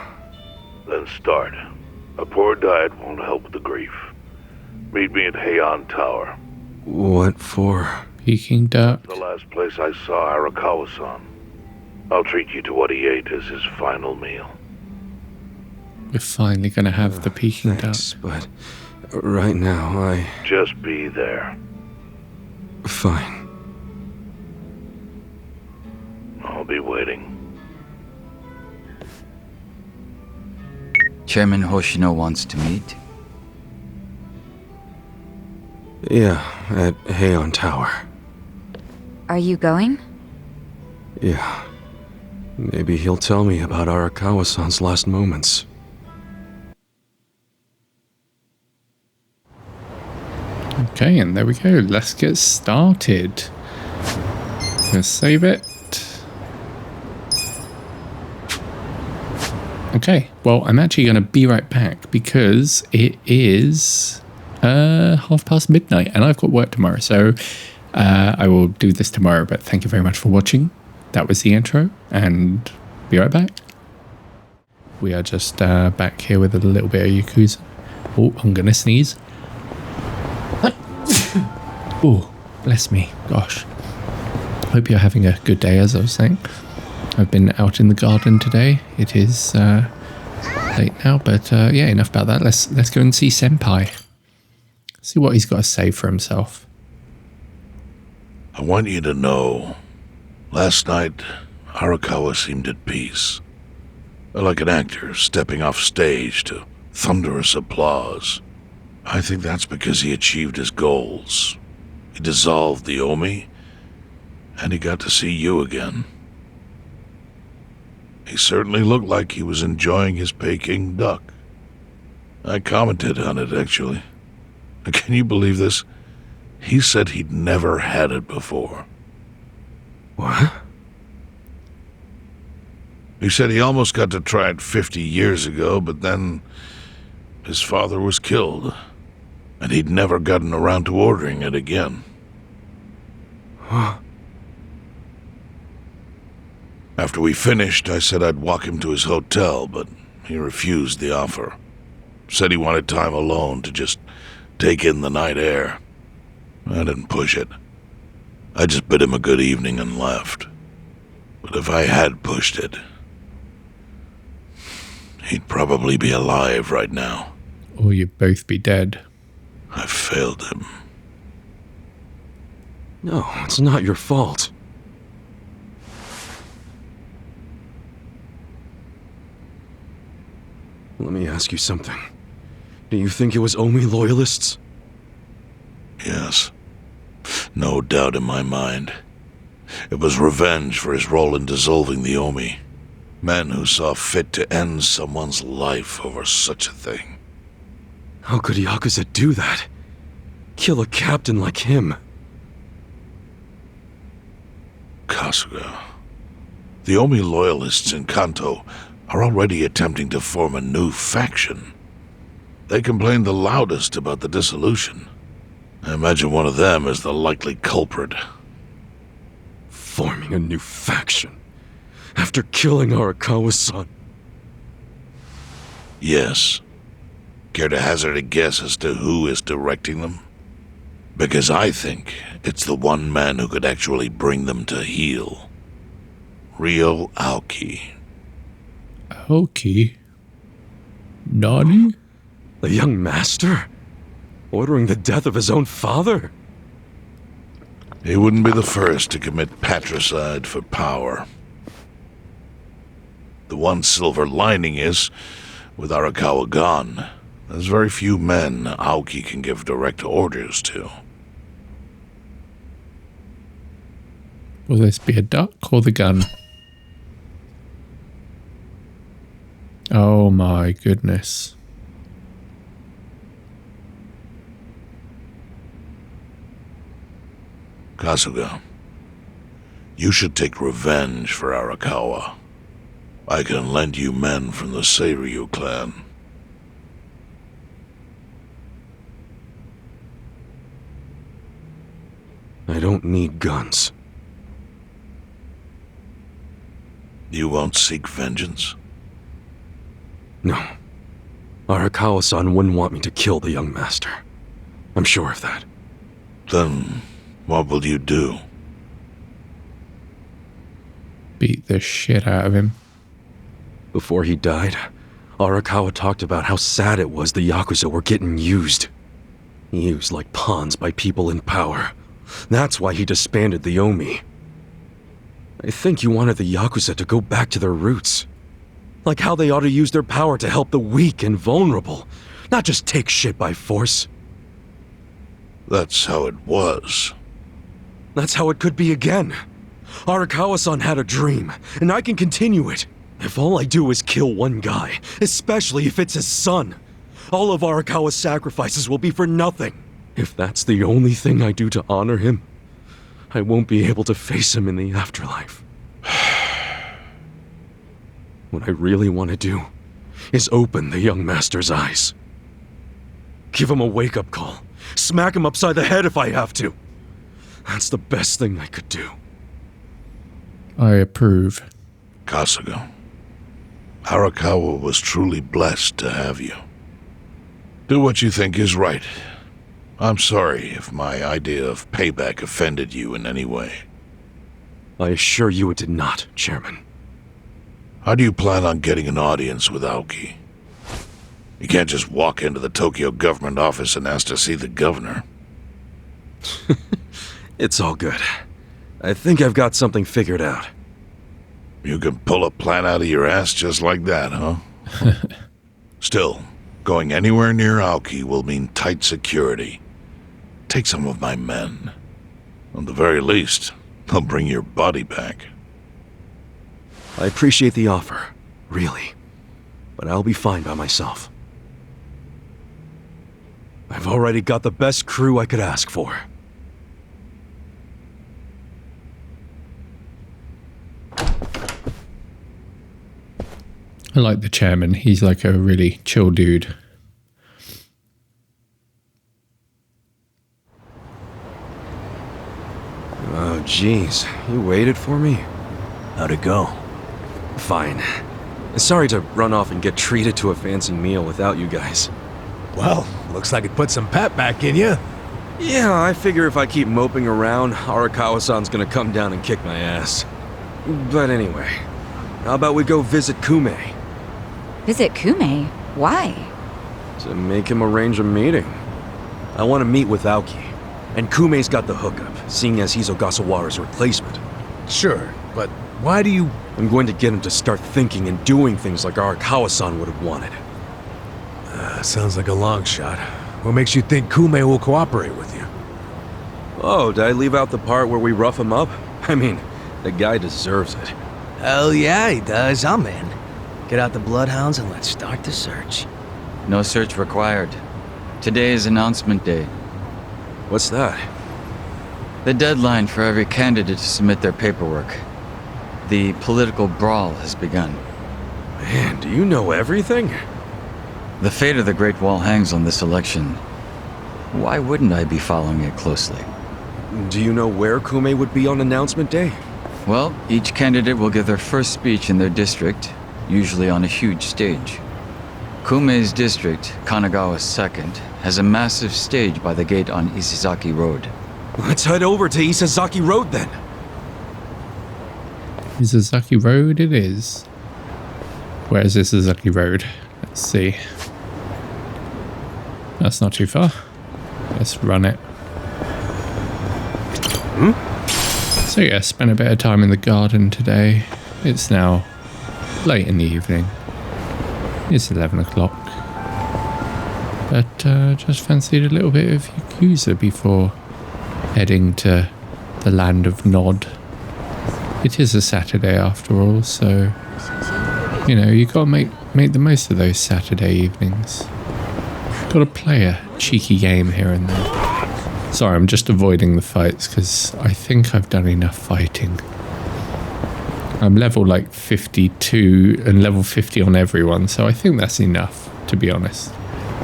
Then start. A poor diet won't help with the grief. Meet me at Heian Tower. What for? Peking duck. The last place I saw Arakawa-san. I'll treat you to what he ate as his final meal. We're finally going to have the Peking duck. But right now, I... Just be there. Fine. I'll be waiting. Chairman Hoshino wants to meet. Yeah, at Heian Tower. Are you going? Yeah. Maybe he'll tell me about Arakawa-san's last moments. Okay, and there we go. Let's get started. Let's save it. Okay, well, I'm actually going to be right back because it is midnight and I've got work tomorrow. So I will do this tomorrow, but thank you very much for watching. That was the intro and be right back. We are just back here with a little bit of Yakuza. Oh, I'm going to sneeze. Oh, bless me. Gosh. Hope you're having a good day, as I was saying. I've been out in the garden today. It is late now, but yeah, enough about that. Let's go and see Senpai. See what he's got to say for himself. I want you to know, last night, Arakawa seemed at peace. Like an actor stepping off stage to thunderous applause. I think that's because he achieved his goals. He dissolved the Omi, and he got to see you again. He certainly looked like he was enjoying his Peking duck. I commented on it, actually. Can you believe this? He said he'd never had it before. What? He said he almost got to try it 50 years ago, but then his father was killed, and he'd never gotten around to ordering it again. Huh? After we finished, I said I'd walk him to his hotel, but he refused the offer. Said he wanted time alone to just take in the night air. I didn't push it. I just bid him a good evening and left. But if I had pushed it, he'd probably be alive right now. Or you'd both be dead. I failed him. No, it's not your fault. Let me ask you something. Do you think it was Omi loyalists? Yes. No doubt in my mind. It was revenge for his role in dissolving the Omi. Men who saw fit to end someone's life over such a thing. How could Yakuza do that? Kill a captain like him? Kasuga, the Omi loyalists in Kanto are already attempting to form a new faction. They complain the loudest about the dissolution. I imagine one of them is the likely culprit. Forming a new faction? After killing Arakawa-san? Yes. Care to hazard a guess as to who is directing them? Because I think it's the one man who could actually bring them to heel. Ryo Aoki. Aoki? Nani? The young master? Ordering the death of his own father? He wouldn't be the first to commit patricide for power. The one silver lining is, with Arakawa gone, there's very few men Aoki can give direct orders to. Will this be a duck or the gun? Oh my goodness. Kasuga, you should take revenge for Arakawa. I can lend you men from the Seiryu clan. I don't need guns. You won't seek vengeance? No. Arakawa-san wouldn't want me to kill the young master. I'm sure of that. Then, what will you do? Beat the shit out of him. Before he died, Arakawa talked about how sad it was the Yakuza were getting used. Used like pawns by people in power. That's why he disbanded the Omi. I think he wanted the Yakuza to go back to their roots. Like how they ought to use their power to help the weak and vulnerable, not just take shit by force. That's how it was. That's how it could be again. Arakawa-san had a dream, and I can continue it. If all I do is kill one guy, especially if it's his son, all of Arakawa's sacrifices will be for nothing. If that's the only thing I do to honor him, I won't be able to face him in the afterlife. What I really want to do is open the young master's eyes. Give him a wake-up call. Smack him upside the head if I have to. That's the best thing I could do. I approve. Kasuga, Arakawa was truly blessed to have you. Do what you think is right. I'm sorry if my idea of payback offended you in any way. I assure you it did not, Chairman. How do you plan on getting an audience with Aoki? You can't just walk into the Tokyo government office and ask to see the governor. It's all good. I think I've got something figured out. You can pull a plan out of your ass just like that, huh? Still, going anywhere near Aoki will mean tight security. Take some of my men. At the very least, they'll bring your body back. I appreciate the offer, really. But I'll be fine by myself. I've already got the best crew I could ask for. I like the chairman. He's like a really chill dude. Oh, jeez. You waited for me? How'd it go? Fine. Sorry to run off and get treated to a fancy meal without you guys. Well, looks like it put some pep back in you. Yeah, I figure if I keep moping around, Arakawa-san's gonna come down and kick my ass. But anyway, how about we go visit Kume? Visit Kume? Why? To make him arrange a meeting. I want to meet with Aoki. And Kume's got the hookup, seeing as he's Ogasawara's replacement. Sure, but why do you... I'm going to get him to start thinking and doing things like Arakawa-san would have wanted. Sounds like a long shot. What makes you think Kume will cooperate with you? Oh, did I leave out the part where we rough him up? I mean, the guy deserves it. Hell yeah, he does. I'm in. Get out the bloodhounds and let's start the search. No search required. Today is announcement day. What's that? The deadline for every candidate to submit their paperwork. The political brawl has begun. Man, do you know everything? The fate of the Great Wall hangs on this election. Why wouldn't I be following it closely? Do you know where Kume would be on announcement day? Well, each candidate will give their first speech in their district, usually on a huge stage. Kume's district, Kanagawa's second, has a massive stage by the gate on Isizaki Road. Let's head over to Isizaki Road then. Isizaki Road it is. Where's Isizaki Road? Let's see. That's not too far. Let's run it. So yeah, spent a bit of time in the garden today. It's now late in the evening. It's 11 o'clock. But just fancied a little bit of Yakuza before heading to the land of Nod. It is a Saturday after all, so you know, you gotta make the most of those Saturday evenings. Gotta play a cheeky game here and there. Sorry, I'm just avoiding the fights because I think I've done enough fighting. I'm level like 52 and level 50 on everyone, so I think that's enough, to be honest.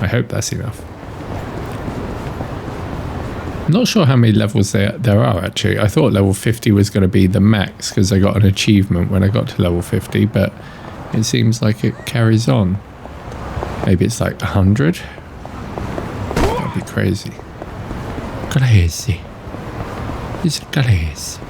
I hope that's enough. I'm not sure how many levels there are actually. I thought level 50 was going to be the max because I got an achievement when I got to level 50, but it seems like it carries on. Maybe it's like 100? That'd be crazy. Crazy. It's crazy.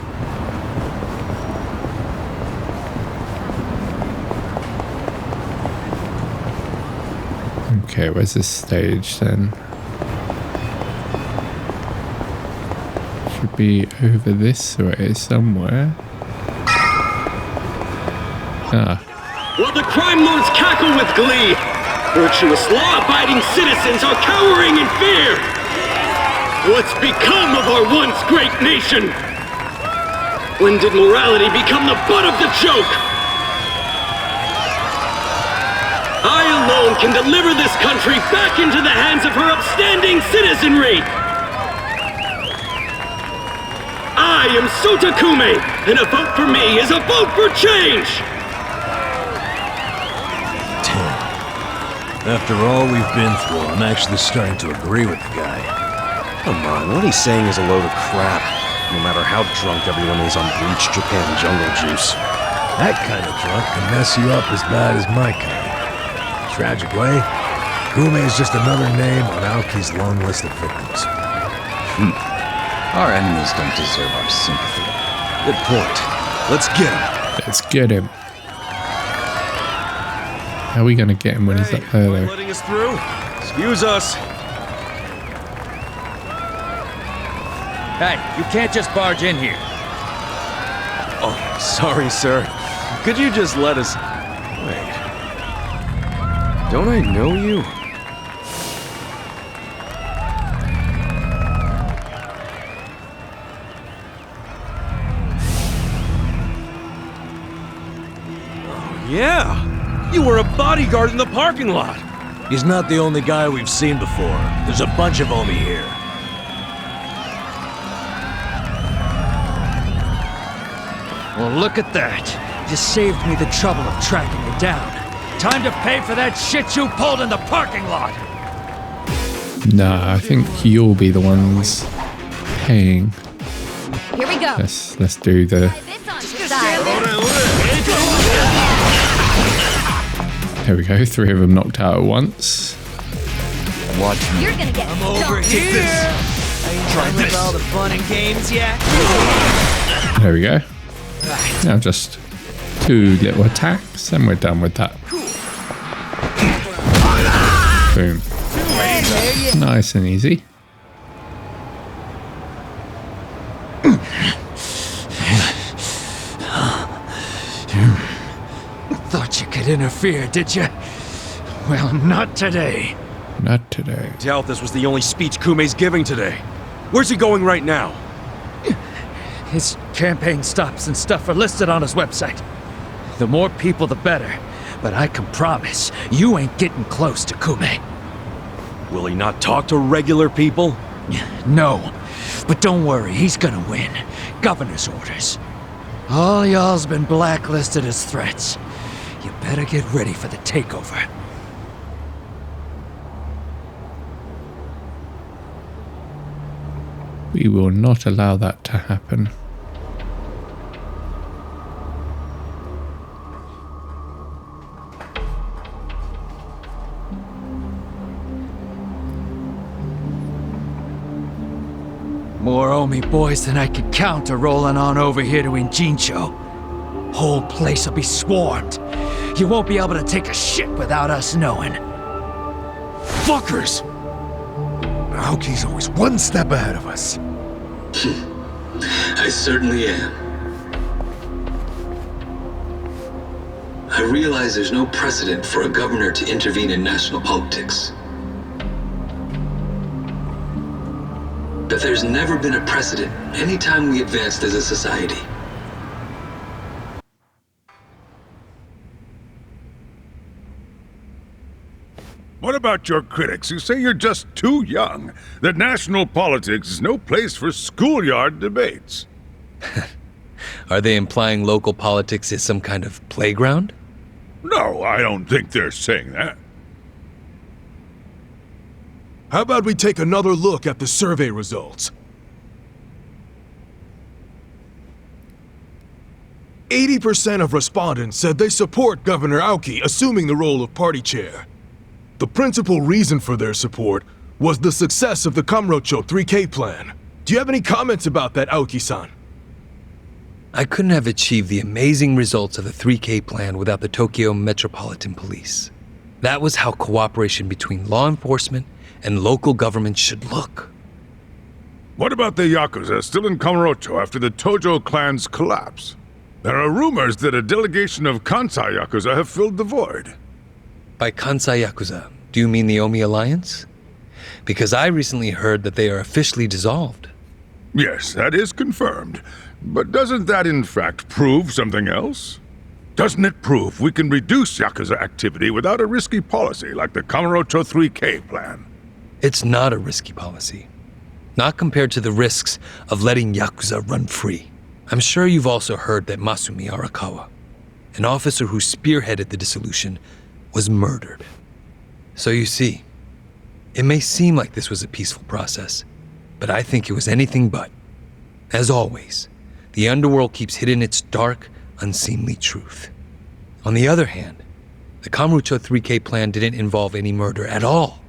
Okay, where's this stage then? Should be over this way somewhere. Ah. While the crime lords cackle with glee, virtuous law-abiding citizens are cowering in fear. What's become of our once great nation? When did morality become the butt of the joke? I alone can deliver this country back into the hands of her upstanding citizenry. I am Sota Kume, and a vote for me is a vote for change! After all we've been through, I'm actually starting to agree with the guy. Come on, what he's saying is a load of crap. No matter how drunk everyone is on bleach Japan jungle juice. That kind of drunk can mess you up as bad as my kind. Tragic way, Kume is just another name on Aoki's long list of victims. Our enemies don't deserve our sympathy. Good point. Let's get him. Let's get him. How are we gonna get him when he's up there though? Letting us through? Excuse us. Hey, you can't just barge in here. Oh, sorry, sir. Could you just let us... Wait. Don't I know you? Oh, yeah! You were a bodyguard in the parking lot! He's not the only guy we've seen before. There's a bunch of Omi here. Well, look at that. You saved me the trouble of tracking you down. Time to pay for that shit you pulled in the parking lot! Nah, I think you'll be the ones paying. Here we go. Let's do the... There we go, 3 of them knocked out at once. Watch me. You're gonna get over here. Are you trying with all the fun and games yet? There we go. Now just 2 little attacks and we're done with that. Boom. Nice and easy. Thought you could interfere, did you? Well, not today. Not today. I doubt this was the only speech Kume's giving today. Where's he going right now? His campaign stops and stuff are listed on his website. The more people, the better. But I can promise, you ain't getting close to Kume. Will he not talk to regular people? No, but don't worry, he's gonna win. Governor's orders. All y'all's been blacklisted as threats. You better get ready for the takeover. We will not allow that to happen. More Omi boys than I could count are rolling on over here to Injincho. Whole place will be swarmed. You won't be able to take a shit without us knowing. Fuckers! Aoki's always one step ahead of us. I certainly am. I realize there's no precedent for a governor to intervene in national politics. But there's never been a precedent anytime we advanced as a society. What about your critics who say you're just too young? That national politics is no place for schoolyard debates. Are they implying local politics is some kind of playground? No, I don't think they're saying that. How about we take another look at the survey results? 80% of respondents said they support Governor Aoki assuming the role of party chair. The principal reason for their support was the success of the Kamurocho 3K plan. Do you have any comments about that, Aoki-san? I couldn't have achieved the amazing results of the 3K plan without the Tokyo Metropolitan Police. That was how cooperation between law enforcement and local government should look. What about the Yakuza still in Kamurocho after the Tojo clan's collapse? There are rumors that a delegation of Kansai Yakuza have filled the void. By Kansai Yakuza, do you mean the Omi Alliance? Because I recently heard that they are officially dissolved. Yes, that is confirmed. But doesn't that in fact prove something else? Doesn't it prove we can reduce Yakuza activity without a risky policy like the Kamurocho 3K plan? It's not a risky policy. Not compared to the risks of letting Yakuza run free. I'm sure you've also heard that Masumi Arakawa, an officer who spearheaded the dissolution, was murdered. So you see, it may seem like this was a peaceful process, but I think it was anything but. As always, the underworld keeps hidden its dark, unseemly truth. On the other hand, the Kamurocho 3K plan didn't involve any murder at all.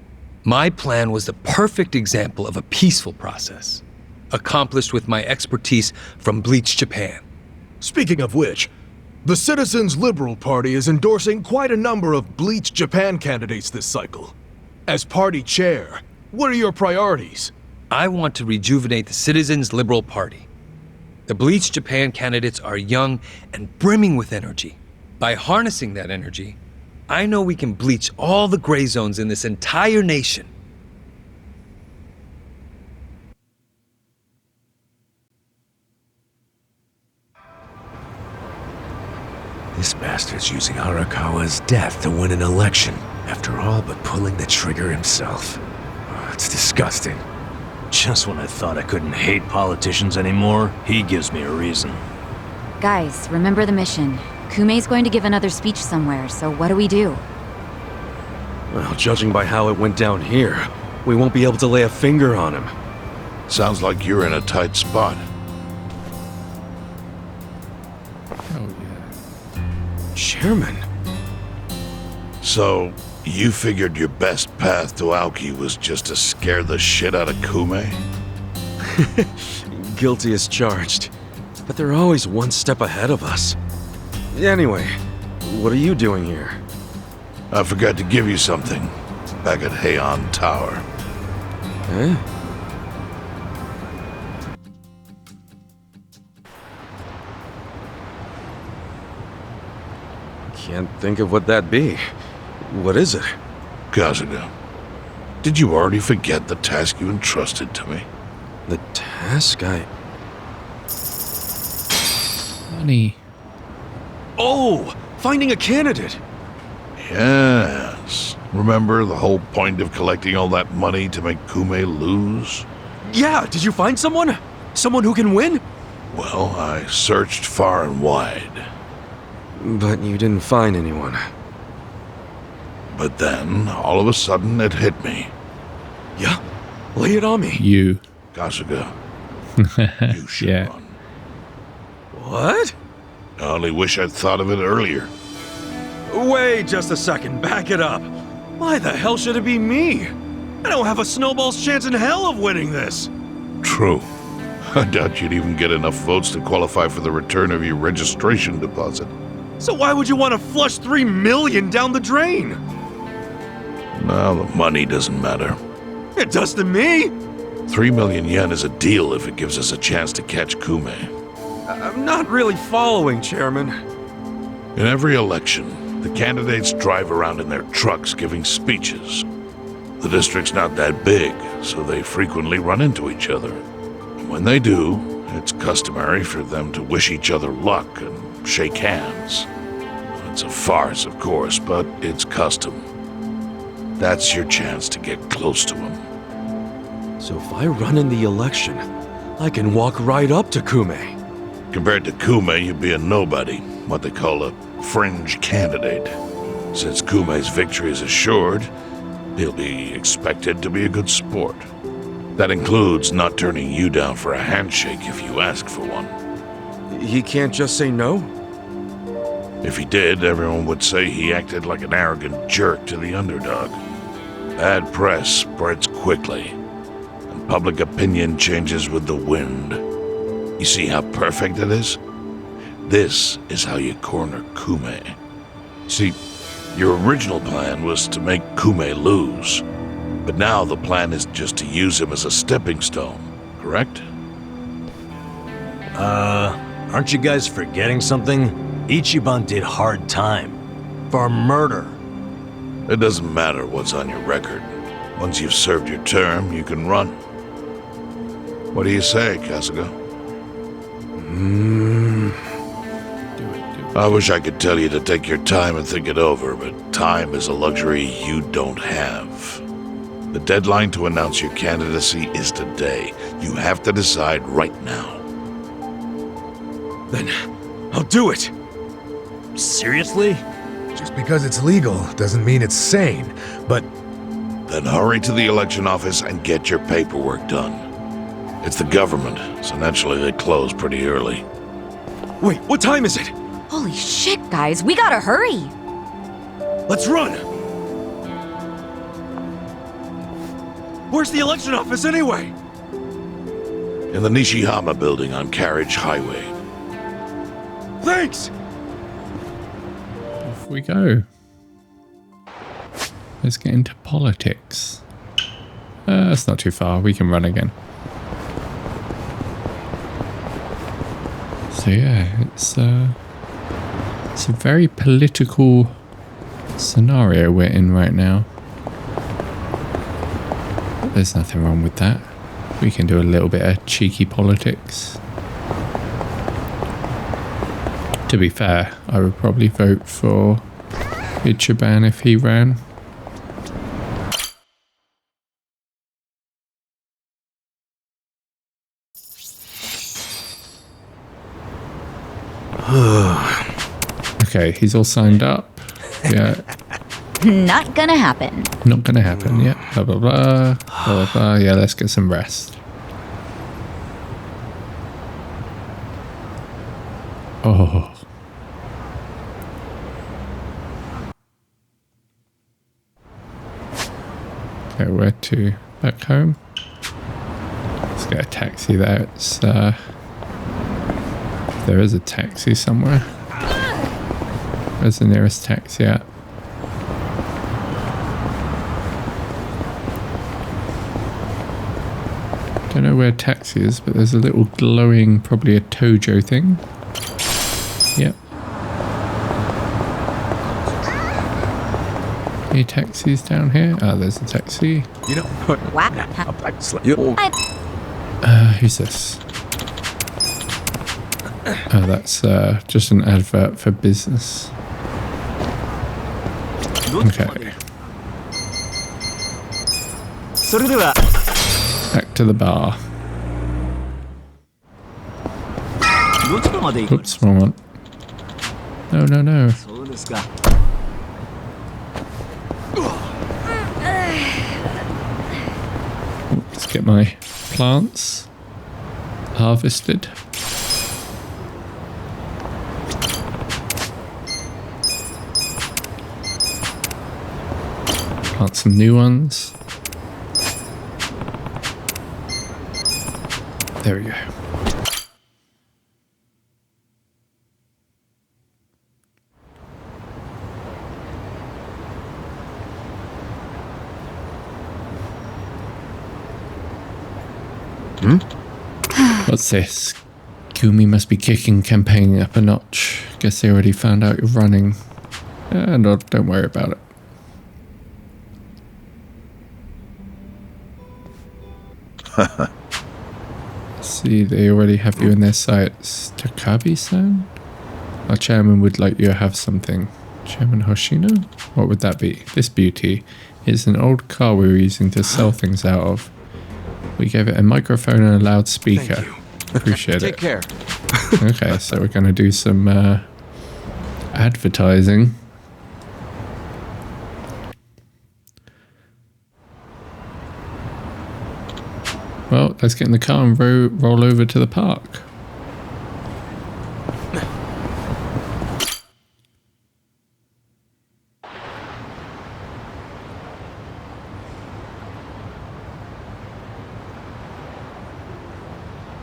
My plan was the perfect example of a peaceful process, accomplished with my expertise from Bleach Japan. Speaking of which, the Citizens Liberal Party is endorsing quite a number of Bleach Japan candidates this cycle. As party chair, what are your priorities? I want to rejuvenate the Citizens Liberal Party. The Bleach Japan candidates are young and brimming with energy. By harnessing that energy, I know we can bleach all the gray zones in this entire nation. This bastard's using Arakawa's death to win an election, after all but pulling the trigger himself. Oh, it's disgusting. Just when I thought I couldn't hate politicians anymore, he gives me a reason. Guys, remember the mission. Kumei's going to give another speech somewhere, so what do we do? Well, judging by how it went down here, we won't be able to lay a finger on him. Sounds like you're in a tight spot. Chairman? So, you figured your best path to Aoki was just to scare the shit out of Kume? Guilty as charged. But they're always one step ahead of us. Anyway, what are you doing here? I forgot to give you something back at Heian Tower. Eh? Can't think of what that'd be. What is it? Gazuga, did you already forget the task you entrusted to me? The task Money. Oh! Finding a candidate! Yes. Remember the whole point of collecting all that money to make Kume lose? Yeah, did you find someone? Someone who can win? Well, I searched far and wide. But you didn't find anyone. But then, all of a sudden, it hit me. Yeah? Lay it on me. You. Kasuga. You should run. What? I only wish I'd thought of it earlier. Wait just a second, back it up. Why the hell should it be me? I don't have a snowball's chance in hell of winning this. True. I doubt you'd even get enough votes to qualify for the return of your registration deposit. So why would you want to flush $3 million down the drain? Well, the money doesn't matter. It does to me. 3 million yen is a deal if it gives us a chance to catch Kume. I'm not really following, Chairman. In every election, the candidates drive around in their trucks giving speeches. The district's not that big, so they frequently run into each other. And when they do, it's customary for them to wish each other luck and shake hands. It's a farce, of course, but it's custom. That's your chance to get close to him. So if I run in the election, I can walk right up to Kume. Compared to Kume, you'd be a nobody, what they call a fringe candidate. Since Kume's victory is assured, he'll be expected to be a good sport. That includes not turning you down for a handshake if you ask for one. He can't just say no? If he did, everyone would say he acted like an arrogant jerk to the underdog. Bad press spreads quickly, and public opinion changes with the wind. You see how perfect it is? This is how you corner Kume. See, your original plan was to make Kume lose, but now the plan is just to use him as a stepping stone, correct? Aren't you guys forgetting something? Ichiban did hard time. For murder. It doesn't matter what's on your record. Once you've served your term, you can run. What do you say, Kasuga? I wish I could tell you to take your time and think it over, but time is a luxury you don't have. The deadline to announce your candidacy is today. You have to decide right now. Then I'll do it. Seriously? Just because it's legal doesn't mean it's sane, but... Then hurry to the election office and get your paperwork done. It's the government, so naturally they close pretty early. Wait, what time is it? Holy shit, guys, we gotta hurry. Let's run! Where's the election office anyway? In the Nishihama building on Carriage Highway. Thanks! Off we go. Let's get into politics. That's not too far. We can run again. So yeah, it's a very political scenario we're in right now. But there's nothing wrong with that. We can do a little bit of cheeky politics. To be fair, I would probably vote for Ichiban if he ran. Okay, he's all signed up. Yeah. Not gonna happen. Not gonna happen, yeah. Blah, blah, blah. Blah, blah, blah. Yeah, let's get some rest. Oh. Okay, where to? Back home? Let's get a taxi there. It's, there is a taxi somewhere. Where's the nearest taxi at? Don't know where taxi is, but there's a little glowing, probably a Tojo thing. Yep. Any taxis down here? Ah, there's a taxi. You know, who's this? Oh, that's just an advert for business. Okay. Back to the bar. Oops, wrong one. No. Let's get my plants harvested. Plant some new ones. There we go. What's this? Kumi must be kicking campaigning up a notch. Guess they already found out you're running. No, don't worry about it. See, they already have you in their sights. Takabe-san? Our chairman would like you to have something. Chairman Hoshino? What would that be? This beauty is an old car we were using to sell things out of. We gave it a microphone and a loudspeaker. Appreciate it. Take care. Okay, so we're going to do some advertising. Well, let's get in the car and roll over to the park.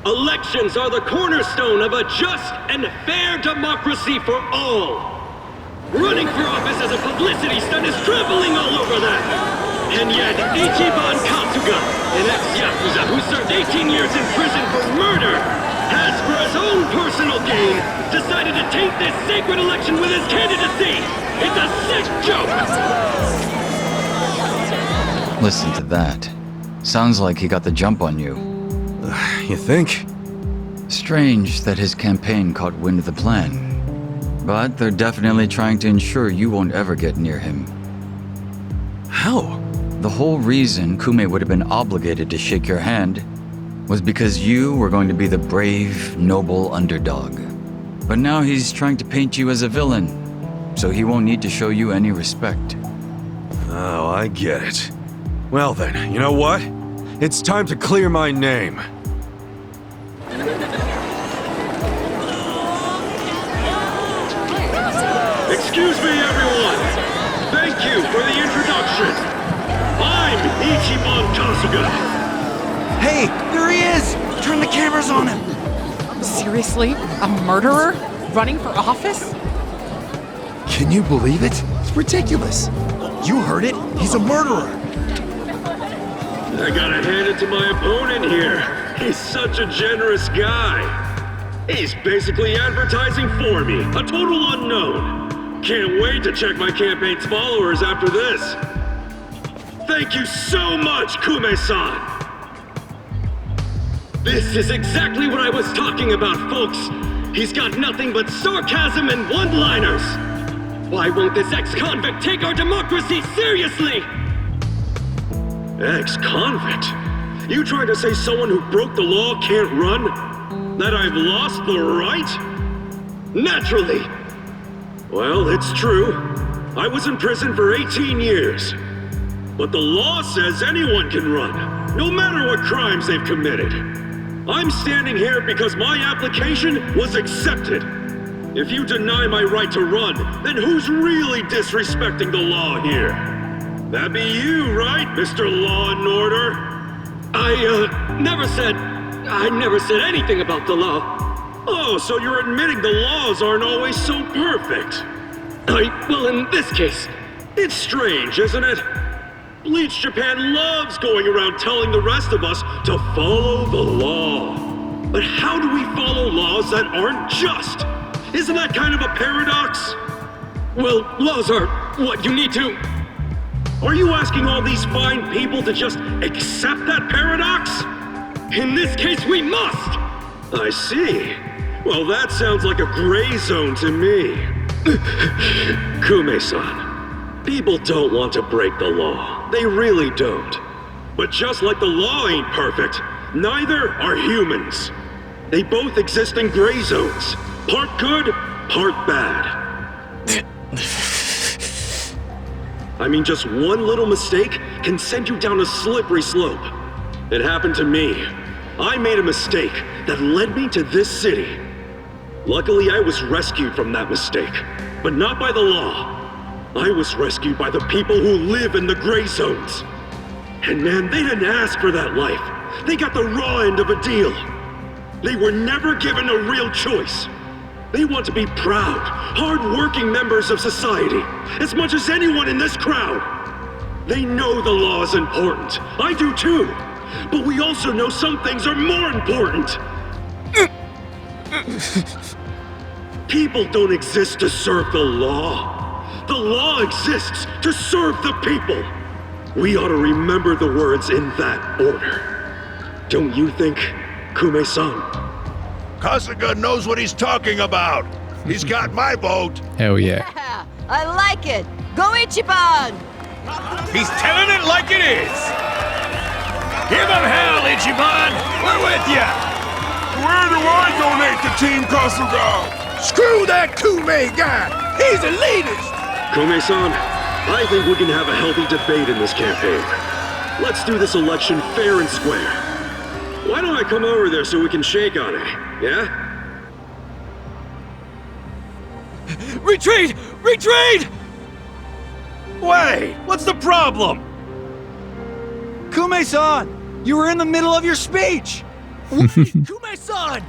Elections are the cornerstone of a just and fair democracy for all. Running for office as a publicity stunt is traveling all over that. And yet, Ichiban Katsuga, an ex-Yakuza who served 18 years in prison for murder, has, for his own personal gain, decided to taint this sacred election with his candidacy. It's a sick joke! Listen to that. Sounds like he got the jump on you. You think? Strange that his campaign caught wind of the plan. But they're definitely trying to ensure you won't ever get near him. How? The whole reason Kume would have been obligated to shake your hand was because you were going to be the brave, noble underdog. But now he's trying to paint you as a villain, so he won't need to show you any respect. Oh, I get it. Well then, you know what? It's time to clear my name. Excuse me, everyone. Thank you for the introduction. I'm Ichiban Kasuga. Hey, there he is! Turn the cameras on him! Seriously? A murderer? Running for office? Can you believe it? It's ridiculous. You heard it. He's a murderer. I gotta hand it to my opponent here. He's such a generous guy. He's basically advertising for me, a total unknown. Can't wait to check my campaign's followers after this. Thank you so much, Kume-san. This is exactly what I was talking about, folks. He's got nothing but sarcasm and one-liners. Why won't this ex-convict take our democracy seriously? Ex-convict? You trying to say someone who broke the law can't run? That I've lost the right? Naturally. Well, it's true. I was in prison for 18 years. But the law says anyone can run, no matter what crimes they've committed. I'm standing here because my application was accepted. If you deny my right to run, then who's really disrespecting the law here? That'd be you, right, Mr. Law and Order? I never said anything about the law. Oh, so you're admitting the laws aren't always so perfect. Well, in this case, it's strange, isn't it? Bleach Japan loves going around telling the rest of us to follow the law. But how do we follow laws that aren't just? Isn't that kind of a paradox? Well, laws are what you need to... Are you asking all these fine people to just accept that paradox? In this case, we must! I see. Well, that sounds like a gray zone to me. Kume-san, people don't want to break the law. They really don't. But just like the law ain't perfect, neither are humans. They both exist in gray zones. Part good, part bad. I mean, just one little mistake can send you down a slippery slope. It happened to me. I made a mistake that led me to this city. Luckily, I was rescued from that mistake, but not by the law. I was rescued by the people who live in the gray zones. And man, they didn't ask for that life. They got the raw end of a deal. They were never given a real choice. They want to be proud, hard-working members of society, as much as anyone in this crowd. They know the law is important. I do too. But we also know some things are more important. People don't exist to serve the law. The law exists to serve the people. We ought to remember the words in that order. Don't you think, Kume-san? Kasuga knows what he's talking about. He's got my vote. Hell yeah. Yeah, I like it. Go Ichiban! He's telling it like it is. Give him hell, Ichiban. We're with ya. Where do I donate to Team Kasuga? Screw that Kume guy. He's the elitist. Kume-san, I think we can have a healthy debate in this campaign. Let's do this election fair and square. Why don't I come over there so we can shake on it, yeah? Retreat! Retreat! Wait, what's the problem? Kume-san, you were in the middle of your speech. Kume-san!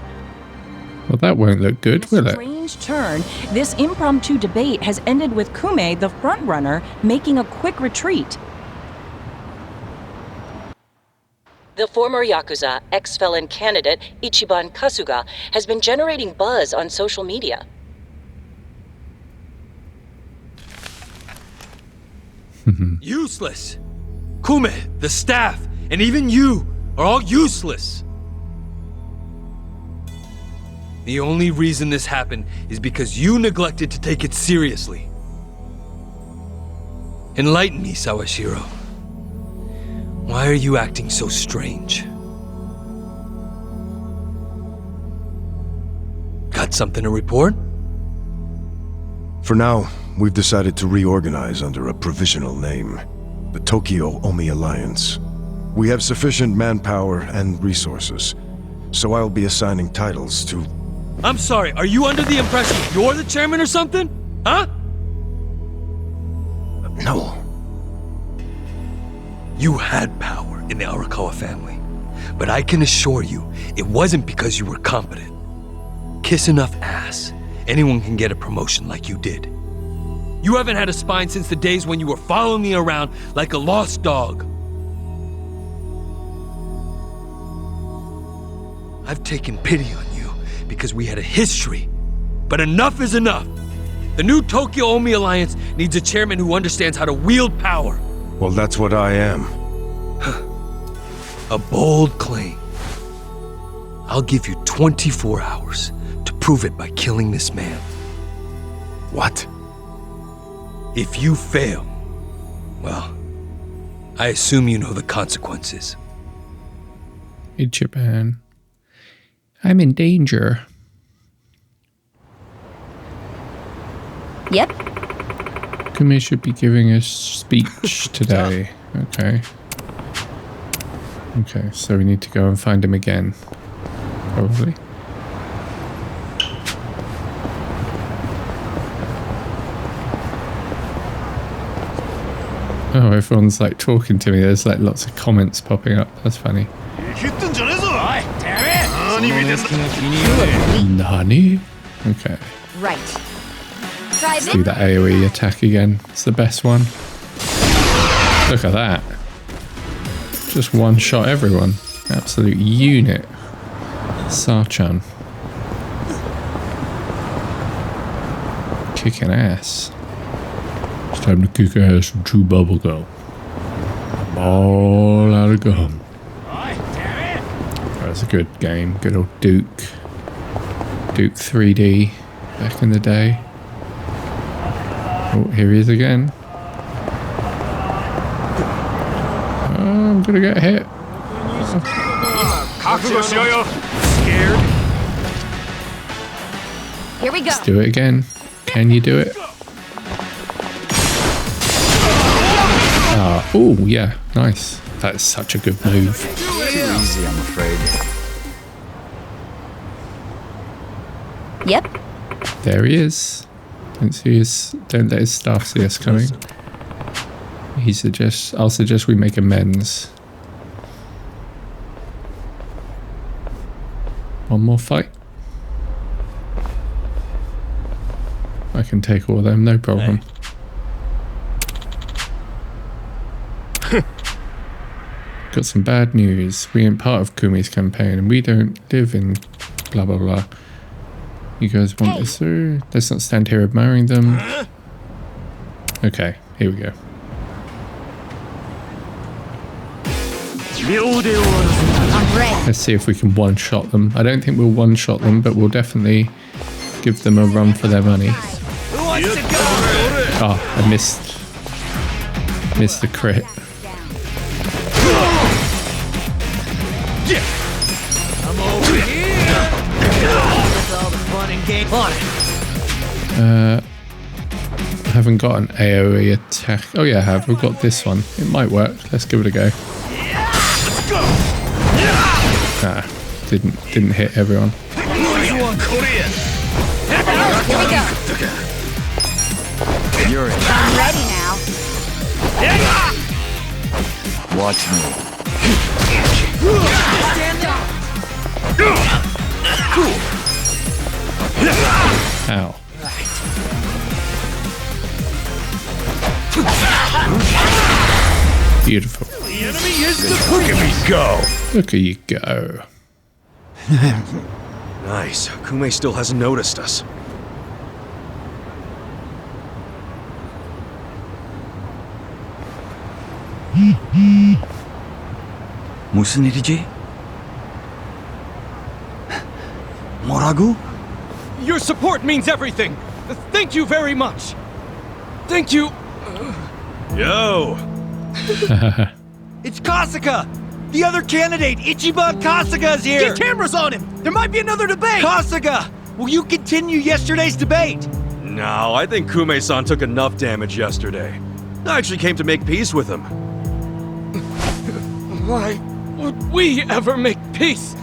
Well, that won't look good, will it? Strange turn. This impromptu debate has ended with Kume, the frontrunner, making a quick retreat. The former Yakuza, ex-felon candidate Ichiban Kasuga has been generating buzz on social media. Useless! Kume, the staff, and even you are all useless! The only reason this happened is because you neglected to take it seriously. Enlighten me, Sawashiro. Why are you acting so strange? Got something to report? For now, we've decided to reorganize under a provisional name, the Tokyo Omi Alliance. We have sufficient manpower and resources, so I'll be assigning titles to... I'm sorry, are you under the impression you're the chairman or something? Huh? No. You had power in the Arakawa family, but I can assure you, it wasn't because you were competent. Kiss enough ass, anyone can get a promotion like you did. You haven't had a spine since the days when you were following me around like a lost dog. I've taken pity on you because we had a history, but enough is enough. The new Tokyo Omi Alliance needs a chairman who understands how to wield power. Well, that's what I am. A bold claim. I'll give you 24 hours to prove it by killing this man. What? If you fail, well, I assume you know the consequences. Ichiban. I'm in danger. Yep. Kume should be giving a speech today. Okay. Okay, so we need to go and find him again. Probably. Oh, everyone's like talking to me. There's like lots of comments popping up. That's funny. Nani? Okay. Right. Let's do that AoE attack again. It's the best one. Look at that. Just one shot everyone. Absolute unit. Sarchan. Kicking ass. It's time to kick ass and chew bubblegum. All out of gum. That's a good game. Good old Duke. Duke 3D back in the day. Oh, here he is again. I'm gonna get hit. Scared? Here we go. Let's do it again. Can you do it? Oh, yeah. Nice. That's such a good move. Too easy, I'm afraid. Yep. There he is. Don't let his staff see us coming. I'll suggest we make amends. One more fight. I can take all of them, no problem. Got some bad news. We ain't part of Kume's campaign and we don't live in blah blah blah. You guys want this through? Let's not stand here admiring them. Okay, here we go. I'm ready. Let's see if we can one-shot them. I don't think we'll one-shot them, but we'll definitely give them a run for their money. Oh, I missed the crit. I'm over here. That's all the fun and game on it. I haven't got an AoE attack. Oh yeah, I have. We've got this one. It might work. Let's give it a go. Ah, didn't hit everyone. Here we go. You're in. I'm ready now. Watch me. Ow. Beautiful. The enemy is the Look at me go! Look at you go. Nice. Kume still hasn't noticed us. 무슨 일이지? 뭐라고? Your support means everything. Thank you very much. Thank you. Yo! It's Kasuga! The other candidate, Ichiban Kasuga's here! Get cameras on him! There might be another debate! Kasuga! Will you continue yesterday's debate? No, I think Kume-san took enough damage yesterday. I actually came to make peace with him. Why would we ever make peace?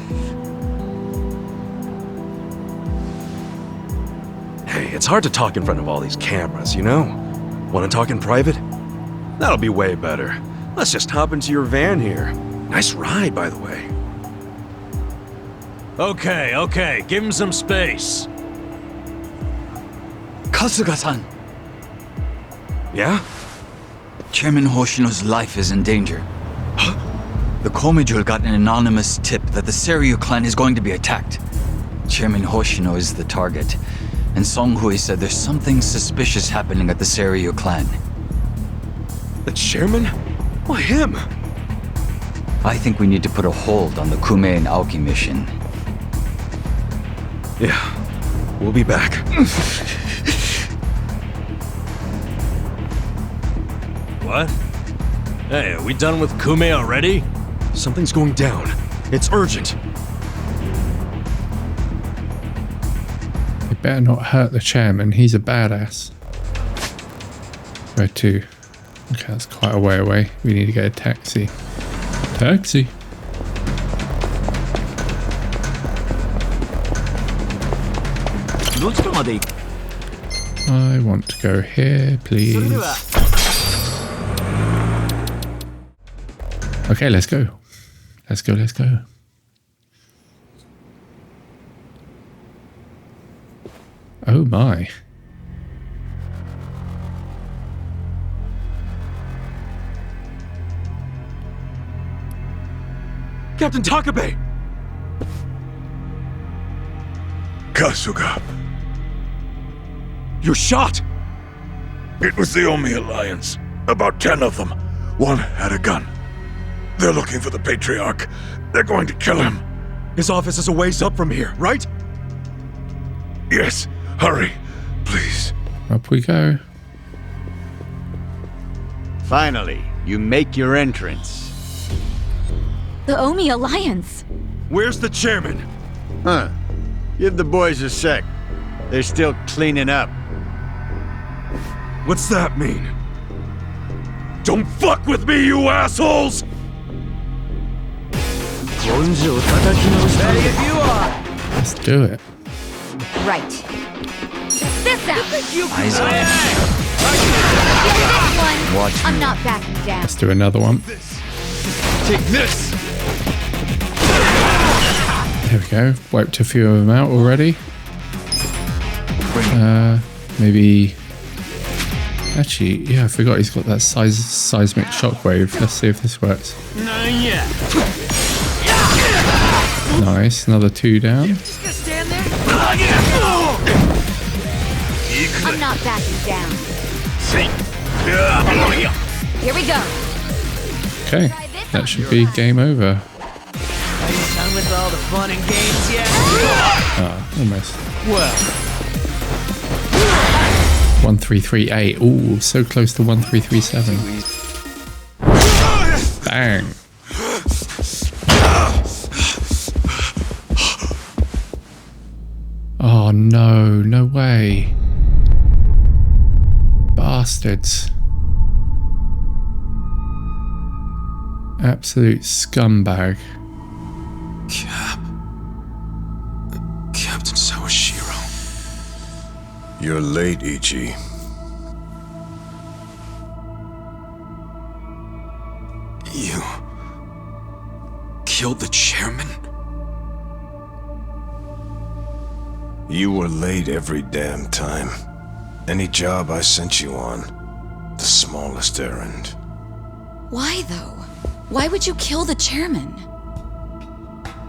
Hey, it's hard to talk in front of all these cameras, you know? Want to talk in private? That'll be way better. Let's just hop into your van here. Nice ride, by the way. Okay, give him some space. Kasuga-san. Yeah? Chairman Hoshino's life is in danger. The Komijul got an anonymous tip that the Seiryu clan is going to be attacked. Chairman Hoshino is the target, and Song Hui said there's something suspicious happening at the Seiryu clan. The chairman? Why him? I think we need to put a hold on the Kume and Aoki mission. Yeah, we'll be back. What? Hey, are we done with Kume already? Something's going down. It's urgent. You better not hurt the chairman. He's a badass. Where to? Okay, that's quite a way away. We need to get a taxi. Taxi. I want to go here, please. Okay, let's go. Let's go. Oh my. Captain Takabe! Kasuga, You're shot! it was the Omi Alliance. About 10 of them. One had a gun. They're looking for the Patriarch. They're going to kill him. His office is a ways up from here, right? Yes, hurry, please. Up we go. Finally, you make your entrance. The Omi Alliance. Where's the chairman? Huh. Give the boys a sec. They're still cleaning up. What's that mean? Don't fuck with me, you assholes! Ready if you are. Let's do it. Right. Check this out. Eyes on him. This one. Watch I'm me. not backing down. Let's do another one. Take this! There we go. Wiped a few of them out already. Maybe. Actually, yeah, I forgot he's got that seismic shockwave. Let's see if this works. Nice. Another 2 down. I'm not backing down. Here we go. Okay. That should be game over. Done with all the fun and games yet? Ah, almost. Well. 1338. Ooh, so close to 1337. Bang. Oh no, no way. Bastards. Absolute scumbag. Captain Sawashiro. You're late, Ichi. You killed the chairman? You were late every damn time. Any job I sent you on, the smallest errand. Why though? Why would you kill the chairman?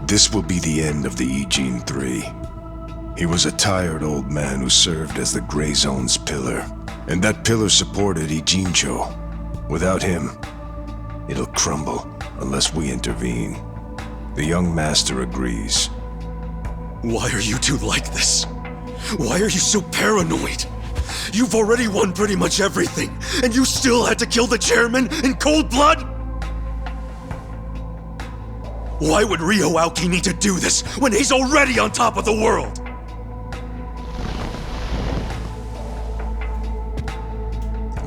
This will be the end of the E-Gene 3. He was a tired old man who served as the Gray Zone's pillar. And that pillar supported Ijincho. Without him, it'll crumble unless we intervene. The young master agrees. Why are you two like this? Why are you so paranoid? You've already won pretty much everything, and you still had to kill the chairman in cold blood? Why would Ryo Aoki need to do this when he's already on top of the world?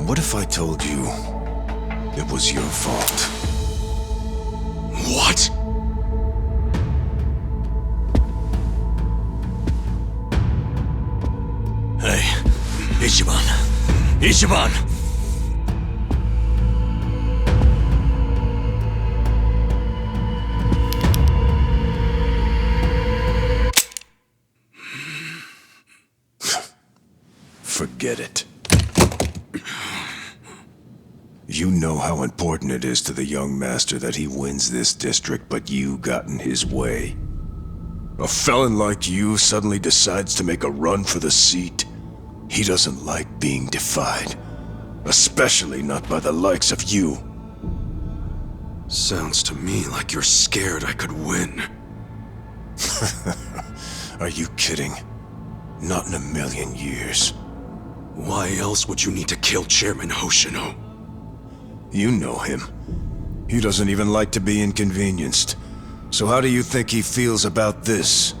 What if I told you it was your fault? What? Hey, Ichiban. Ichiban! Forget it. You know how important it is to the young master that he wins this district, but you got in his way. A felon like you suddenly decides to make a run for the seat. He doesn't like being defied, especially not by the likes of you. Sounds to me like you're scared I could win. Are you kidding? Not in a million years. Why else would you need to kill Chairman Hoshino? You know him. He doesn't even like to be inconvenienced. So how do you think he feels about this?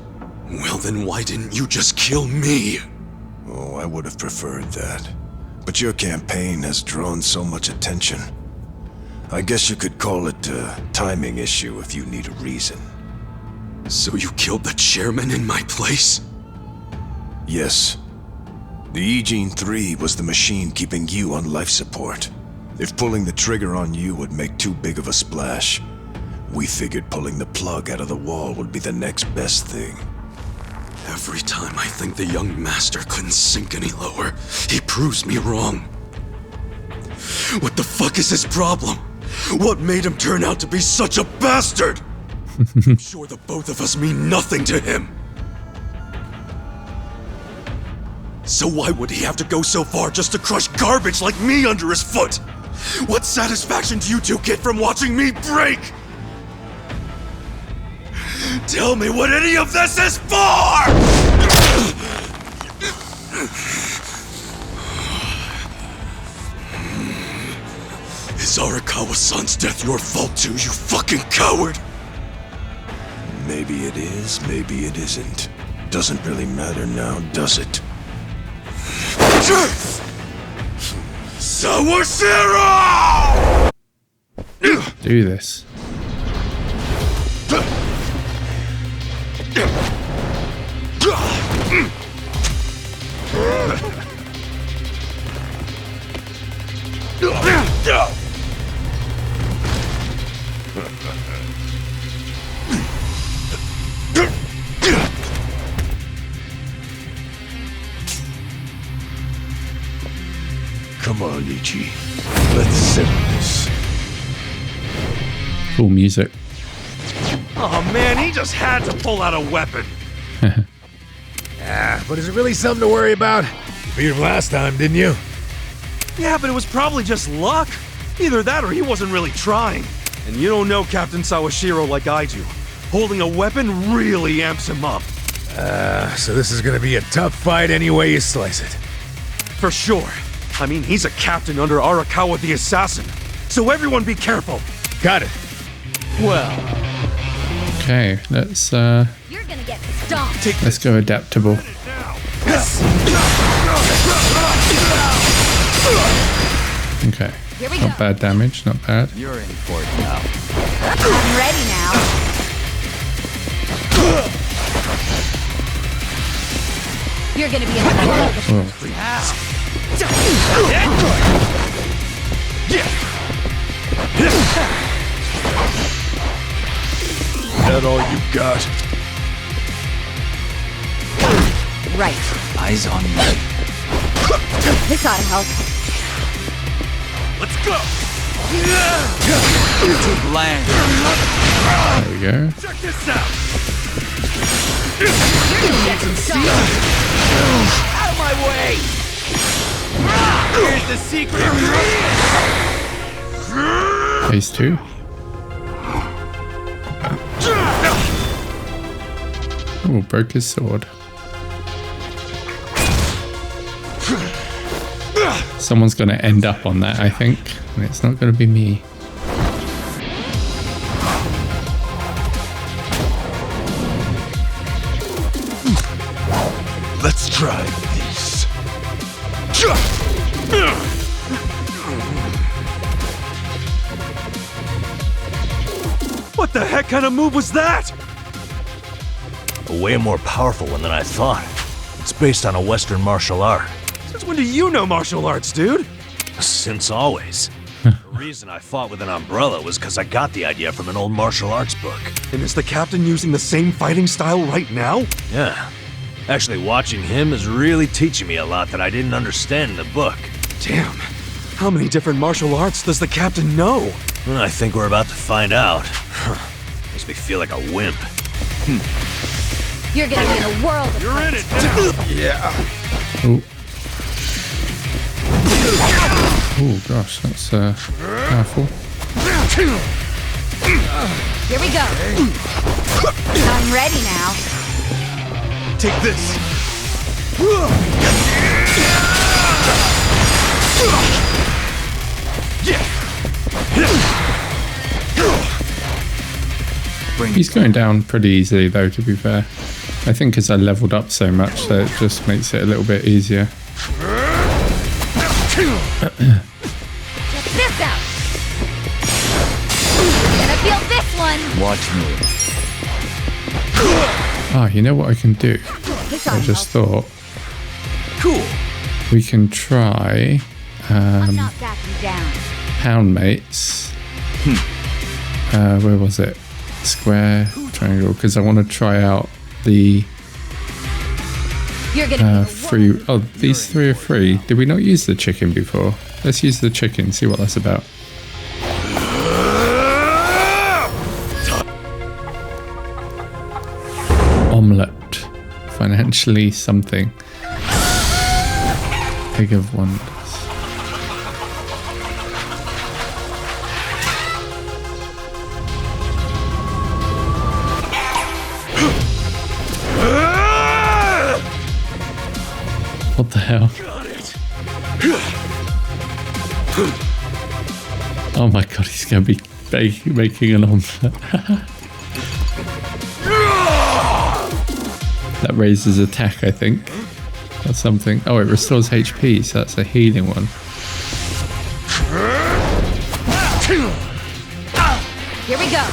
Well, then why didn't you just kill me? Oh, I would have preferred that. But your campaign has drawn so much attention. I guess you could call it a timing issue if you need a reason. So you killed the chairman in my place? Yes. The E-Gene 3 was the machine keeping you on life support. If pulling the trigger on you would make too big of a splash, we figured pulling the plug out of the wall would be the next best thing. Every time I think the young master couldn't sink any lower, he proves me wrong. What the fuck is his problem? What made him turn out to be such a bastard? I'm sure the both of us mean nothing to him. So why would he have to go so far just to crush garbage like me under his foot? What satisfaction do you two get from watching me break? Tell me what any of this is for! Is Arakawa-san's death your fault too, you fucking coward? Maybe it is, maybe it isn't. Doesn't really matter now, does it? Sawashiro! Do this. Come on, Ichi. Let's settle this. Cool music. Oh man, he just had to pull out a weapon. But is it really something to worry about? You beat him last time, didn't you? Yeah, but it was probably just luck. Either that or he wasn't really trying. And you don't know Captain Sawashiro like I do. Holding a weapon really amps him up. So this is gonna be a tough fight any way you slice it. For sure. I mean, he's a captain under Arakawa the Assassin. So everyone be careful. Got it. Well. Okay, let's You're gonna get stomped. let's go adaptable. Okay. Here we Not go. bad damage, not bad. You're in for it now. I'm ready now. You're gonna be in the middle of the That all you got? Right. Eyes on me. This ought to help. Let's go! You're too bland. There we go. Check this out! Out of my way! Here's the secret! Phase 2. Oh, broke his sword. Someone's going to end up on that, I think. And it's not going to be me. Let's try this. What the heck kind of move was that? A way more powerful one than I thought. It's based on a Western martial art. Since when do you know martial arts, dude? Since always. The reason I fought with an umbrella was because I got the idea from an old martial arts book. And is the captain using the same fighting style right now? Yeah. Actually, watching him is really teaching me a lot that I didn't understand in the book. Damn. How many different martial arts does the captain know? Well, I think we're about to find out. Makes me feel like a wimp. You're gonna be in a world of You're in it now! Yeah. Oh. Oh gosh, that's powerful. Here we go. I'm ready now. Take this! He's going down pretty easily though, to be fair. I think as I leveled up so much that it just makes it a little bit easier. Check this out. Gonna feel this one. Watch me. Ah, you know what I can do? This I ought to just help. thought Cool. we can try I'm not backing down. pound mates. Where was it? Square, triangle, because I want to try out the You're gonna be free. Oh, these three are free. Did we not use the chicken before? Let's use the chicken, see what that's about. Omelette. Financially something. Egg of wonders. What the hell? Oh my god, he's going to be making an omelette. That raises attack, I think. Or something. Oh, it restores HP, so that's a healing one. Here we go.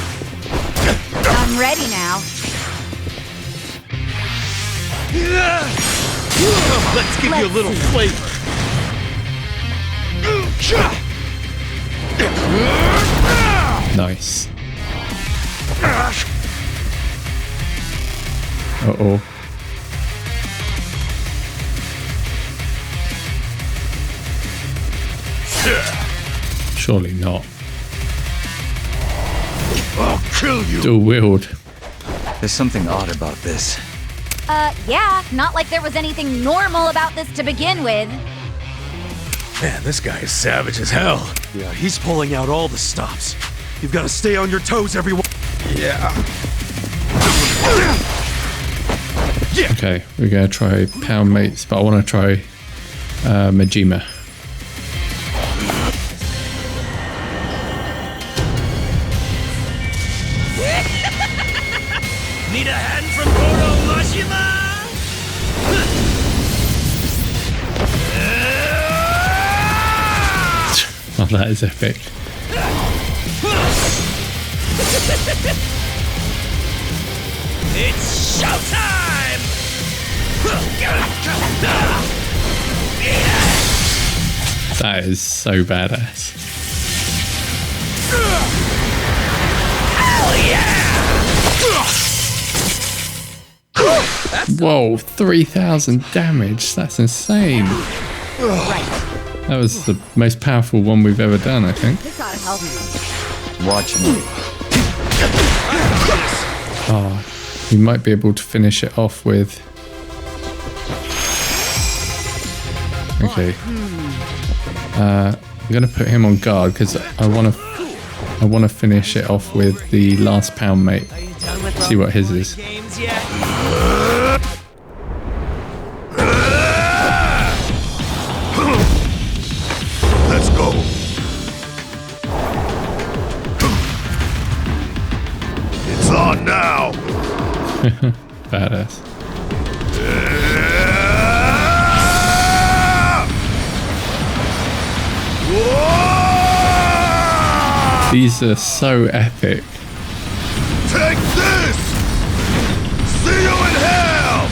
I'm ready now. Let's give you a little flavor. Nice. Uh-oh. Surely not. I'll kill you. Dual wield. There's something odd about this. Yeah, not like there was anything normal about this to begin with. Man, this guy is savage as hell. Yeah, he's pulling out all the stops. You've got to stay on your toes, everyone. Yeah. Okay, we're gonna try Pound Mates, but I want to try Majima. Need a hand from Goro Mashima? Oh, that is epic. It's showtime! That is so badass. Hell yeah! Whoa, 3,000 damage. That's insane. That was the most powerful one we've ever done, I think. This ought to help me. Watch me. Oh, we might be able to finish it off with... Okay. I'm gonna put him on guard because I want to finish it off with the last Pound Mate. See what his is. Let's go. It's on now. Badass. These are so epic. Take this! See you in hell!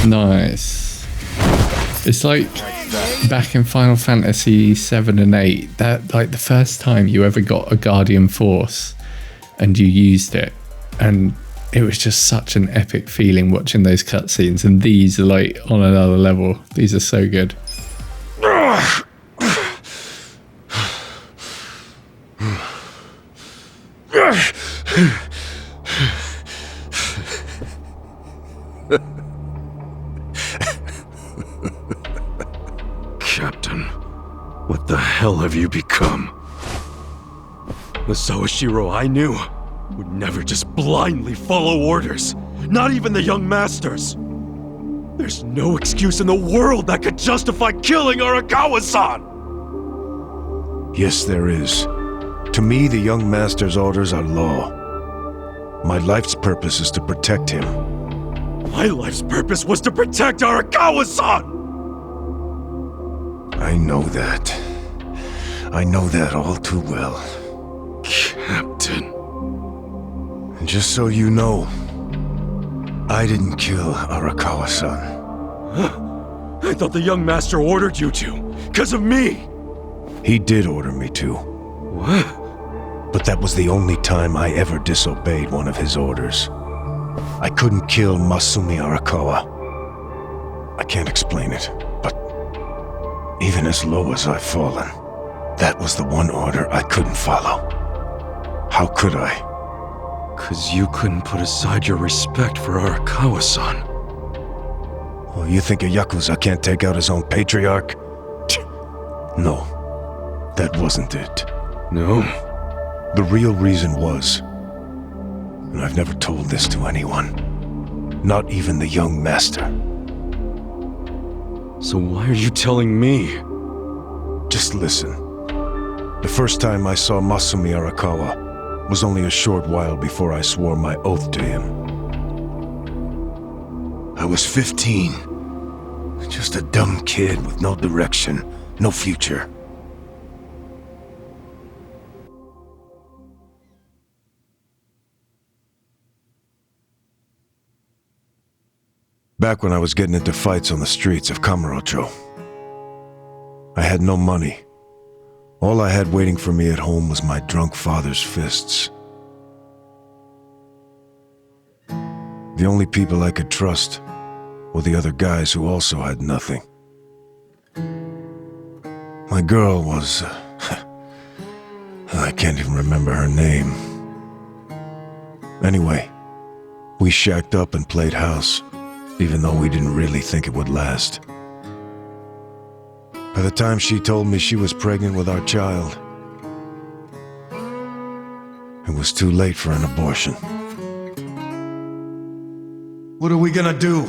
Nice. It's like back in Final Fantasy 7 and 8, that like the first time you ever got a Guardian Force and you used it, and it was just such an epic feeling watching those cutscenes, and these are like on another level. These are so good. Captain, what the hell have you become? The Sawashiro I knew would never just blindly follow orders, not even the young masters. There's no excuse in the world that could justify killing Arakawa-san! Yes, there is. To me, the young master's orders are law. My life's purpose is to protect him. My life's purpose was to protect Arakawa-san! I know that. I know that all too well. Captain. And just so you know, I didn't kill Arakawa-san. I thought the young master ordered you to, because of me! He did order me to. What? But that was the only time I ever disobeyed one of his orders. I couldn't kill Masumi Arakawa. I can't explain it, but even as low as I've fallen, that was the one order I couldn't follow. How could I? 'Cause you couldn't put aside your respect for Arakawa-san. Oh, you think a Yakuza can't take out his own patriarch? No, that wasn't it. No? The real reason was, and I've never told this to anyone, not even the young master. So why are you telling me? Just listen. The first time I saw Masumi Arakawa was only a short while before I swore my oath to him. I was 15. Just a dumb kid with no direction, no future. Back when I was getting into fights on the streets of Kamurocho, I had no money. All I had waiting for me at home was my drunk father's fists. The only people I could trust were the other guys who also had nothing. My girl was... I can't even remember her name. Anyway, we shacked up and played house, even though we didn't really think it would last. By the time she told me she was pregnant with our child, it was too late for an abortion. What are we gonna do?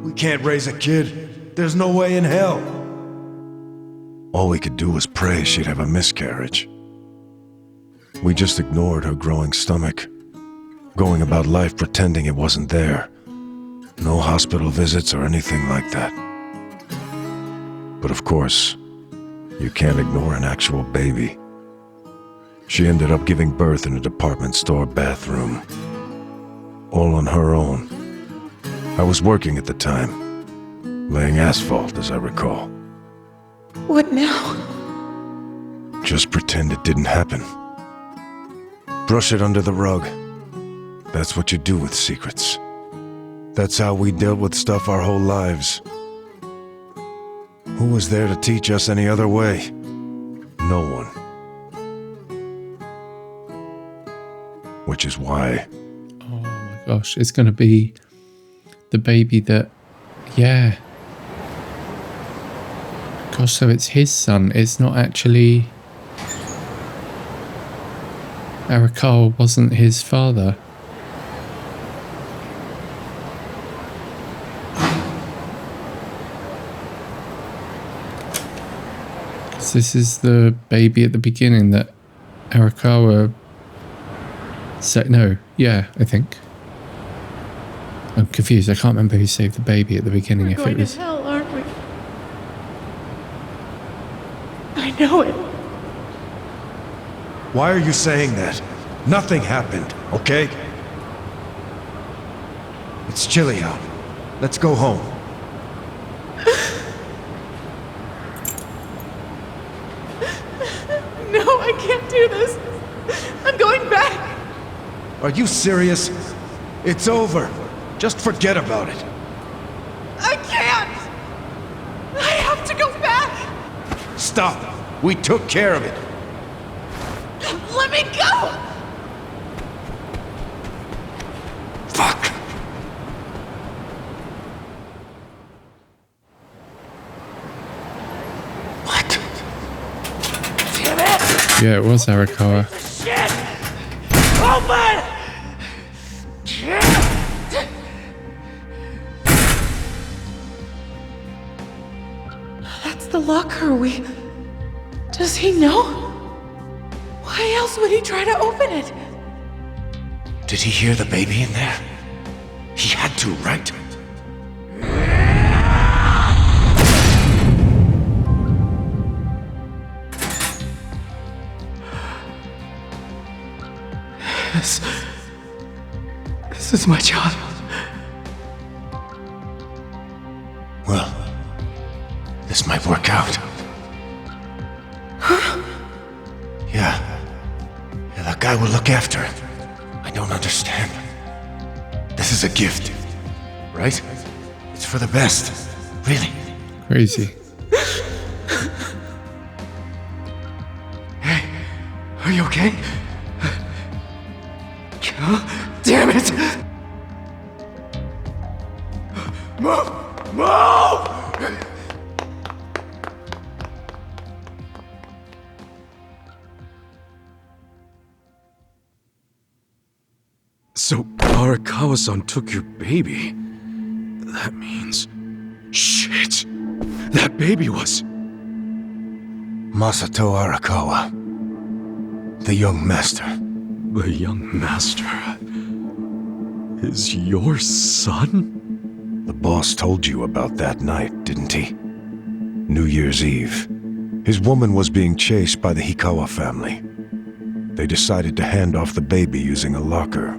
We can't raise a kid. There's no way in hell. All we could do was pray she'd have a miscarriage. We just ignored her growing stomach, going about life pretending it wasn't there. No hospital visits or anything like that. But of course, you can't ignore an actual baby. She ended up giving birth in a department store bathroom. All on her own. I was working at the time, laying asphalt, as I recall. What now? Just pretend it didn't happen. Brush it under the rug. That's what you do with secrets. That's how we dealt with stuff our whole lives. Who was there to teach us any other way? No one. Which is why... Oh my gosh, it's going to be the baby that... Yeah. Gosh, so it's his son. It's not actually... Arakawa wasn't his father. This is the baby at the beginning that Arakawa said. No, yeah, I think. I'm confused. I can't remember who saved the baby at the beginning. We're If going it was to hell, aren't we? I know it. Why are you saying that? Nothing happened, okay? It's chilly out. Let's go home. No, I can't do this. I'm going back. Are you serious? It's over. Just forget about it. I can't. I have to go back. Stop. We took care of it. Let me go. Fuck. Yeah, it was Arakawa. Shit! Open! That's the locker. Does he know? Why else would he try to open it? Did he hear the baby in there? He had to, right? This is my child. Well, this might work out. Huh? Yeah, that guy will look after it. I don't understand. This is a gift, right? It's for the best, really. Crazy. Hey, are you okay? Damn it! Move! Move! So, Arakawa-san took your baby. That means... Shit! That baby was... Masato Arakawa. The young master. The young master is your son? The boss told you about that night, didn't he? New Year's Eve. His woman was being chased by the Hikawa family. They decided to hand off the baby using a locker.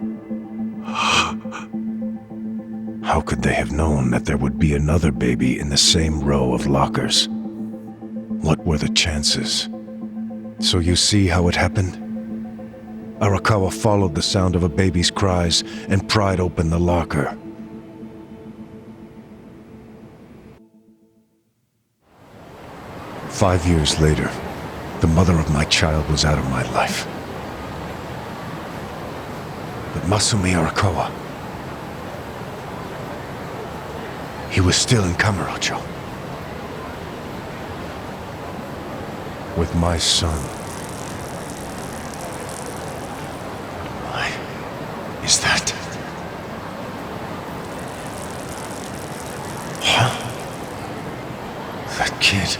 How could they have known that there would be another baby in the same row of lockers? What were the chances? So you see how it happened? Arakawa followed the sound of a baby's cries and pried open the locker. "5 years later, the mother of my child was out of my life. But Masumi Arakawa, he was still in Kamurocho. With my son. Why is that? Huh? That kid.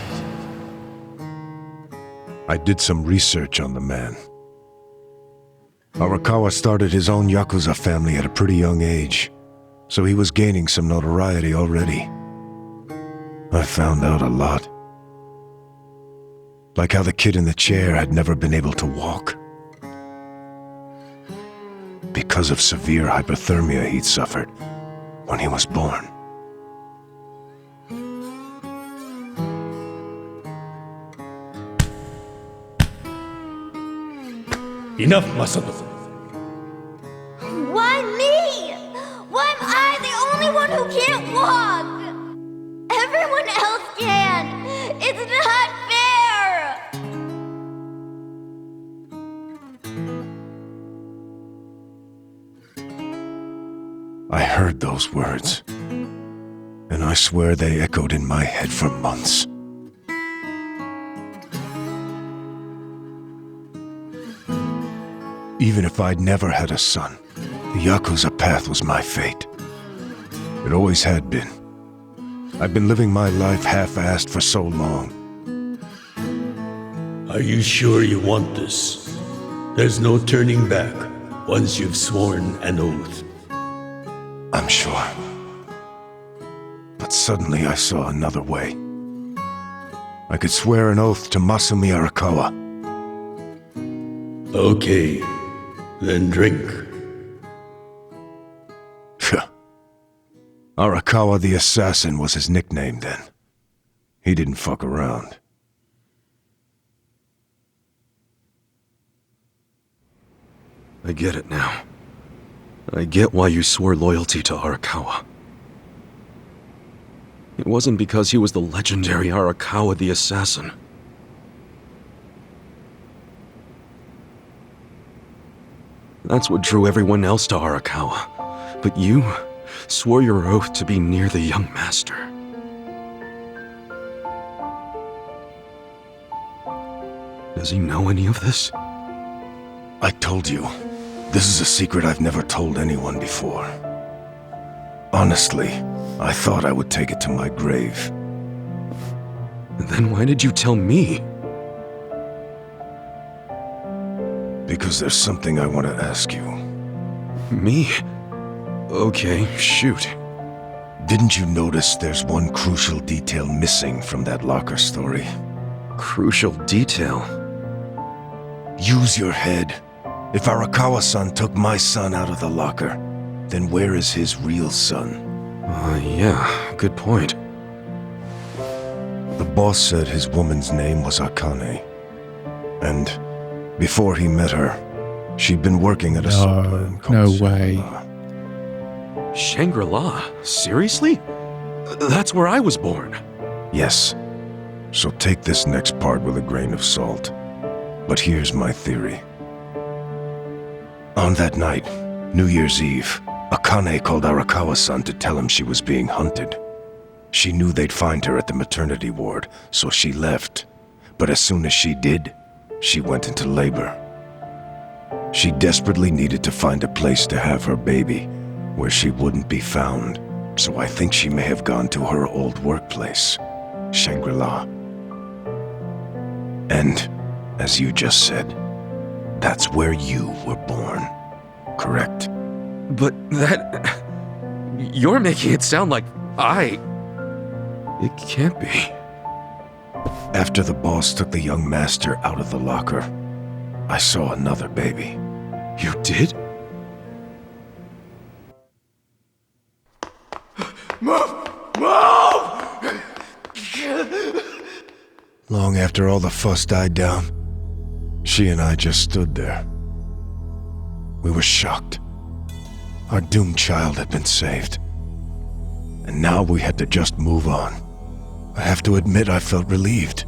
I did some research on the man. Arakawa started his own Yakuza family at a pretty young age, so he was gaining some notoriety already. I found out a lot. Like how the kid in the chair had never been able to walk. Because of severe hypothermia he'd suffered when he was born. Enough, Masato. Why me? Why am I the only one who can't walk? Everyone else can. It's not fair. I heard those words, and I swear they echoed in my head for months. Even if I'd never had a son, the Yakuza path was my fate. It always had been. I've been living my life half-assed for so long. Are you sure you want this? There's no turning back once you've sworn an oath. I'm sure. But suddenly I saw another way. I could swear an oath to Masumi Arakawa. Okay, then drink. Arakawa the Assassin was his nickname then. He didn't fuck around. I get it now. I get why you swore loyalty to Arakawa. It wasn't because he was the legendary Arakawa the Assassin. That's what drew everyone else to Arakawa. But you swore your oath to be near the young master. Does he know any of this? I told you, this is a secret I've never told anyone before. Honestly, I thought I would take it to my grave. Then why did you tell me? Because there's something I want to ask you. Me? Okay, shoot. Didn't you notice there's one crucial detail missing from that locker story? Crucial detail? Use your head. If Arakawa-san took my son out of the locker, then where is his real son? Yeah, good point. The boss said his woman's name was Akane. And before he met her, she'd been working at a supplement called No way. Shangri-La? Seriously? That's where I was born. Yes. So take this next part with a grain of salt. But here's my theory. On that night, New Year's Eve, Akane called Arakawa-san to tell him she was being hunted. She knew they'd find her at the maternity ward, so she left. But as soon as she did, she went into labor. She desperately needed to find a place to have her baby, where she wouldn't be found, so I think she may have gone to her old workplace, Shangri-La. And, as you just said, That's where you were born. Correct? But that... You're making it sound like It can't be. After the boss took the young master out of the locker, I saw another baby. You did? Move! Move! Long after all the fuss died down, she and I just stood there. We were shocked. Our doomed child had been saved. And now we had to just move on. I have to admit I felt relieved.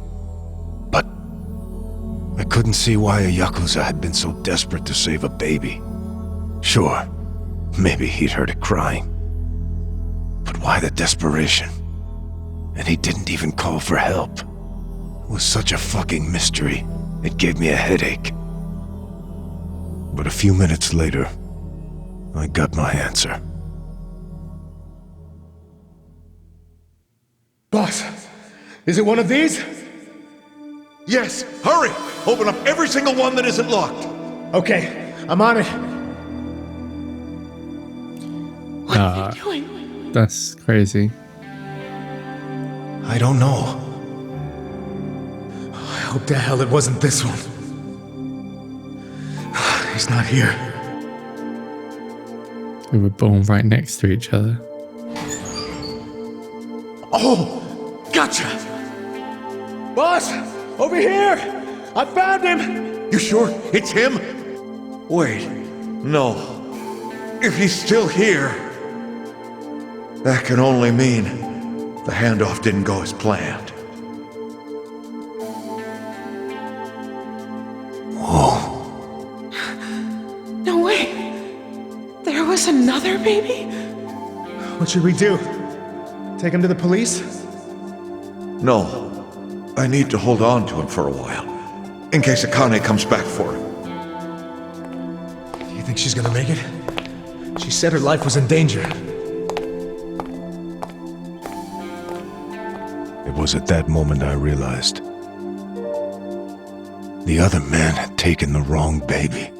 But I couldn't see why a Yakuza had been so desperate to save a baby. Sure, maybe he'd heard it crying. But why the desperation? And he didn't even call for help. It was such a fucking mystery, it gave me a headache. But a few minutes later, I got my answer. Boss, is it one of these? Yes, hurry! Open up every single one that isn't locked. Okay, I'm on it. What are you doing? That's crazy. I don't know. I hope to hell it wasn't this one. He's not here. We were born right next to each other. Oh! Gotcha! Boss! Over here! I found him! You sure it's him? Wait, no. If he's still here, that can only mean the handoff didn't go as planned. Whoa. No way. There was another baby? What should we do? Take him to the police? No. I need to hold on to him for a while, in case Akane comes back for him. You think she's gonna make it? She said her life was in danger. It was at that moment I realized. The other man had taken the wrong baby.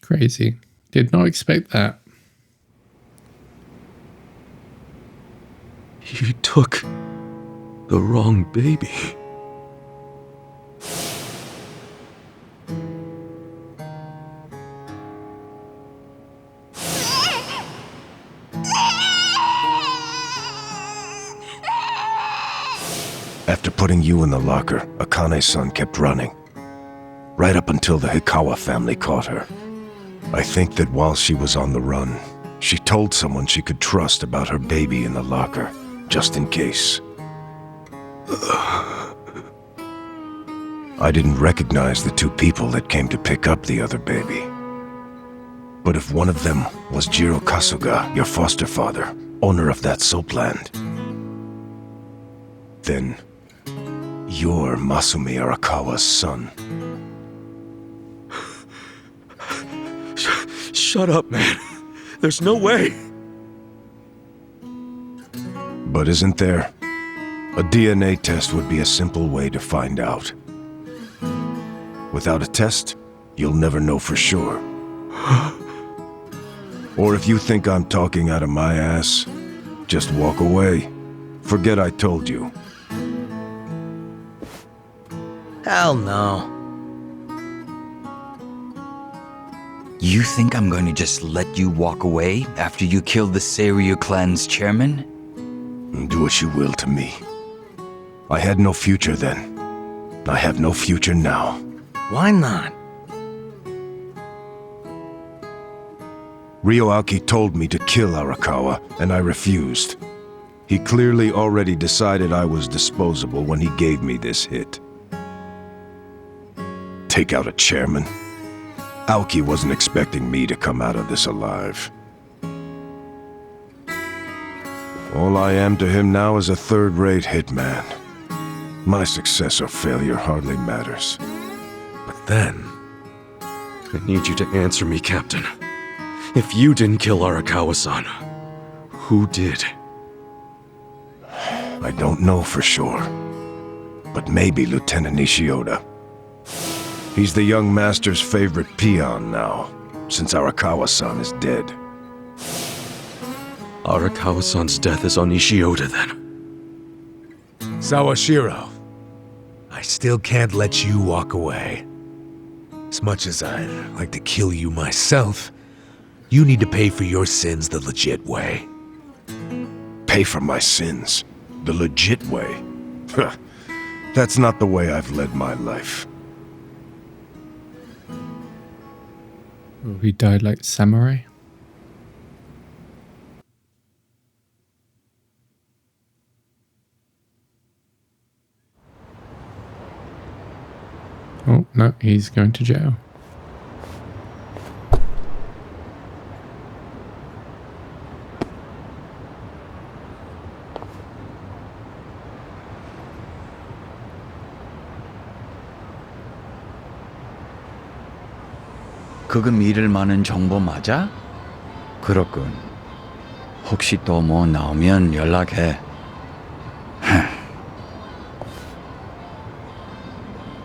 Crazy. Did not expect that. He took the wrong baby. After putting you in the locker, Akane's son kept running. Right up until the Hikawa family caught her. I think that while she was on the run, she told someone she could trust about her baby in the locker, just in case. I didn't recognize the two people that came to pick up the other baby. But if one of them was Jiro Kasuga, your foster father, owner of that soapland, then you're Masumi Arakawa's son. Shut up, man. There's no way. But isn't there? A DNA test would be a simple way to find out. Without a test, you'll never know for sure. Or if you think I'm talking out of my ass, just walk away. Forget I told you. Hell no. You think I'm going to just let you walk away after you killed the Seiryu clan's chairman? Do what you will to me. I had no future then. I have no future now. Why not? Ryoaki told me to kill Arakawa, and I refused. He clearly already decided I was disposable when he gave me this hit. Take out a chairman? Aoki wasn't expecting me to come out of this alive. All I am to him now is a third-rate hitman. My success or failure hardly matters. But then, I need you to answer me, Captain. If you didn't kill Arakawa-san, who did? I don't know for sure. but maybe Lieutenant Nishioda. He's the young master's favorite peon now, since Arakawa-san is dead. Arakawa-san's death is on Nishioda, then. Sawashiro, I still can't let you walk away. As much as I'd like to kill you myself, you need to pay for your sins the legit way. Pay for my sins? The legit way? That's not the way I've led my life. He died like samurai. Oh, no, he's going to jail. 그거 믿을 만한 정보 맞아? 그렇군. 혹시 또 뭐 나오면 연락해.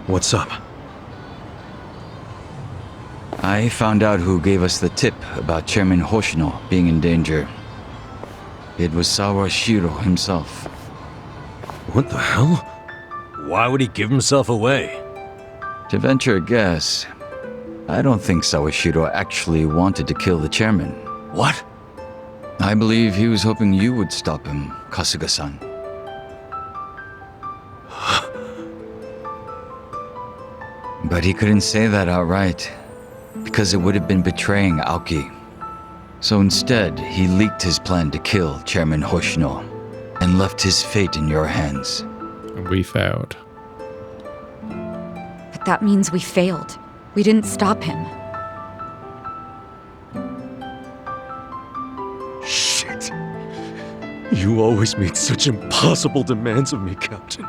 What's up? I found out who gave us the tip about Chairman Hoshino being in danger. It was Sawashiro himself. What the hell? Why would he give himself away? To venture a guess, I don't think Sawashiro actually wanted to kill the chairman. What? I believe he was hoping you would stop him, Kasuga-san. But he couldn't say that outright, because it would have been betraying Aoki. So instead, he leaked his plan to kill Chairman Hoshino, and left his fate in your hands. And we failed. But that means we failed. We didn't stop him. Shit. You always made such impossible demands of me, Captain.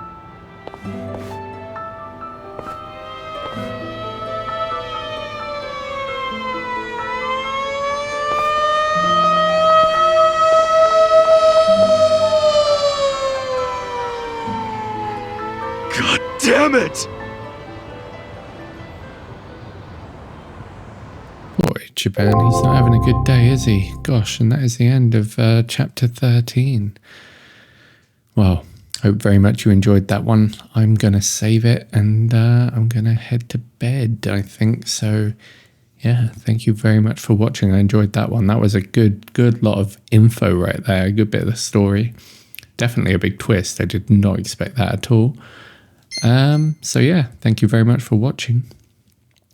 God damn it! Boy, Japan, he's not having a good day, is he? Gosh, and that is the end of chapter 13. Well, hope very much you enjoyed that one. I'm going to save it and I'm going to head to bed, I think. So, yeah, thank you very much for watching. I enjoyed that one. That was a good lot of info right there. A good bit of the story. Definitely a big twist. I did not expect that at all. So yeah, thank you very much for watching.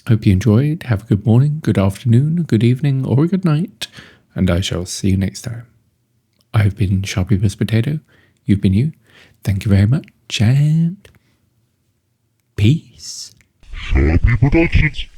Hope you enjoyed. Have a good morning, good afternoon, good evening, or a good night. And I shall see you next time. I've been Sharpypus Potato. You've been you. Thank you very much and peace. Sharpy Productions.